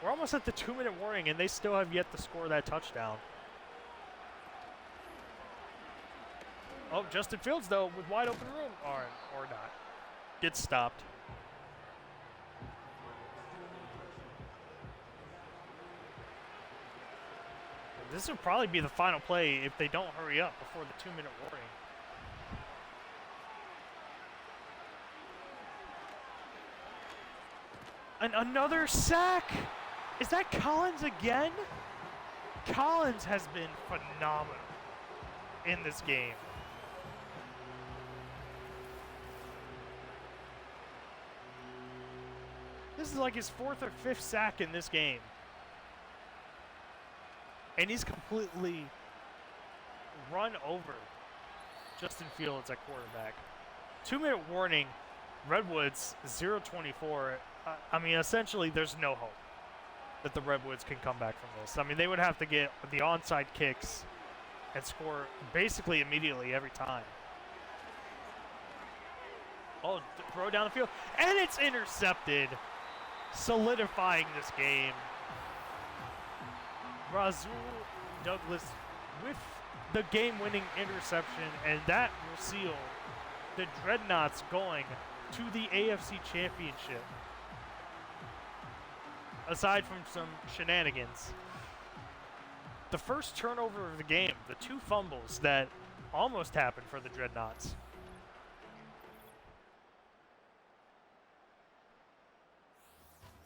We're almost at the 2-minute warning, and they still have yet to score that touchdown. Oh, Justin Fields, though, with wide open room. Or not. Gets stopped. This will probably be the final play if they don't hurry up before the 2-minute warning. And another sack! Is that Collins again? Collins has been phenomenal in this game. This is like his 4th or 5th sack in this game. And he's completely run over Justin Fields at quarterback. 2-minute warning, Redwoods 0-24. I mean, essentially, there's no hope that the Redwoods can come back from this. I mean, they would have to get the onside kicks and score basically immediately every time. Oh, throw down the field. And it's intercepted, solidifying this game. Razul Douglas with the game-winning interception, and that will seal the Dreadnoughts going to the AFC Championship. Aside from some shenanigans. The first turnover of the game, the 2 fumbles that almost happened for the Dreadnoughts.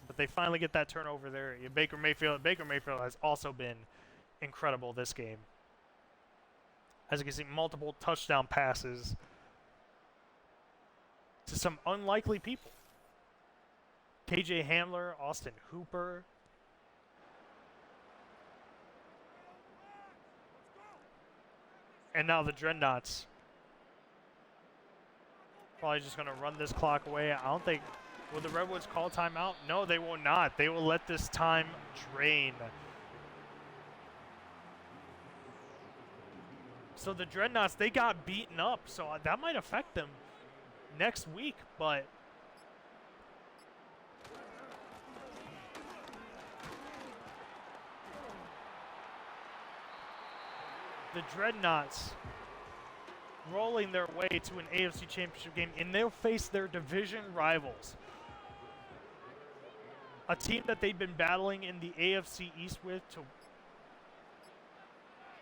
But they finally get that turnover there. Baker Mayfield has also been incredible this game. As you can see, multiple touchdown passes to some unlikely people. KJ Hamler, Austin Hooper. And now the Dreadnoughts probably just going to run this clock away. I don't think... Will the Redwoods call timeout? No, they will not. They will let this time drain. So the Dreadnoughts, they got beaten up. So that might affect them next week. But the Dreadnoughts rolling their way to an AFC Championship game, and they'll face their division rivals. A team that they've been battling in the AFC East with to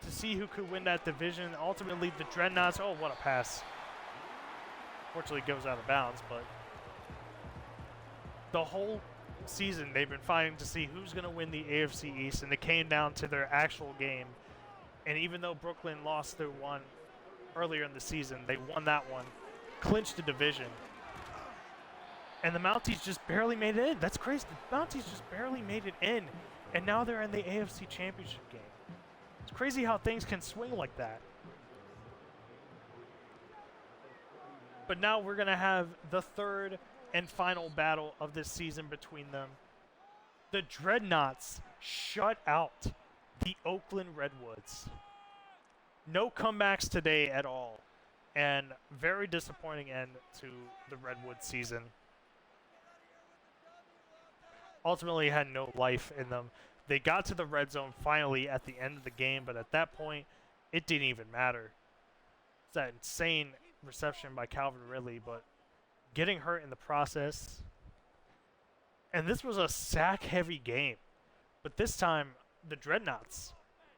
see who could win that division. Ultimately, the Dreadnoughts, oh, what a pass. Fortunately, goes out of bounds, but the whole season they've been fighting to see who's going to win the AFC East, and it came down to their actual game. And even though Brooklyn lost their one earlier in the season, they won that one, clinched the division. And the Mounties just barely made it in. That's crazy. The Mounties just barely made it in, and now they're in the AFC Championship game. It's crazy how things can swing like that. But now we're going to have the third and final battle of this season between them. The Dreadnoughts shut out the Oakland Redwoods. No comebacks today at all, and very disappointing end to the Redwood season. Ultimately had no life in them. They got to the red zone finally at the end of the game, but at that point, it didn't even matter. It's that insane reception by Calvin Ridley, but getting hurt in the process. And this was a sack-heavy game, but this time, the Dreadnoughts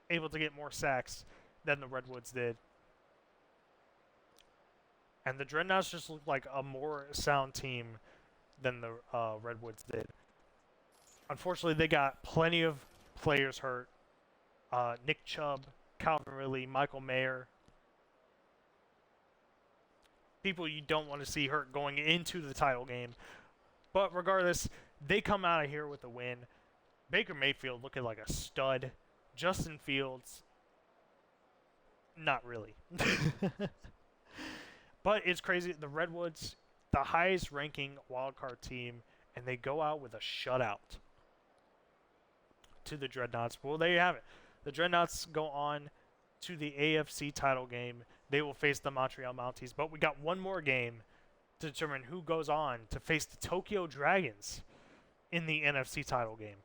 able to get more sacks than the Redwoods did. And the Dreadnoughts just looked like a more sound team than the Redwoods did. Unfortunately, they got plenty of players hurt. Nick Chubb, Calvin Ridley, Michael Mayer. People you don't want to see hurt going into the title game. But regardless, they come out of here with a win. Baker Mayfield looking like a stud. Justin Fields, not really. But it's crazy. The Redwoods, the highest ranking wildcard team, and they go out with a shutout to the Dreadnoughts. Well, there you have it. The Dreadnoughts go on to the AFC title game. They will face the Montreal Mounties. But we got one more game to determine who goes on to face the Tokyo Dragons in the NFC title game.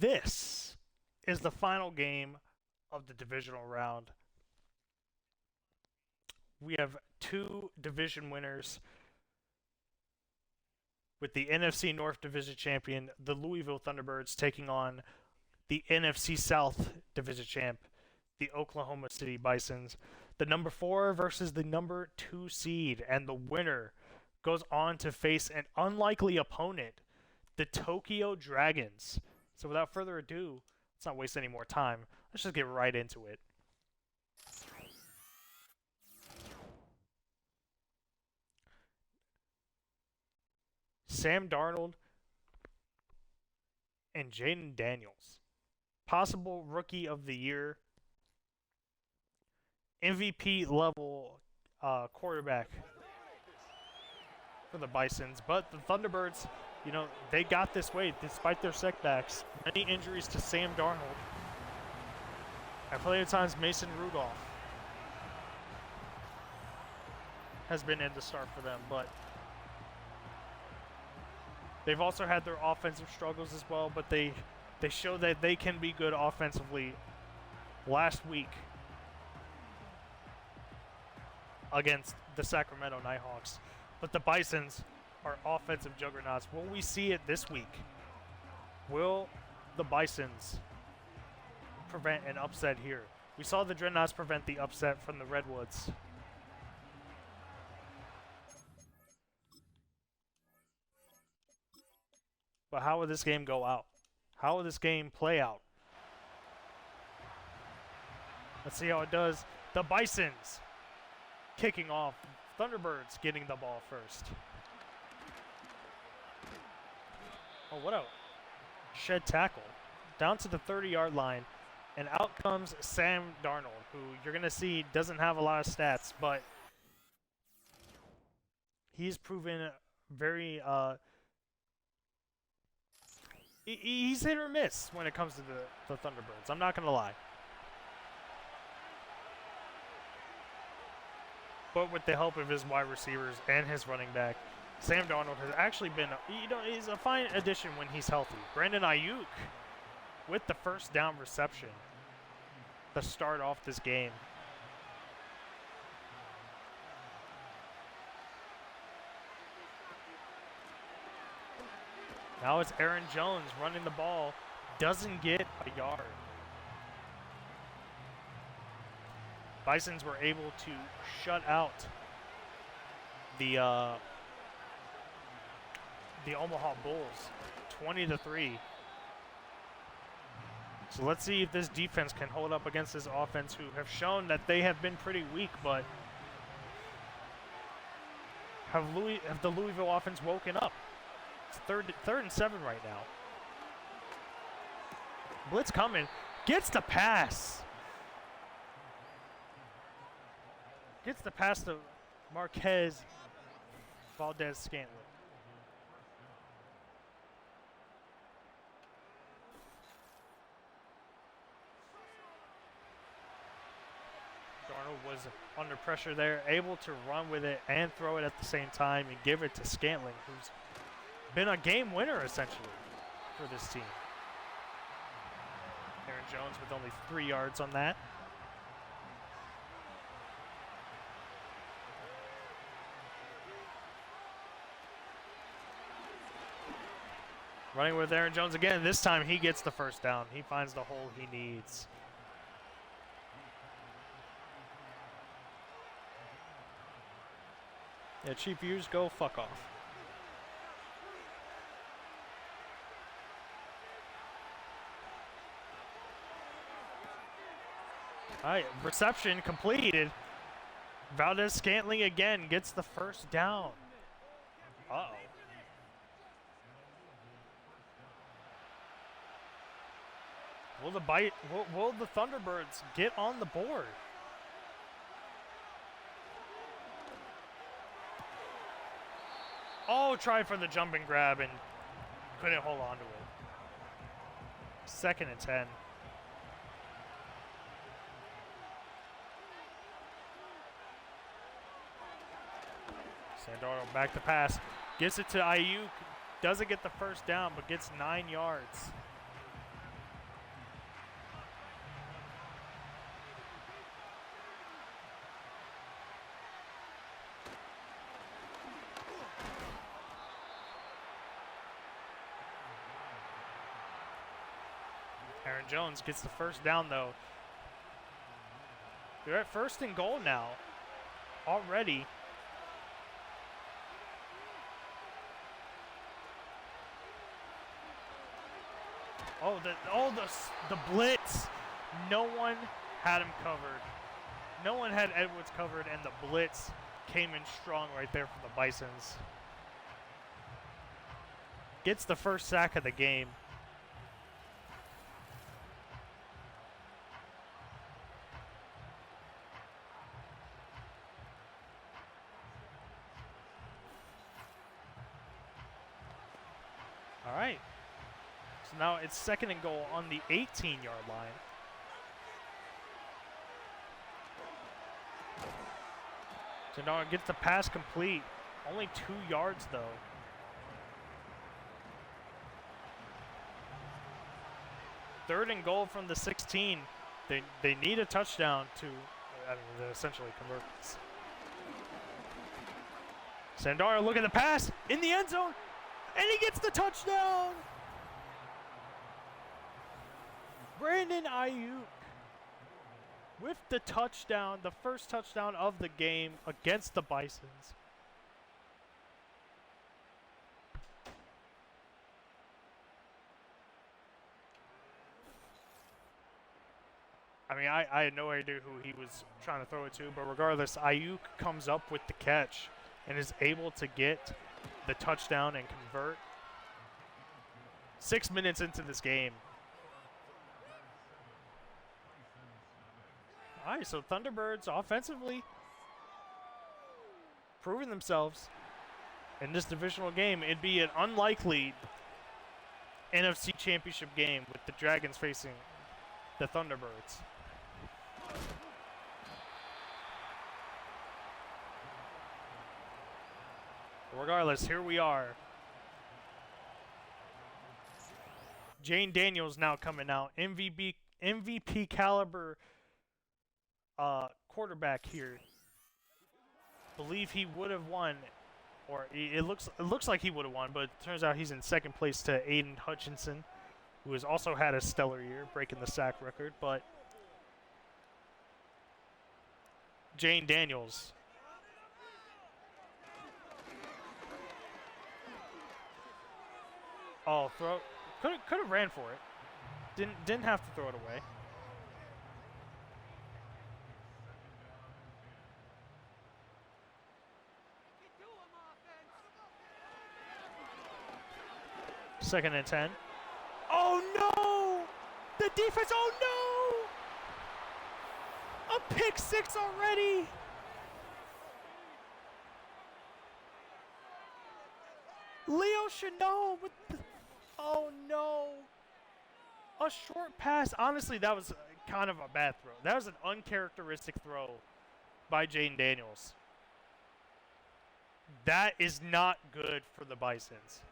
This is the final game of the divisional round. We have two division winners, with the NFC North Division champion, the Louisville Thunderbirds, taking on the NFC South Division champ, the Oklahoma City Bisons. The number 4 versus the number 2 seed, and the winner goes on to face an unlikely opponent, the Tokyo Dragons. So without further ado, let's not waste any more time. Let's just get right into it. Sam Darnold and Jaden Daniels. Possible Rookie of the Year. MVP level quarterback for the Bisons. But the Thunderbirds, you know, they got this way despite their setbacks. Many injuries to Sam Darnold. And plenty of times Mason Rudolph has been in to start for them, but they've also had their offensive struggles as well, but they show that they can be good offensively last week against the Sacramento Nighthawks. But the Bisons are offensive juggernauts. Will we see it this week? Will the Bisons prevent an upset here? We saw the Dreadnoughts prevent the upset from the Redwoods. But how will this game go out? How will this game play out? Let's see how it does. The Bisons kicking off. Thunderbirds getting the ball first. Oh, what a shed tackle. Down to the 30-yard line. And out comes Sam Darnold, who you're going to see doesn't have a lot of stats, but he's proven very he's hit or miss when it comes to the Thunderbirds. I'm not going to lie. But with the help of his wide receivers and his running back, Sam Darnold has actually been, he's a fine addition when he's healthy. Brandon Ayuk with the first down reception to start off this game. Now it's Aaron Jones running the ball, doesn't get a yard. Bisons were able to shut out the Omaha Bulls 20-3. So let's see if this defense can hold up against this offense, who have shown that they have been pretty weak, but have the Louisville offense woken up? It's third and 7 right now. Blitz coming. Gets the pass. Gets the pass to Marquez Valdez-Scantling. Darnold was under pressure there, able to run with it and throw it at the same time and give it to Scantling, who's been a game winner essentially for this team. Aaron Jones with only 3 yards on that. Running with Aaron Jones again. This time he gets the first down. He finds the hole he needs. Yeah, cheap views, go fuck off. All right, reception completed. Valdez-Scantling again gets the first down. Uh-oh. Will the Thunderbirds get on the board? Oh, tried for the jump and grab and couldn't hold on to it. 2nd and 10. Sandarno back to pass. Gets it to Ayuk. Doesn't get the first down, but gets 9 yards. Aaron Jones gets the first down, though. They're at 1st and goal now. Already. The blitz. No one had him covered. No one had Edwards covered, and the blitz came in strong right there for the Bisons. Gets the first sack of the game. All right. So now it's 2nd and goal on the 18-yard line. Sandara gets the pass complete. Only 2 yards, though. Third and goal from the 16. They need a touchdown to essentially convert this. Sandara, look at the pass in the end zone, and he gets the touchdown. Brandon Ayuk with the touchdown, the first touchdown of the game against the Bisons. I mean, I had no idea who he was trying to throw it to, but regardless, Ayuk comes up with the catch and is able to get the touchdown and convert. 6 minutes into this game. All right, so Thunderbirds offensively proving themselves in this divisional game. It'd be an unlikely NFC Championship game with the Dragons facing the Thunderbirds. Regardless, here we are. Jane Daniels now coming out. MVP caliber quarterback here. Believe he would have won, or it looks like he would have won, but it turns out he's in second place to Aiden Hutchinson, who has also had a stellar year, breaking the sack record. But Jane Daniels. Oh, throw. Could have ran for it. Didn't have to throw it away. Second and 10. Oh no! The defense. Oh no! A pick six already. Leo Chenot with the, oh no. A short pass. Honestly, that was kind of a bad throw. That was an uncharacteristic throw by Jane Daniels. That is not good for the Bisons.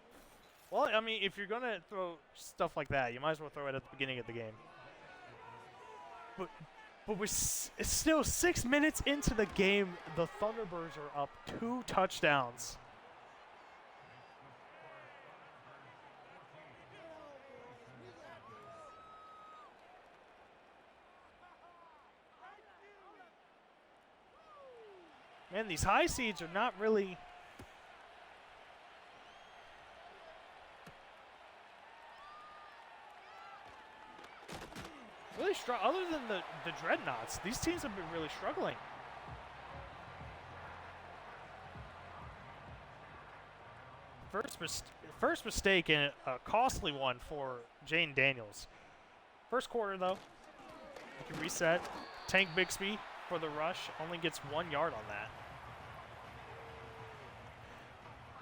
Well, I mean, if you're going to throw stuff like that, you might as well throw it at the beginning of the game. But we're still 6 minutes into the game. The Thunderbirds are up 2 touchdowns. Man, these high seeds are not really... other than the Dreadnoughts, these teams have been really struggling. First mistake and a costly one for Jane Daniels. First quarter, though, you can reset. Tank Bixby for the rush only gets 1 yard on that.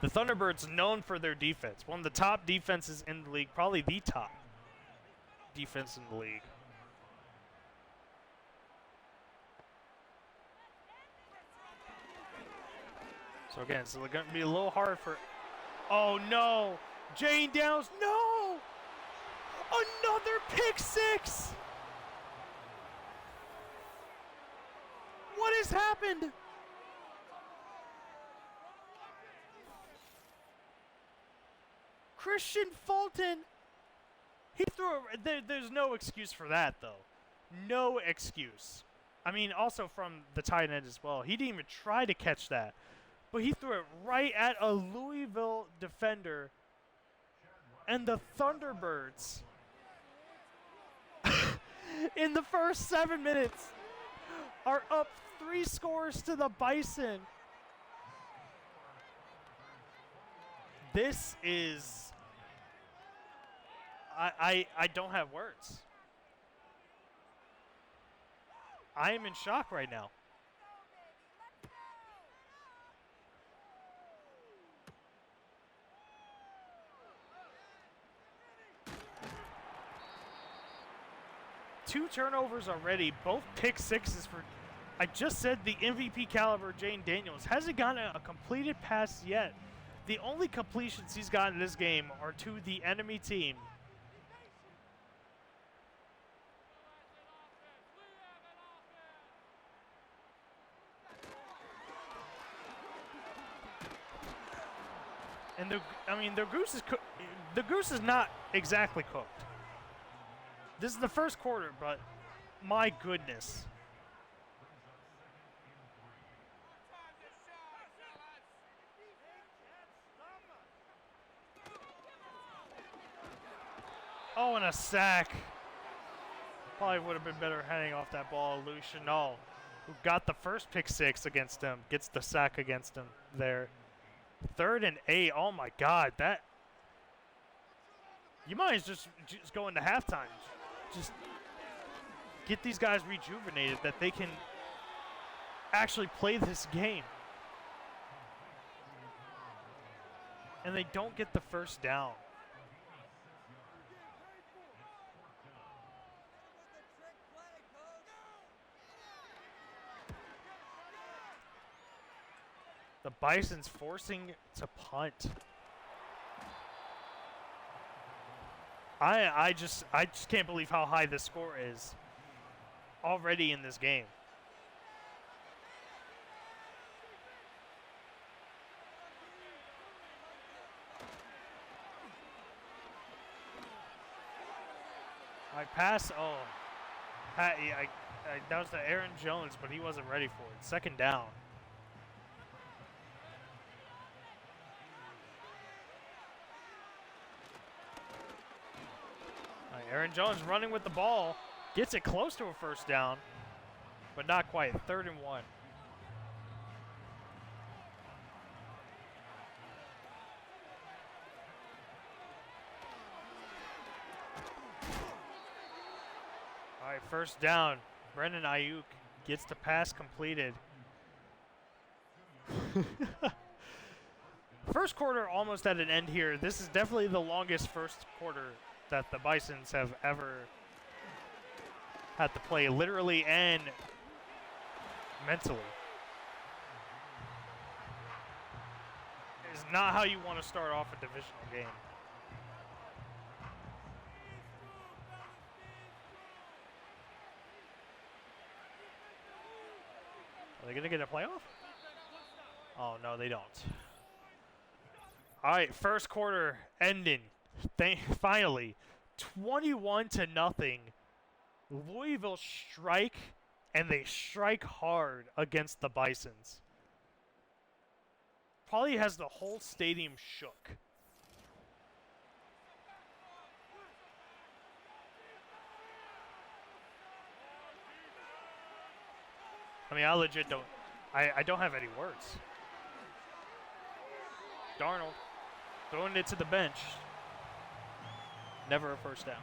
The Thunderbirds known for their defense. One of the top defenses in the league, probably the top defense in the league. So again, it's going to be a little hard for... Oh, no! Jane Daniels, no! Another pick six! What has happened? Christian Fulton, he threw there's no excuse for that, though. No excuse. I mean, also from the tight end as well. He didn't even try to catch that. But he threw it right at a Louisville defender. And the Thunderbirds, in the first 7 minutes, are up 3 scores to the Bison. This is... I don't have words. I am in shock right now. Two turnovers already, both pick sixes for I just said the MVP caliber Jane Daniels hasn't gotten a completed pass yet. The only completions he's gotten in this game are to the enemy team. And the goose is not exactly cooked. This is the first quarter, but my goodness. Oh, and a sack. Probably would have been better handing off that ball. Louis Chenal, who got the first pick six against him, gets the sack against him there. 3rd and 8. Oh my God, that. You might as just go into halftime. Just get these guys rejuvenated that they can actually play this game. And they don't get the first down. The Bison's forcing to punt. I just can't believe how high this score is already in this game. I pass. Oh, that was the Aaron Jones, but he wasn't ready for it. 2nd down. Aaron Jones running with the ball. Gets it close to a first down, but not quite. 3rd and 1. All right, first down. Brendan Ayuk gets the pass completed. First quarter almost at an end here. This is definitely the longest first quarter that the Bisons have ever had to play, literally and mentally. It's not how you want to start off a divisional game. Are they going to get a playoff? Oh, no, they don't. All right, first quarter ending. Finally, 21-0. Louisville strike, and they strike hard against the Bisons. Probably has the whole stadium shook. I mean, I legit don't. I don't have any words. Darnold throwing it to the bench. Never a first down.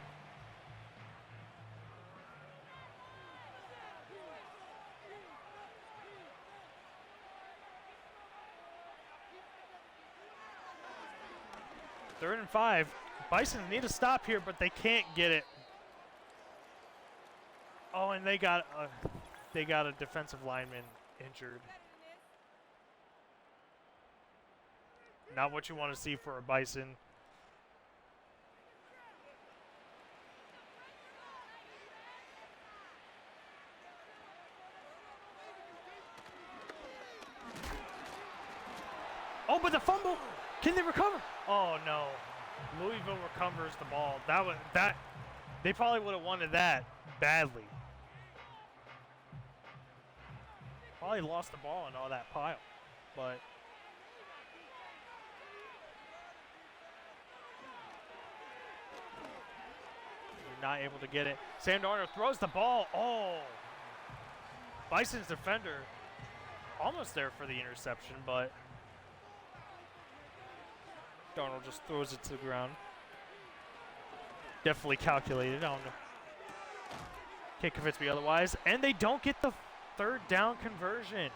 Third and 5. Bisons need to stop here, but they can't get it. Oh, and they got a defensive lineman injured. Not what you want to see for a Bison. Oh, but the fumble. Can they recover? Oh no. Louisville recovers the ball. That they probably would have wanted that badly. Probably lost the ball in all that pile. But they're not able to get it. Sam Darnold throws the ball. Oh. Bison's defender almost there for the interception, but Darnold just throws it to the ground. Definitely calculated. I don't know. Can't convince me otherwise. And they don't get the third down conversion.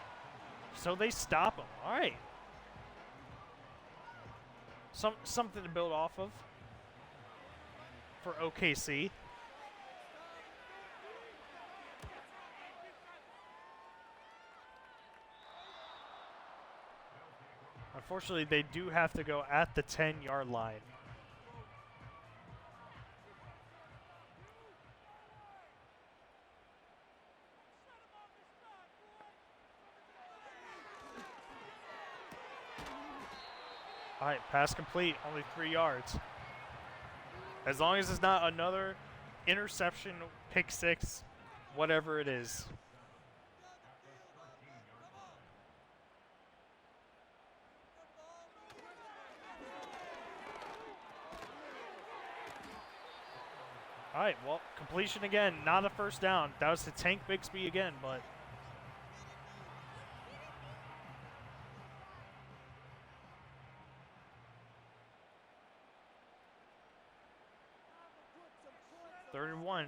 So they stop them. All right. Something to build off of for OKC. Unfortunately, they do have to go at the 10-yard line. All right, pass complete, only 3 yards. As long as it's not another interception, pick six, whatever it is. All right, well, completion again, not a first down. That was to Tank Bixby again, but third and 1.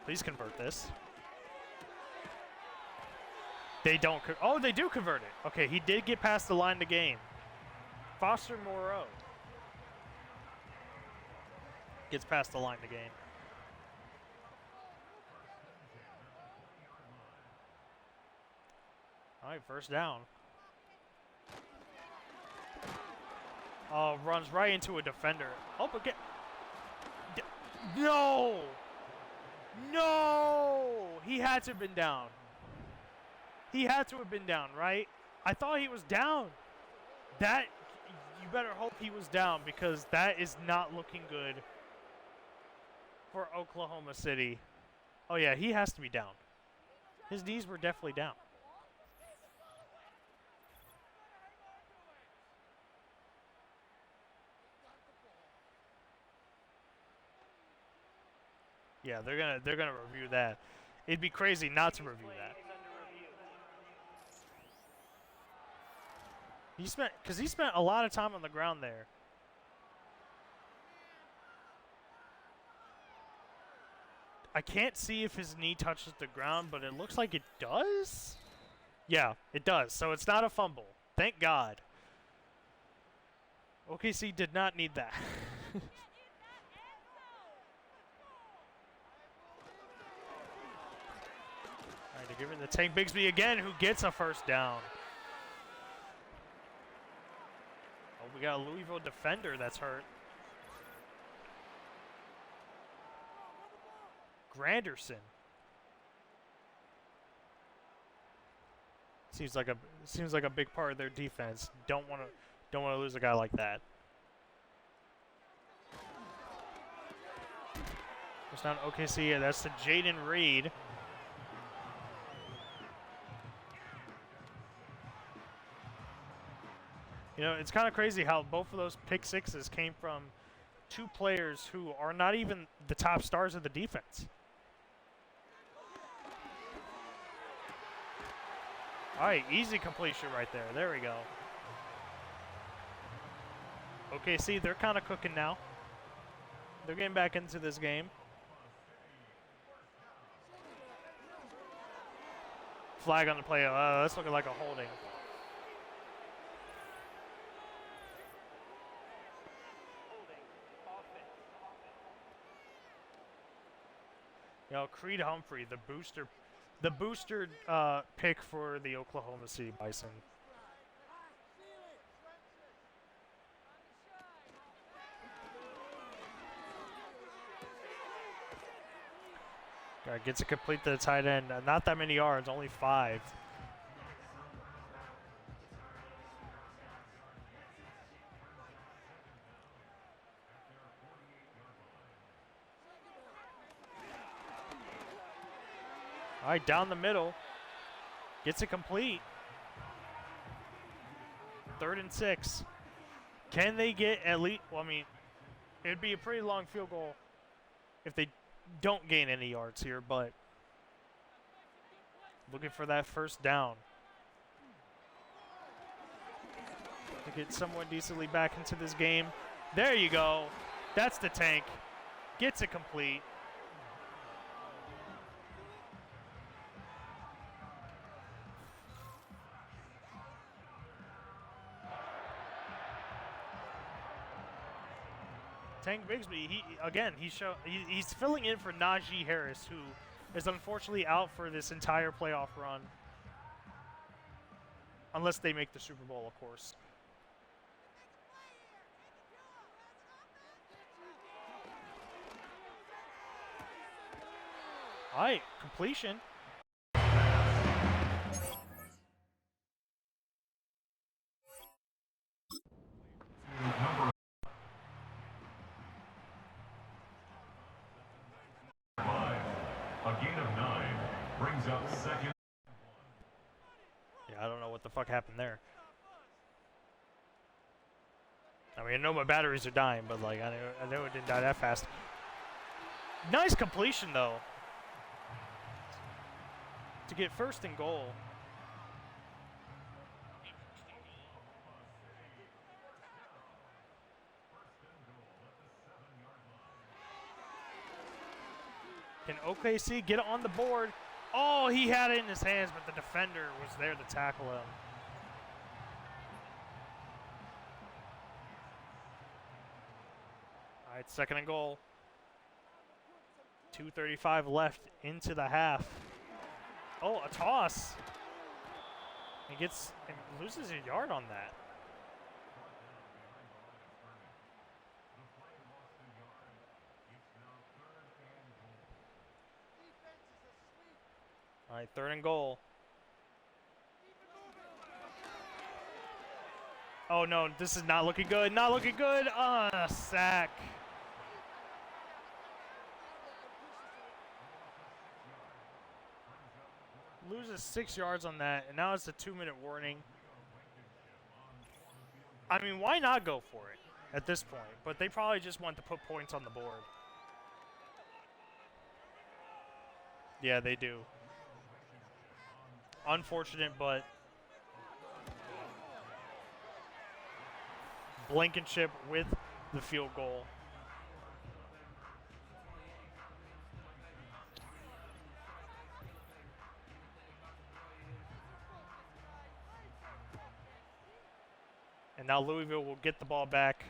Please convert this. They don't. Oh, they do convert it. Okay, he did get past the line of the game. Foster Moreau gets past the line of the game. All right, first down. Oh, runs right into a defender. Oh, again. No! No! He had to have been down. He had to have been down, right? I thought he was down. That, you better hope he was down because that is not looking good for Oklahoma City. Oh, yeah, he has to be down. His knees were definitely down. Yeah, they're gonna review that. It'd be crazy not to review that. He spent a lot of time on the ground there. I can't see if his knee touches the ground, but it looks like it does. Yeah, it does. So it's not a fumble. Thank God. OKC did not need that. All right, they're giving it to Tank Bixby again, who gets a first down. Oh, we got a Louisville defender that's hurt. Granderson. Seems like a big part of their defense. Don't want to lose a guy like that. It's not OKC. Yeah, that's to Jaden Reed. You know, it's kind of crazy how both of those pick sixes came from two players who are not even the top stars of the defense. All right, easy completion right there. There we go. Okay, see, they're kind of cooking now. They're getting back into this game. Flag on the play. That's looking like a holding. You know, Creed Humphrey, the booster pick for the Oklahoma City Bison. Guy gets it complete to the tight end. Not that many yards, only 5. All right, down the middle. Gets it complete. 3rd and 6. Can they get at least, well, I mean, it'd be a pretty long field goal if they don't gain any yards here, but looking for that first down. To get someone decently back into this game. There you go. That's the Tank. Gets it complete. Tank Bixby, he's filling in for Najee Harris, who is unfortunately out for this entire playoff run. Unless they make the Super Bowl, of course. All right, completion. A gain of 9 brings up second. Yeah, I don't know what the fuck happened there. I mean, I know my batteries are dying, but like I know it didn't die that fast. Nice completion though. To get first and goal. Can OKC get it on the board? Oh, he had it in his hands, but the defender was there to tackle him. All right, second and goal. 2:35 left into the half. Oh, a toss. He loses a yard on that. All right, third and goal. Oh no, this is not looking good. Not looking good. Sack. Loses 6 yards on that, and now it's a 2-minute warning. I mean, why not go for it at this point? But they probably just want to put points on the board. Yeah, they do. Unfortunate, but Blankenship with the field goal. And now Louisville will get the ball back.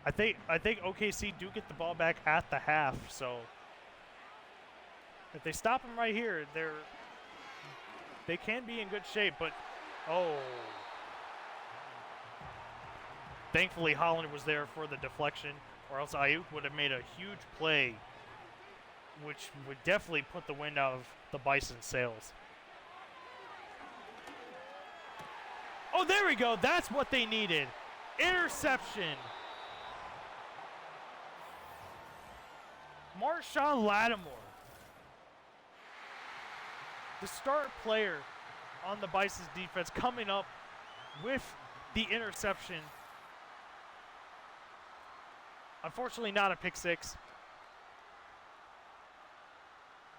I think OKC do get the ball back at the half, so if they stop them right here, they can be in good shape, but oh. Thankfully Holland was there for the deflection, or else Ayuk would have made a huge play, which would definitely put the wind out of the Bison's sails. Oh, there we go. That's what they needed. Interception. Marshawn Lattimore, the star player on the Bison's defense, coming up with the interception. Unfortunately, not a pick six,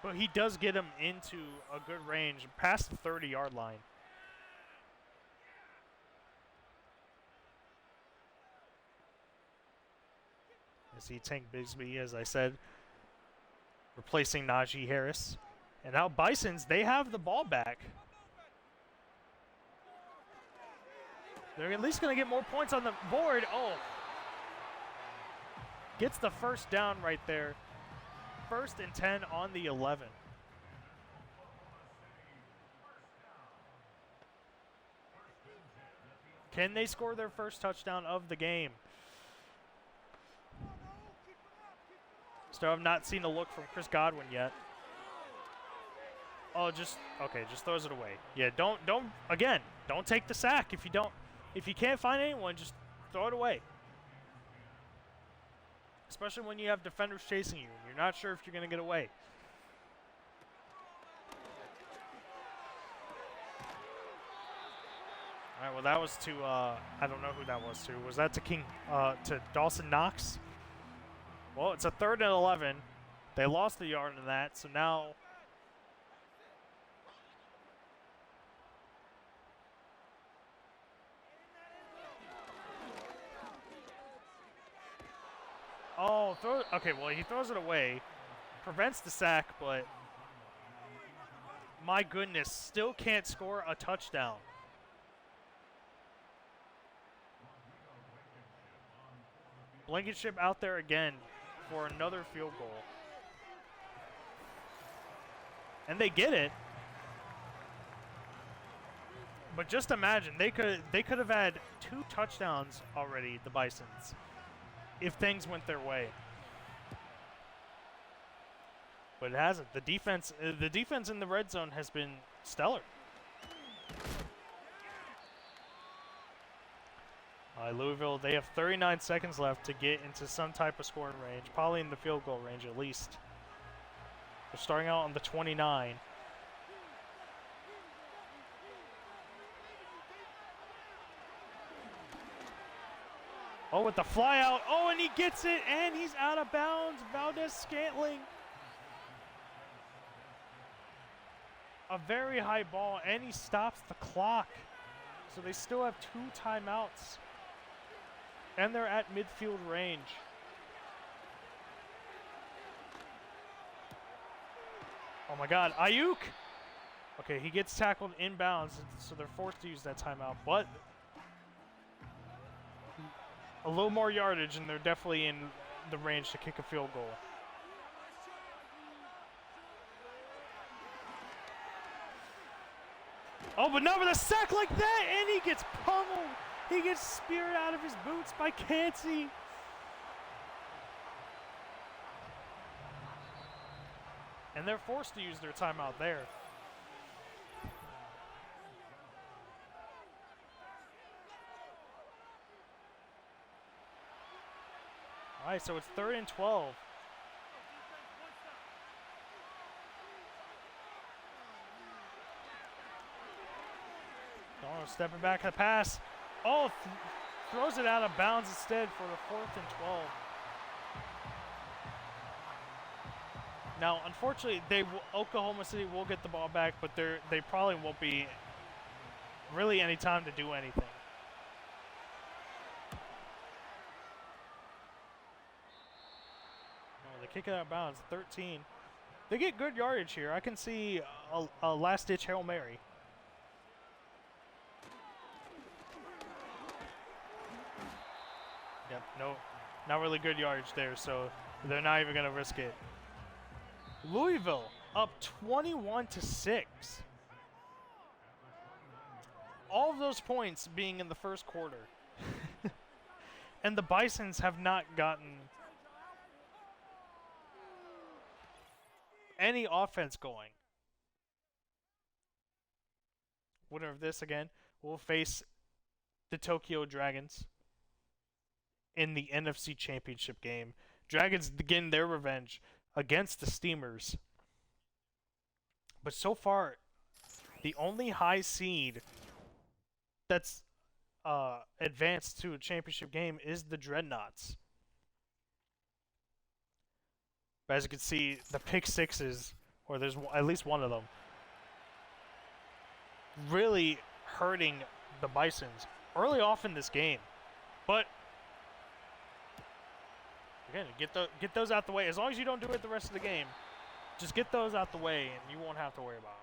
but he does get him into a good range, past the 30-yard line. You see Tank Bigsby, as I said, replacing Najee Harris. And now Bisons, they have the ball back. They're at least going to get more points on the board. Oh. Gets the first down right there. 1st and 10 on the 11. Can they score their first touchdown of the game? Still have not seen a look from Chris Godwin yet. Oh, just throws it away. Yeah, don't take the sack if you can't find anyone, just throw it away. Especially when you have defenders chasing you and you're not sure if you're going to get away. All right, well that was to I don't know who that was to. Was that to Dawson Knox? Well, it's a 3rd and 11. They lost the yard in that, so now okay, well, he throws it away, prevents the sack, but my goodness, still can't score a touchdown. Blankenship out there again for another field goal. And they get it. But just imagine, they could have had 2 touchdowns already, the Bisons, if things went their way. But it hasn't. The defense in the red zone has been stellar. Louisville, they have 39 seconds left to get into some type of scoring range, probably in the field goal range at least. They're starting out on the 29. Oh, with the fly out. Oh, and he gets it, and he's out of bounds. Valdez-Scantling. A very high ball, and he stops the clock. So they still have 2 timeouts. And they're at midfield range. Oh my God, Ayuk! Okay, he gets tackled inbounds, so they're forced to use that timeout, but a little more yardage, and they're definitely in the range to kick a field goal. Oh, but not with a sack like that, and he gets pummeled. He gets speared out of his boots by Cansey. And they're forced to use their timeout there. All right, so it's 3rd and 12. Oh, stepping back the pass. Oh, throws it out of bounds instead for the 4th and 12. Now, unfortunately, Oklahoma City will get the ball back, but they probably won't be really any time to do anything. Oh, they kick it out of bounds, 13. They get good yardage here. I can see a last-ditch Hail Mary. Yep, no, not really good yardage there, so they're not even going to risk it. Louisville up 21-6. All of those points being in the first quarter. And the Bisons have not gotten any offense going. Winner of this again will face the Tokyo Dragons in the NFC Championship game. Dragons getting their revenge against the Steamers. But so far, the only high seed that's advanced to a championship game is the Dreadnoughts. But as you can see, the pick sixes, or there's at least one of them, really hurting the Bisons early off in this game. But again, get those out the way. As long as you don't do it the rest of the game, just get those out the way, and you won't have to worry about them.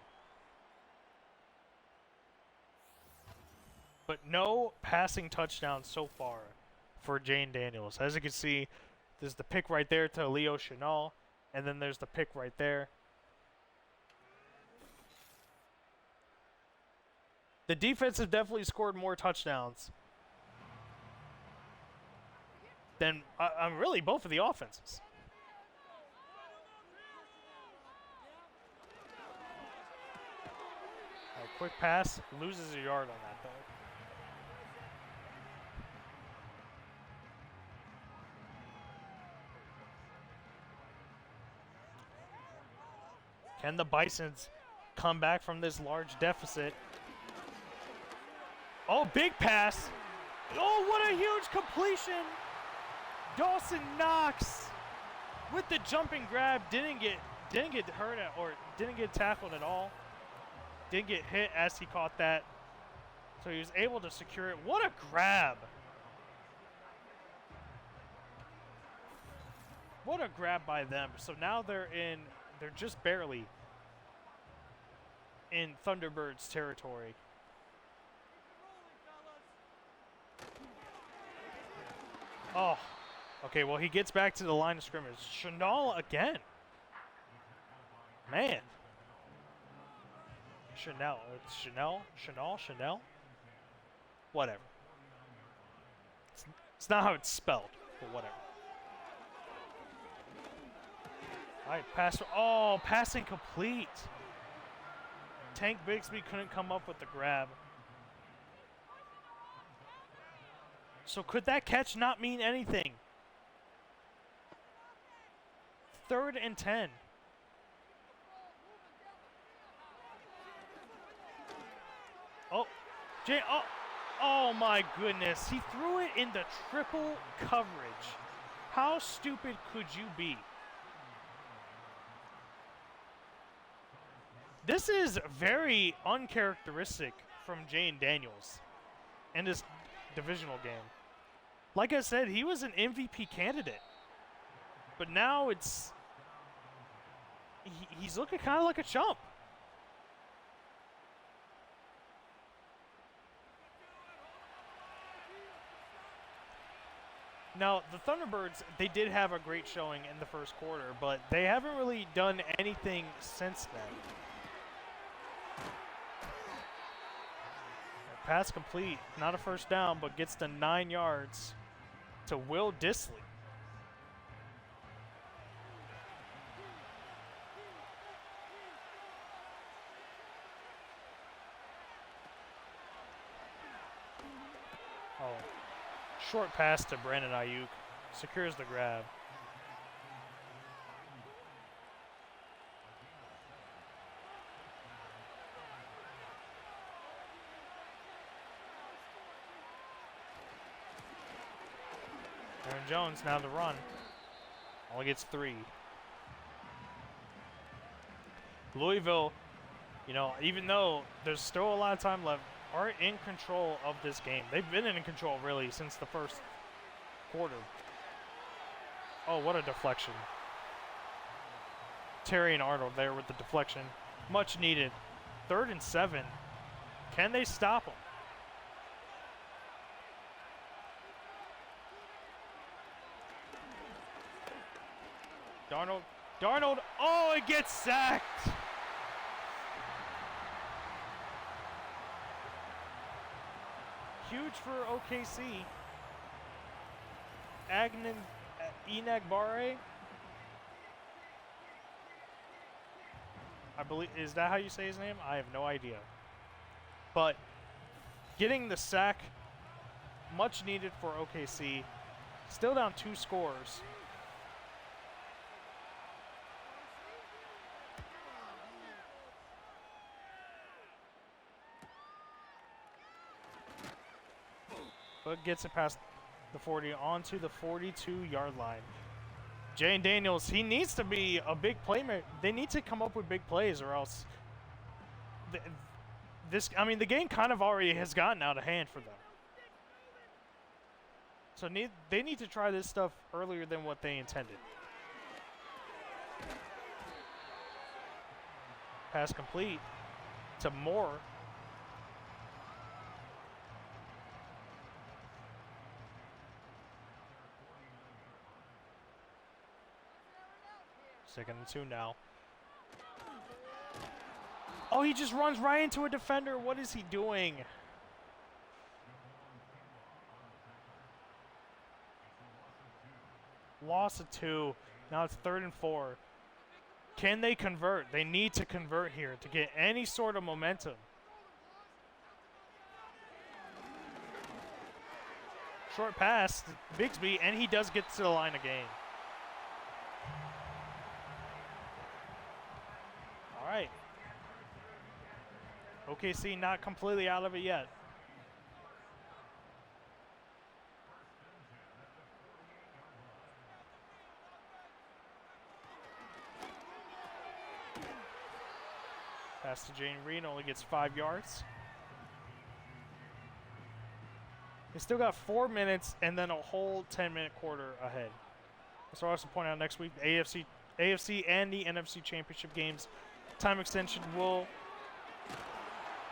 But no passing touchdowns so far for Jane Daniels. As you can see, there's the pick right there to Leo Chenal, and then there's the pick right there. The defense have definitely scored more touchdowns than really both of the offenses. A quick pass, loses a yard on that though. Can the Bisons come back from this large deficit? Oh, big pass. Oh, what a huge completion. Dawson Knox with the jumping grab, didn't get hurt or didn't get tackled at all. Didn't get hit as he caught that. So he was able to secure it. What a grab. What a grab by them. So now they're just barely in Thunderbirds territory. Oh, Okay, well, he gets back to the line of scrimmage. Chanel again. Man. Chanel. It's Chanel. Whatever. It's not how it's spelled, but whatever. All right, pass. Oh, passing complete. Tank Bigsby couldn't come up with the grab. So could that catch not mean anything? 3rd and 10. Oh, oh my goodness. He threw it in the triple coverage. How stupid could you be? This is very uncharacteristic from Jane Daniels in this divisional game. Like I said, he was an MVP candidate. But now he's looking kind of like a chump. Now, the Thunderbirds, they did have a great showing in the first quarter, but they haven't really done anything since then. Pass complete, not a first down, but gets to 9 yards to Will Disley. Oh, short pass to Brandon Ayuk, secures the grab. Aaron Jones now to run. Only gets 3. Louisville, you know, even though there's still a lot of time left, are in control of this game. They've been in control, really, since the first quarter. Oh, what a deflection. Terry and Arnold there with the deflection. Much needed. 3rd and 7. Can they stop them? Darnold, oh, it gets sacked. Huge for OKC. Enagbare, I believe, is that how you say his name? I have no idea. But getting the sack, much needed for OKC. Still down 2 scores. But gets it past the 40 onto the 42-yard line. Jane Daniels, he needs to be a big playmaker. They need to come up with big plays, or else the game kind of already has gotten out of hand for them. So they need to try this stuff earlier than what they intended. Pass complete to Moore. Second and 2 now. Oh, he just runs right into a defender. What is he doing? Loss of 2. Now it's 3rd and 4. Can they convert? They need to convert here to get any sort of momentum. Short pass to Bigsby, and he does get to the line of game. All right. OKC not completely out of it yet. Pass to Jane Reed, only gets 5 yards. They still got 4 minutes and then a whole 10-minute quarter ahead. So I also point out next week, the AFC and the NFC Championship games, time extension will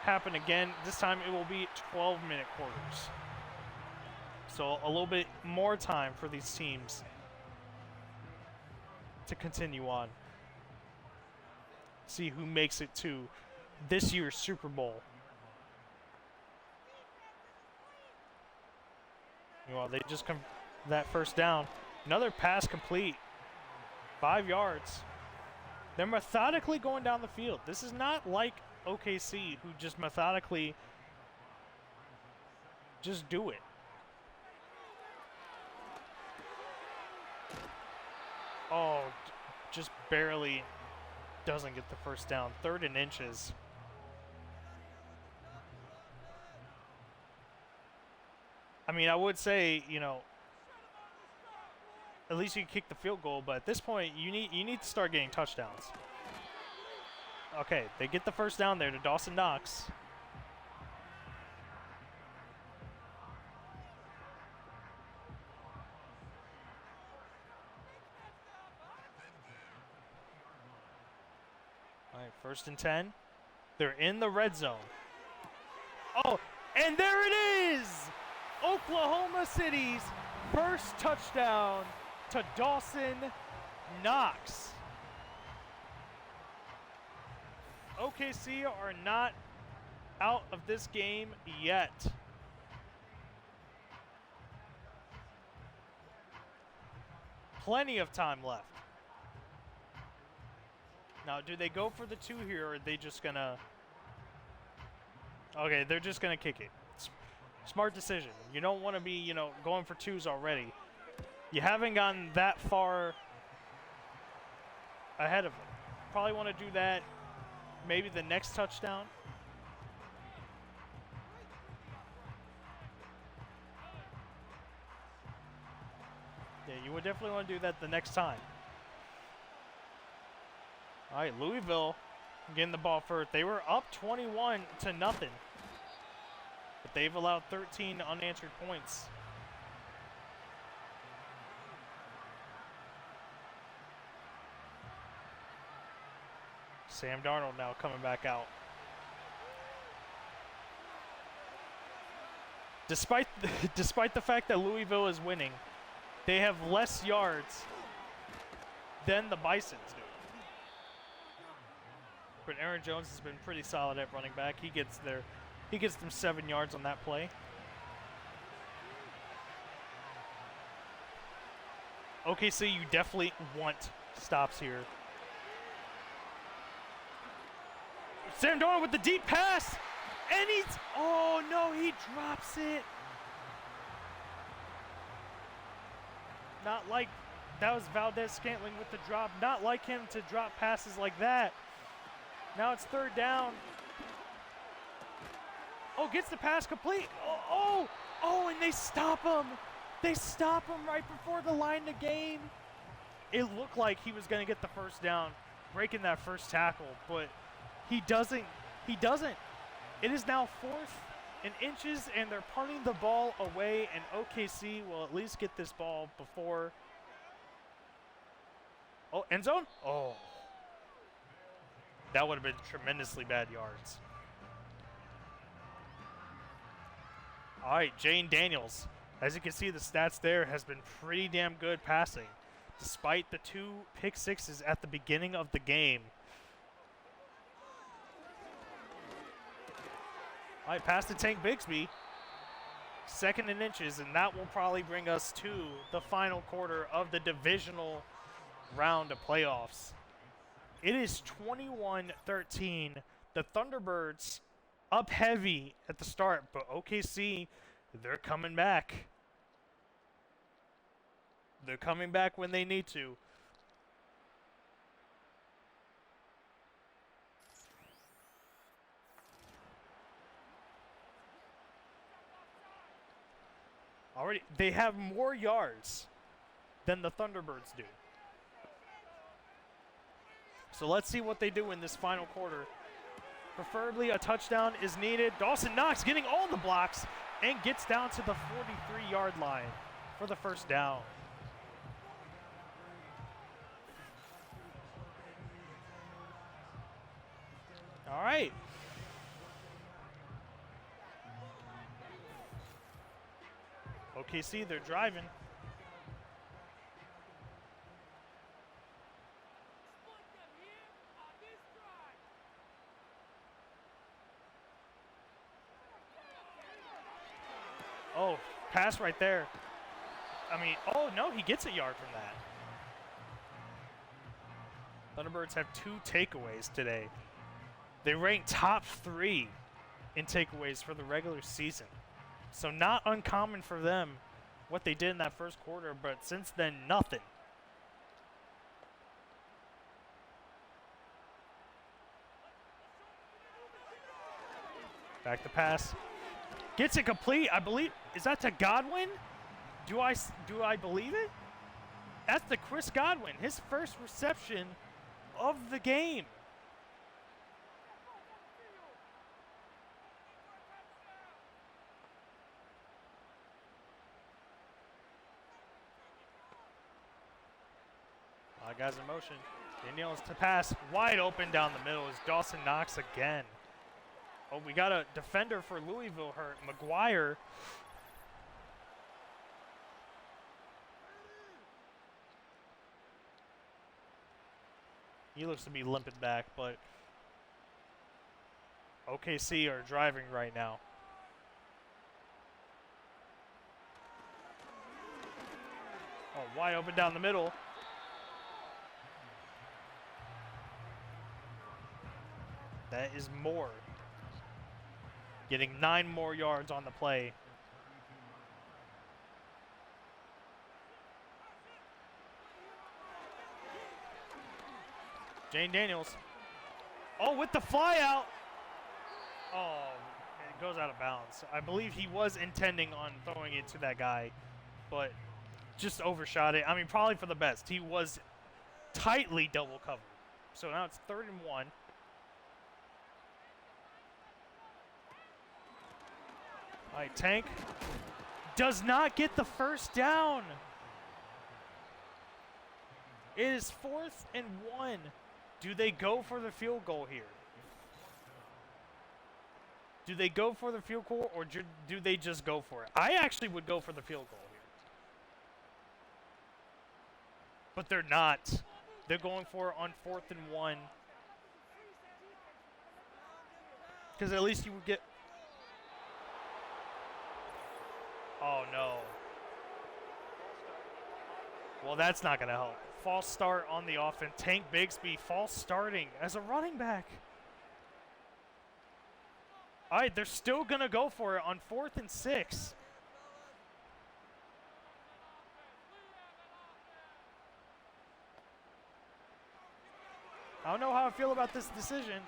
happen again. This time it will be 12-minute quarters. So a little bit more time for these teams to continue on. See who makes it to this year's Super Bowl. Well, they just come that first down. Another pass complete. 5 yards. They're methodically going down the field. This is not like OKC, who just methodically just do it. Oh, just barely doesn't get the first down. 3rd and inches. I mean, I would say, you know, at least you can kick the field goal, but at this point, you need to start getting touchdowns. Okay, they get the first down there to Dawson Knox. All right, 1st and 10. They're in the red zone. Oh, and there it is! Oklahoma City's first touchdown to Dawson Knox. OKC are not out of this game yet. Plenty of time left. Now, do they go for the 2 here, or are they just gonna... Okay, they're just gonna kick it. Smart decision. You don't want to be, you know, going for 2s already. You haven't gotten that far ahead of them. Probably want to do that maybe the next touchdown. Yeah, you would definitely want to do that the next time. All right, Louisville getting the ball first. They were up 21-0. But they've allowed 13 unanswered points. Sam Darnold now coming back out. Despite the fact that Louisville is winning, they have less yards than the Bisons do. But Aaron Jones has been pretty solid at running back. He gets them 7 yards on that play. OKC, you definitely want stops here. Sam Darnold with the deep pass, and oh no, he drops it. Not like, that was Valdez Scantling with the drop. Not like him to drop passes like that. Now it's 3rd down. Oh, gets the pass complete. Oh, and they stop him. They stop him right before the line of game. It looked like he was going to get the first down, breaking that first tackle, but he doesn't. It is now 4th and inches, and they're punting the ball away, and OKC will at least get this ball before. Oh, end zone? Oh. That would have been tremendously bad yards. All right, Jane Daniels. As you can see, the stats there has been pretty damn good passing, despite the 2 pick sixes at the beginning of the game. All right, pass to Tank Bigsby. 2nd and inches, and that will probably bring us to the final quarter of the divisional round of playoffs. It is 21-13. The Thunderbirds up heavy at the start, but OKC, they're coming back. They're coming back when they need to. Already, they have more yards than the Thunderbirds do. So let's see what they do in this final quarter. Preferably a touchdown is needed. Dawson Knox getting all the blocks and gets down to the 43-yard line for the first down. All right. OKC, they're driving. Oh, pass right there. I mean, oh no, he gets a yard from that. Thunderbirds have 2 takeaways today. They rank top 3 in takeaways for the regular season. So not uncommon for them what they did in that first quarter, but since then, nothing. Back to pass. Gets it complete. I believe, is that to Godwin? Do I believe it? That's the Chris Godwin, his first reception of the game. A lot of guys in motion. Daniels to pass. Wide open down the middle is Dawson Knox again. Oh, we got a defender for Louisville hurt. McGuire. He looks to be limping back, but OKC are driving right now. Oh, wide open down the middle. That is Moore. Getting 9 more yards on the play. Jane Daniels. Oh, with the fly out. Oh, it goes out of bounds. I believe he was intending on throwing it to that guy, but just overshot it. I mean, probably for the best. He was tightly double covered. So now it's 3rd and 1. All right, Tank does not get the first down. It is 4th and 1. Do they go for the field goal here? Do they go for the field goal, or do they just go for it? I actually would go for the field goal here. But they're not. They're going for it on 4th and 1. Because at least you would get... Oh, no. Well, that's not going to help. False start on the offense. Tank Bigsby false starting as a running back. All right, they're still going to go for it on 4th and 6. I don't know how I feel about this decision.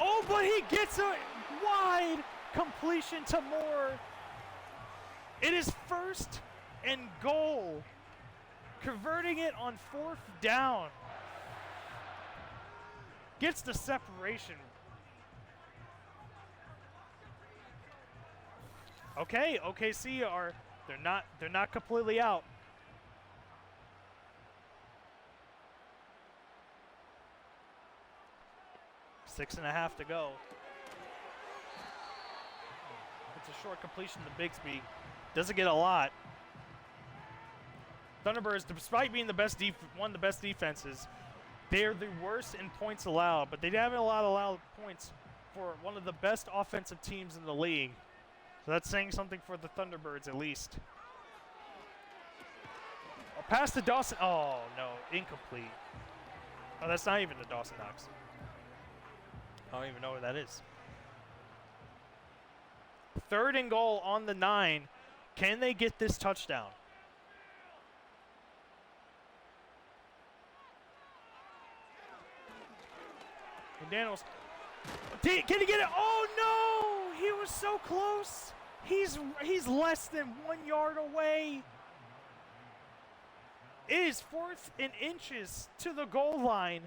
Oh, but he gets a wide completion to Moore. It is 1st and goal. Converting it on 4th down. Gets the separation. Okay, OKC they're not completely out. Six and a half to go. It's a short completion to Bigsby. Doesn't get a lot. Thunderbirds, despite being one of the best defenses, they're the worst in points allowed, but they haven't allowed points for one of the best offensive teams in the league. So that's saying something for the Thunderbirds at least. A pass to Dawson. Oh, no, incomplete. Oh, that's not even to Dawson Knox. I don't even know where that is. 3rd and goal on the 9. Can they get this touchdown? And Daniels. Can he get it? Oh, no! He was so close. He's less than 1 yard away. It is 4th and inches to the goal line.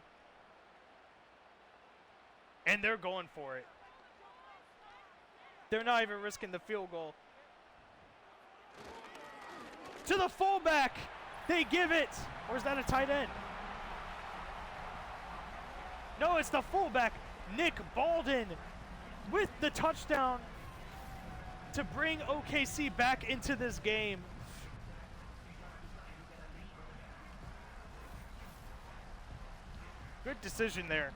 And they're going for it. They're not even risking the field goal. To the fullback. They give it. Or is that a tight end? No, it's the fullback, Nick Baldwin, with the touchdown to bring OKC back into this game. Good decision there.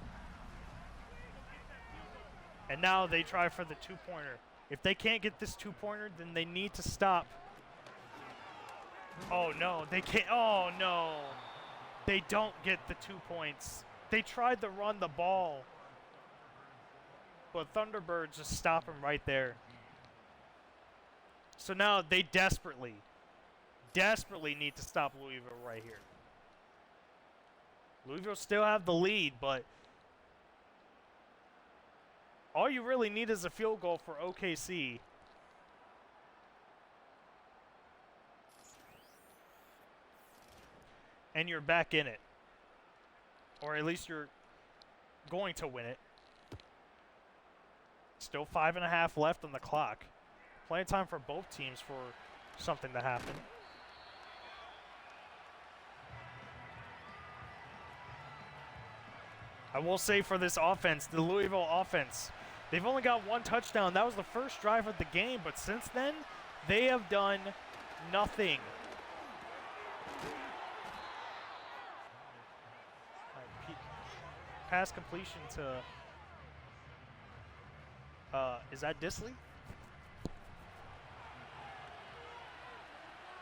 And now they try for the two-pointer. If they can't get this two-pointer, then they need to stop. Oh, no. They can't. Oh, no. They don't get the 2 points. They tried to run the ball. But Thunderbirds just stop him right there. So now they desperately need to stop Louisville right here. Louisville still have the lead, but all you really need is a field goal for OKC. And you're back in it. Or at least you're going to win it. Still 5.5 left on the clock. Plenty of time for both teams for something to happen. I will say for this offense, the Louisville offense, they've only got 1 touchdown. That was the first drive of the game, but since then, they have done nothing. Pass completion to, is that Disley?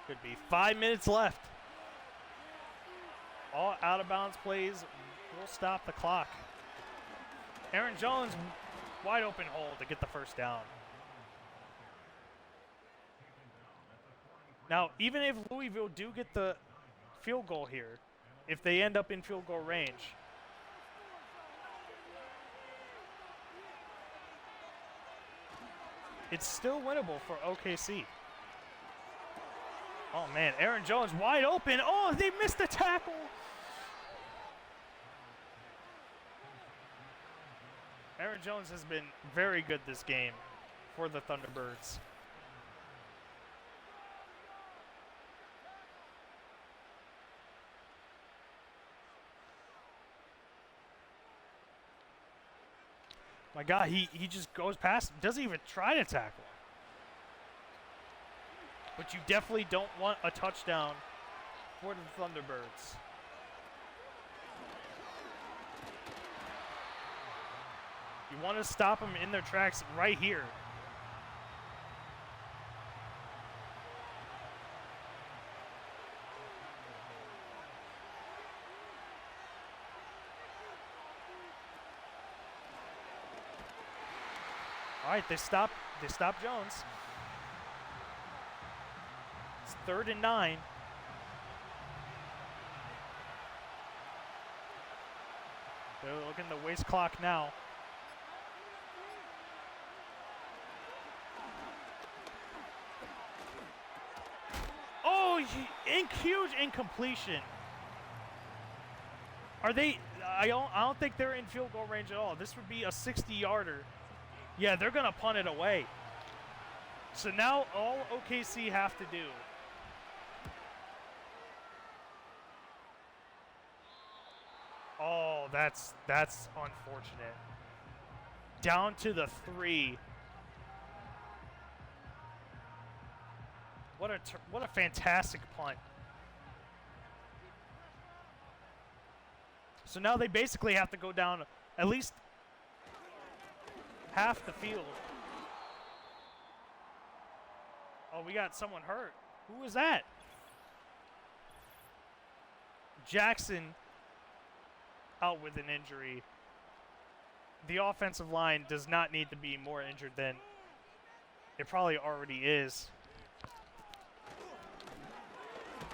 Could be. 5 minutes left. All out of bounds plays will stop the clock. Aaron Jones, wide open hole to get the first down. Now, even if Louisville do get the field goal here, if they end up in field goal range, it's still winnable for OKC. Oh, man. Aaron Jones wide open. Oh, they missed the tackle. Aaron Jones has been very good this game for the Thunderbirds. My God, he just goes past him. Doesn't even try to tackle. But you definitely don't want a touchdown for the Thunderbirds. You want to stop them in their tracks right here. All right, they stop Jones. It's 3rd and 9. They're looking to waste clock now. Oh, huge incompletion. Are they? I don't think they're in field goal range at all. This would be a 60-yarder. Yeah, they're gonna punt it away. So now all OKC have to do Oh, that's unfortunate. Down to the 3. What a fantastic punt. So now they basically have to go down at least half the field. Oh, we got someone hurt. Who was that? Jackson out with an injury. The offensive line does not need to be more injured than it probably already is.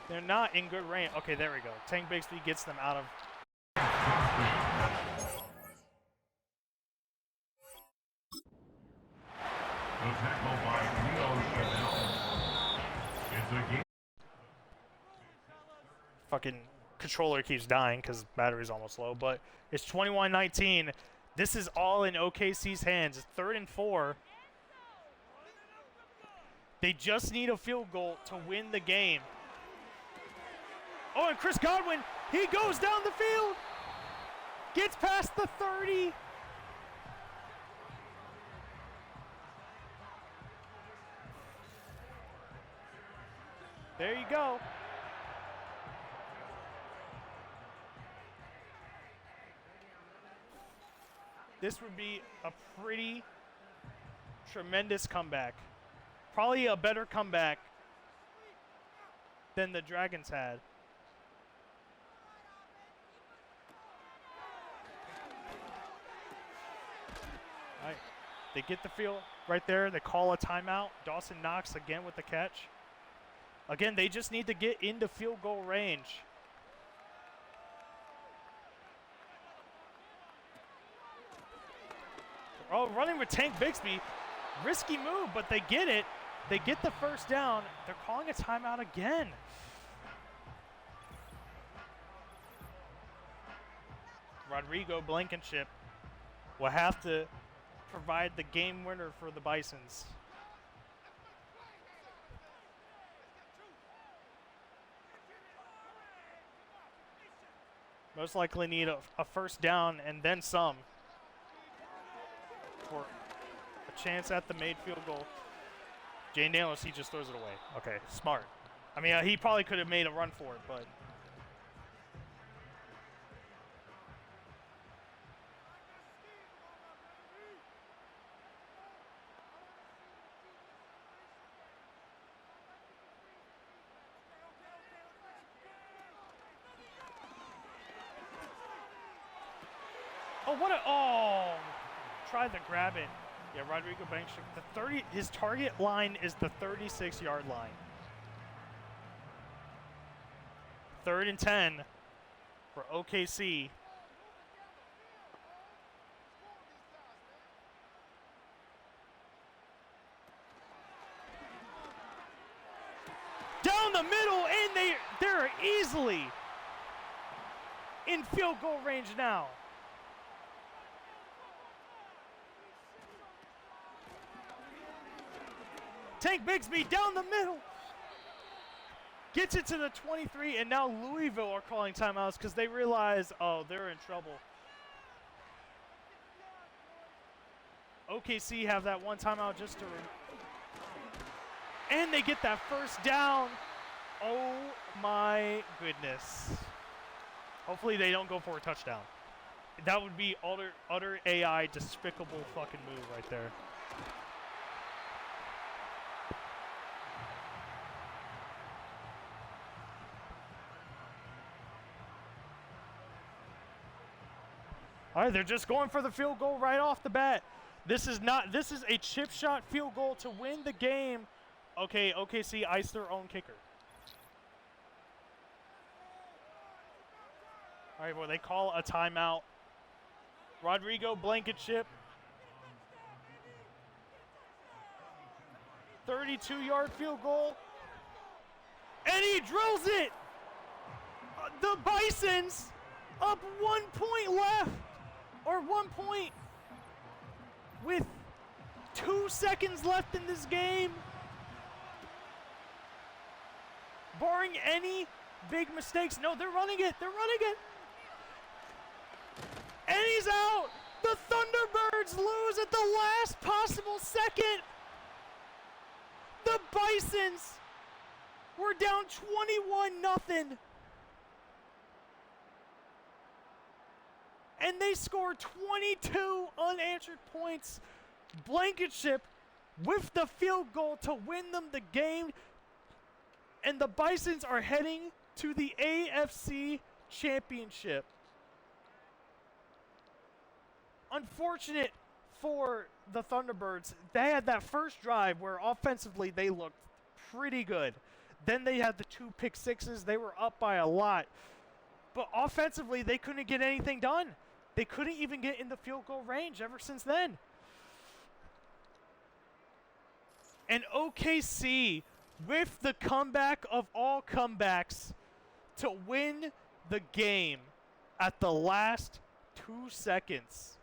They're not in good range. Okay, there we go. Tank Bigsby gets them out of. The tackle by Relocated. It's a game. Fucking controller keeps dying because battery's almost low, but it's 21-19. This is all in OKC's hands. It's 3rd and 4. They just need a field goal to win the game. Oh, and Chris Godwin, he goes down the field. Gets past the 30. There you go. This would be a pretty tremendous comeback. Probably a better comeback than the Dragons had. All right. They get the field right there. They call a timeout. Dawson Knox again with the catch. Again, they just need to get into field goal range. Oh, running with Tank Bigsby. Risky move, but they get it. They get the first down. They're calling a timeout again. Rodrigo Blankenship will have to provide the game winner for the Bisons. Most likely need a first down and then some for a chance at the made field goal. Jane Daniels, he just throws it away. Okay, smart. I mean, he probably could have made a run for it, but... Oh, what a... Oh! Try to grab it. Yeah, Rodrigo Banks. His target line is the 36-yard line. 3rd and 10 for OKC. Down the middle, and they're easily in field goal range now. Tank Bigsby down the middle. Gets it to the 23, and now Louisville are calling timeouts because they realize, oh, they're in trouble. OKC have that one timeout just to... And they get that first down. Oh, my goodness. Hopefully they don't go for a touchdown. That would be utter AI despicable fucking move right there. All right, they're just going for the field goal right off the bat. This is a chip shot field goal to win the game. Okay, OKC iced their own kicker. All right, well, they call a timeout. Rodrigo Blankenship. 32-yard field goal. And he drills it. The Bisons up 1 point left. Or 1 point with 2 seconds left in this game. Barring any big mistakes. No, they're running it. They're running it. And he's out. The Thunderbirds lose at the last possible second. The Bisons were down 21-0. And they scored 22 unanswered points. Blankenship with the field goal to win them the game. And the Bisons are heading to the AFC Championship. Unfortunate for the Thunderbirds. They had that first drive where offensively they looked pretty good. Then they had the 2 pick sixes. They were up by a lot. But offensively, they couldn't get anything done. They couldn't even get in the field goal range ever since then. And OKC, with the comeback of all comebacks, to win the game at the last 2 seconds.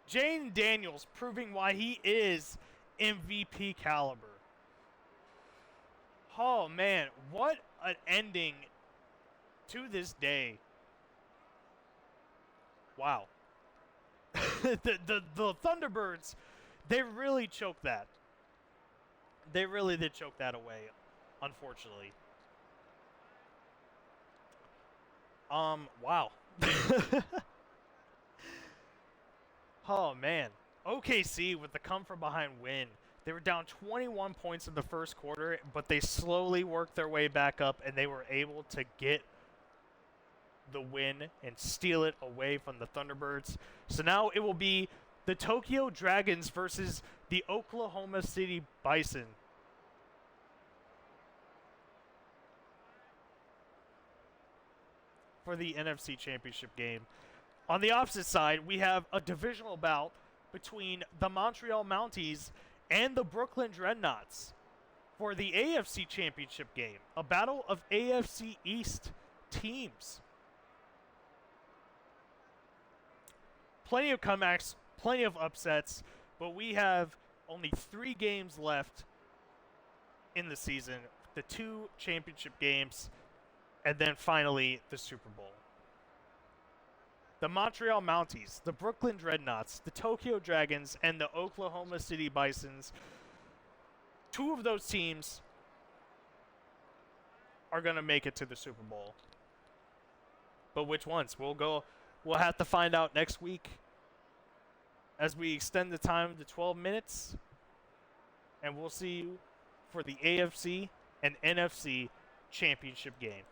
Jane Daniels proving why he is MVP caliber. Oh, man, what an ending to this day. Wow. the Thunderbirds, they really choked that. They really did choke that away, unfortunately. Wow. Oh, man. OKC with the come-from-behind win. They were down 21 points in the first quarter, but they slowly worked their way back up, and they were able to get the win and steal it away from the Thunderbirds. So now it will be the Tokyo Dragons versus the Oklahoma City Bison. For the NFC Championship game. On the opposite side, we have a divisional bout between the Montreal Mounties and the Brooklyn Dreadnoughts for the AFC Championship game. A battle of AFC East teams. Plenty of comebacks, plenty of upsets, but we have only 3 games left in the season. The 2 championship games, and then finally the Super Bowl. The Montreal Mounties, the Brooklyn Dreadnoughts, the Tokyo Dragons, and the Oklahoma City Bisons. 2 of those teams are going to make it to the Super Bowl. But which ones? We'll have to find out next week as we extend the time to 12 minutes. And we'll see you for the AFC and NFC championship games.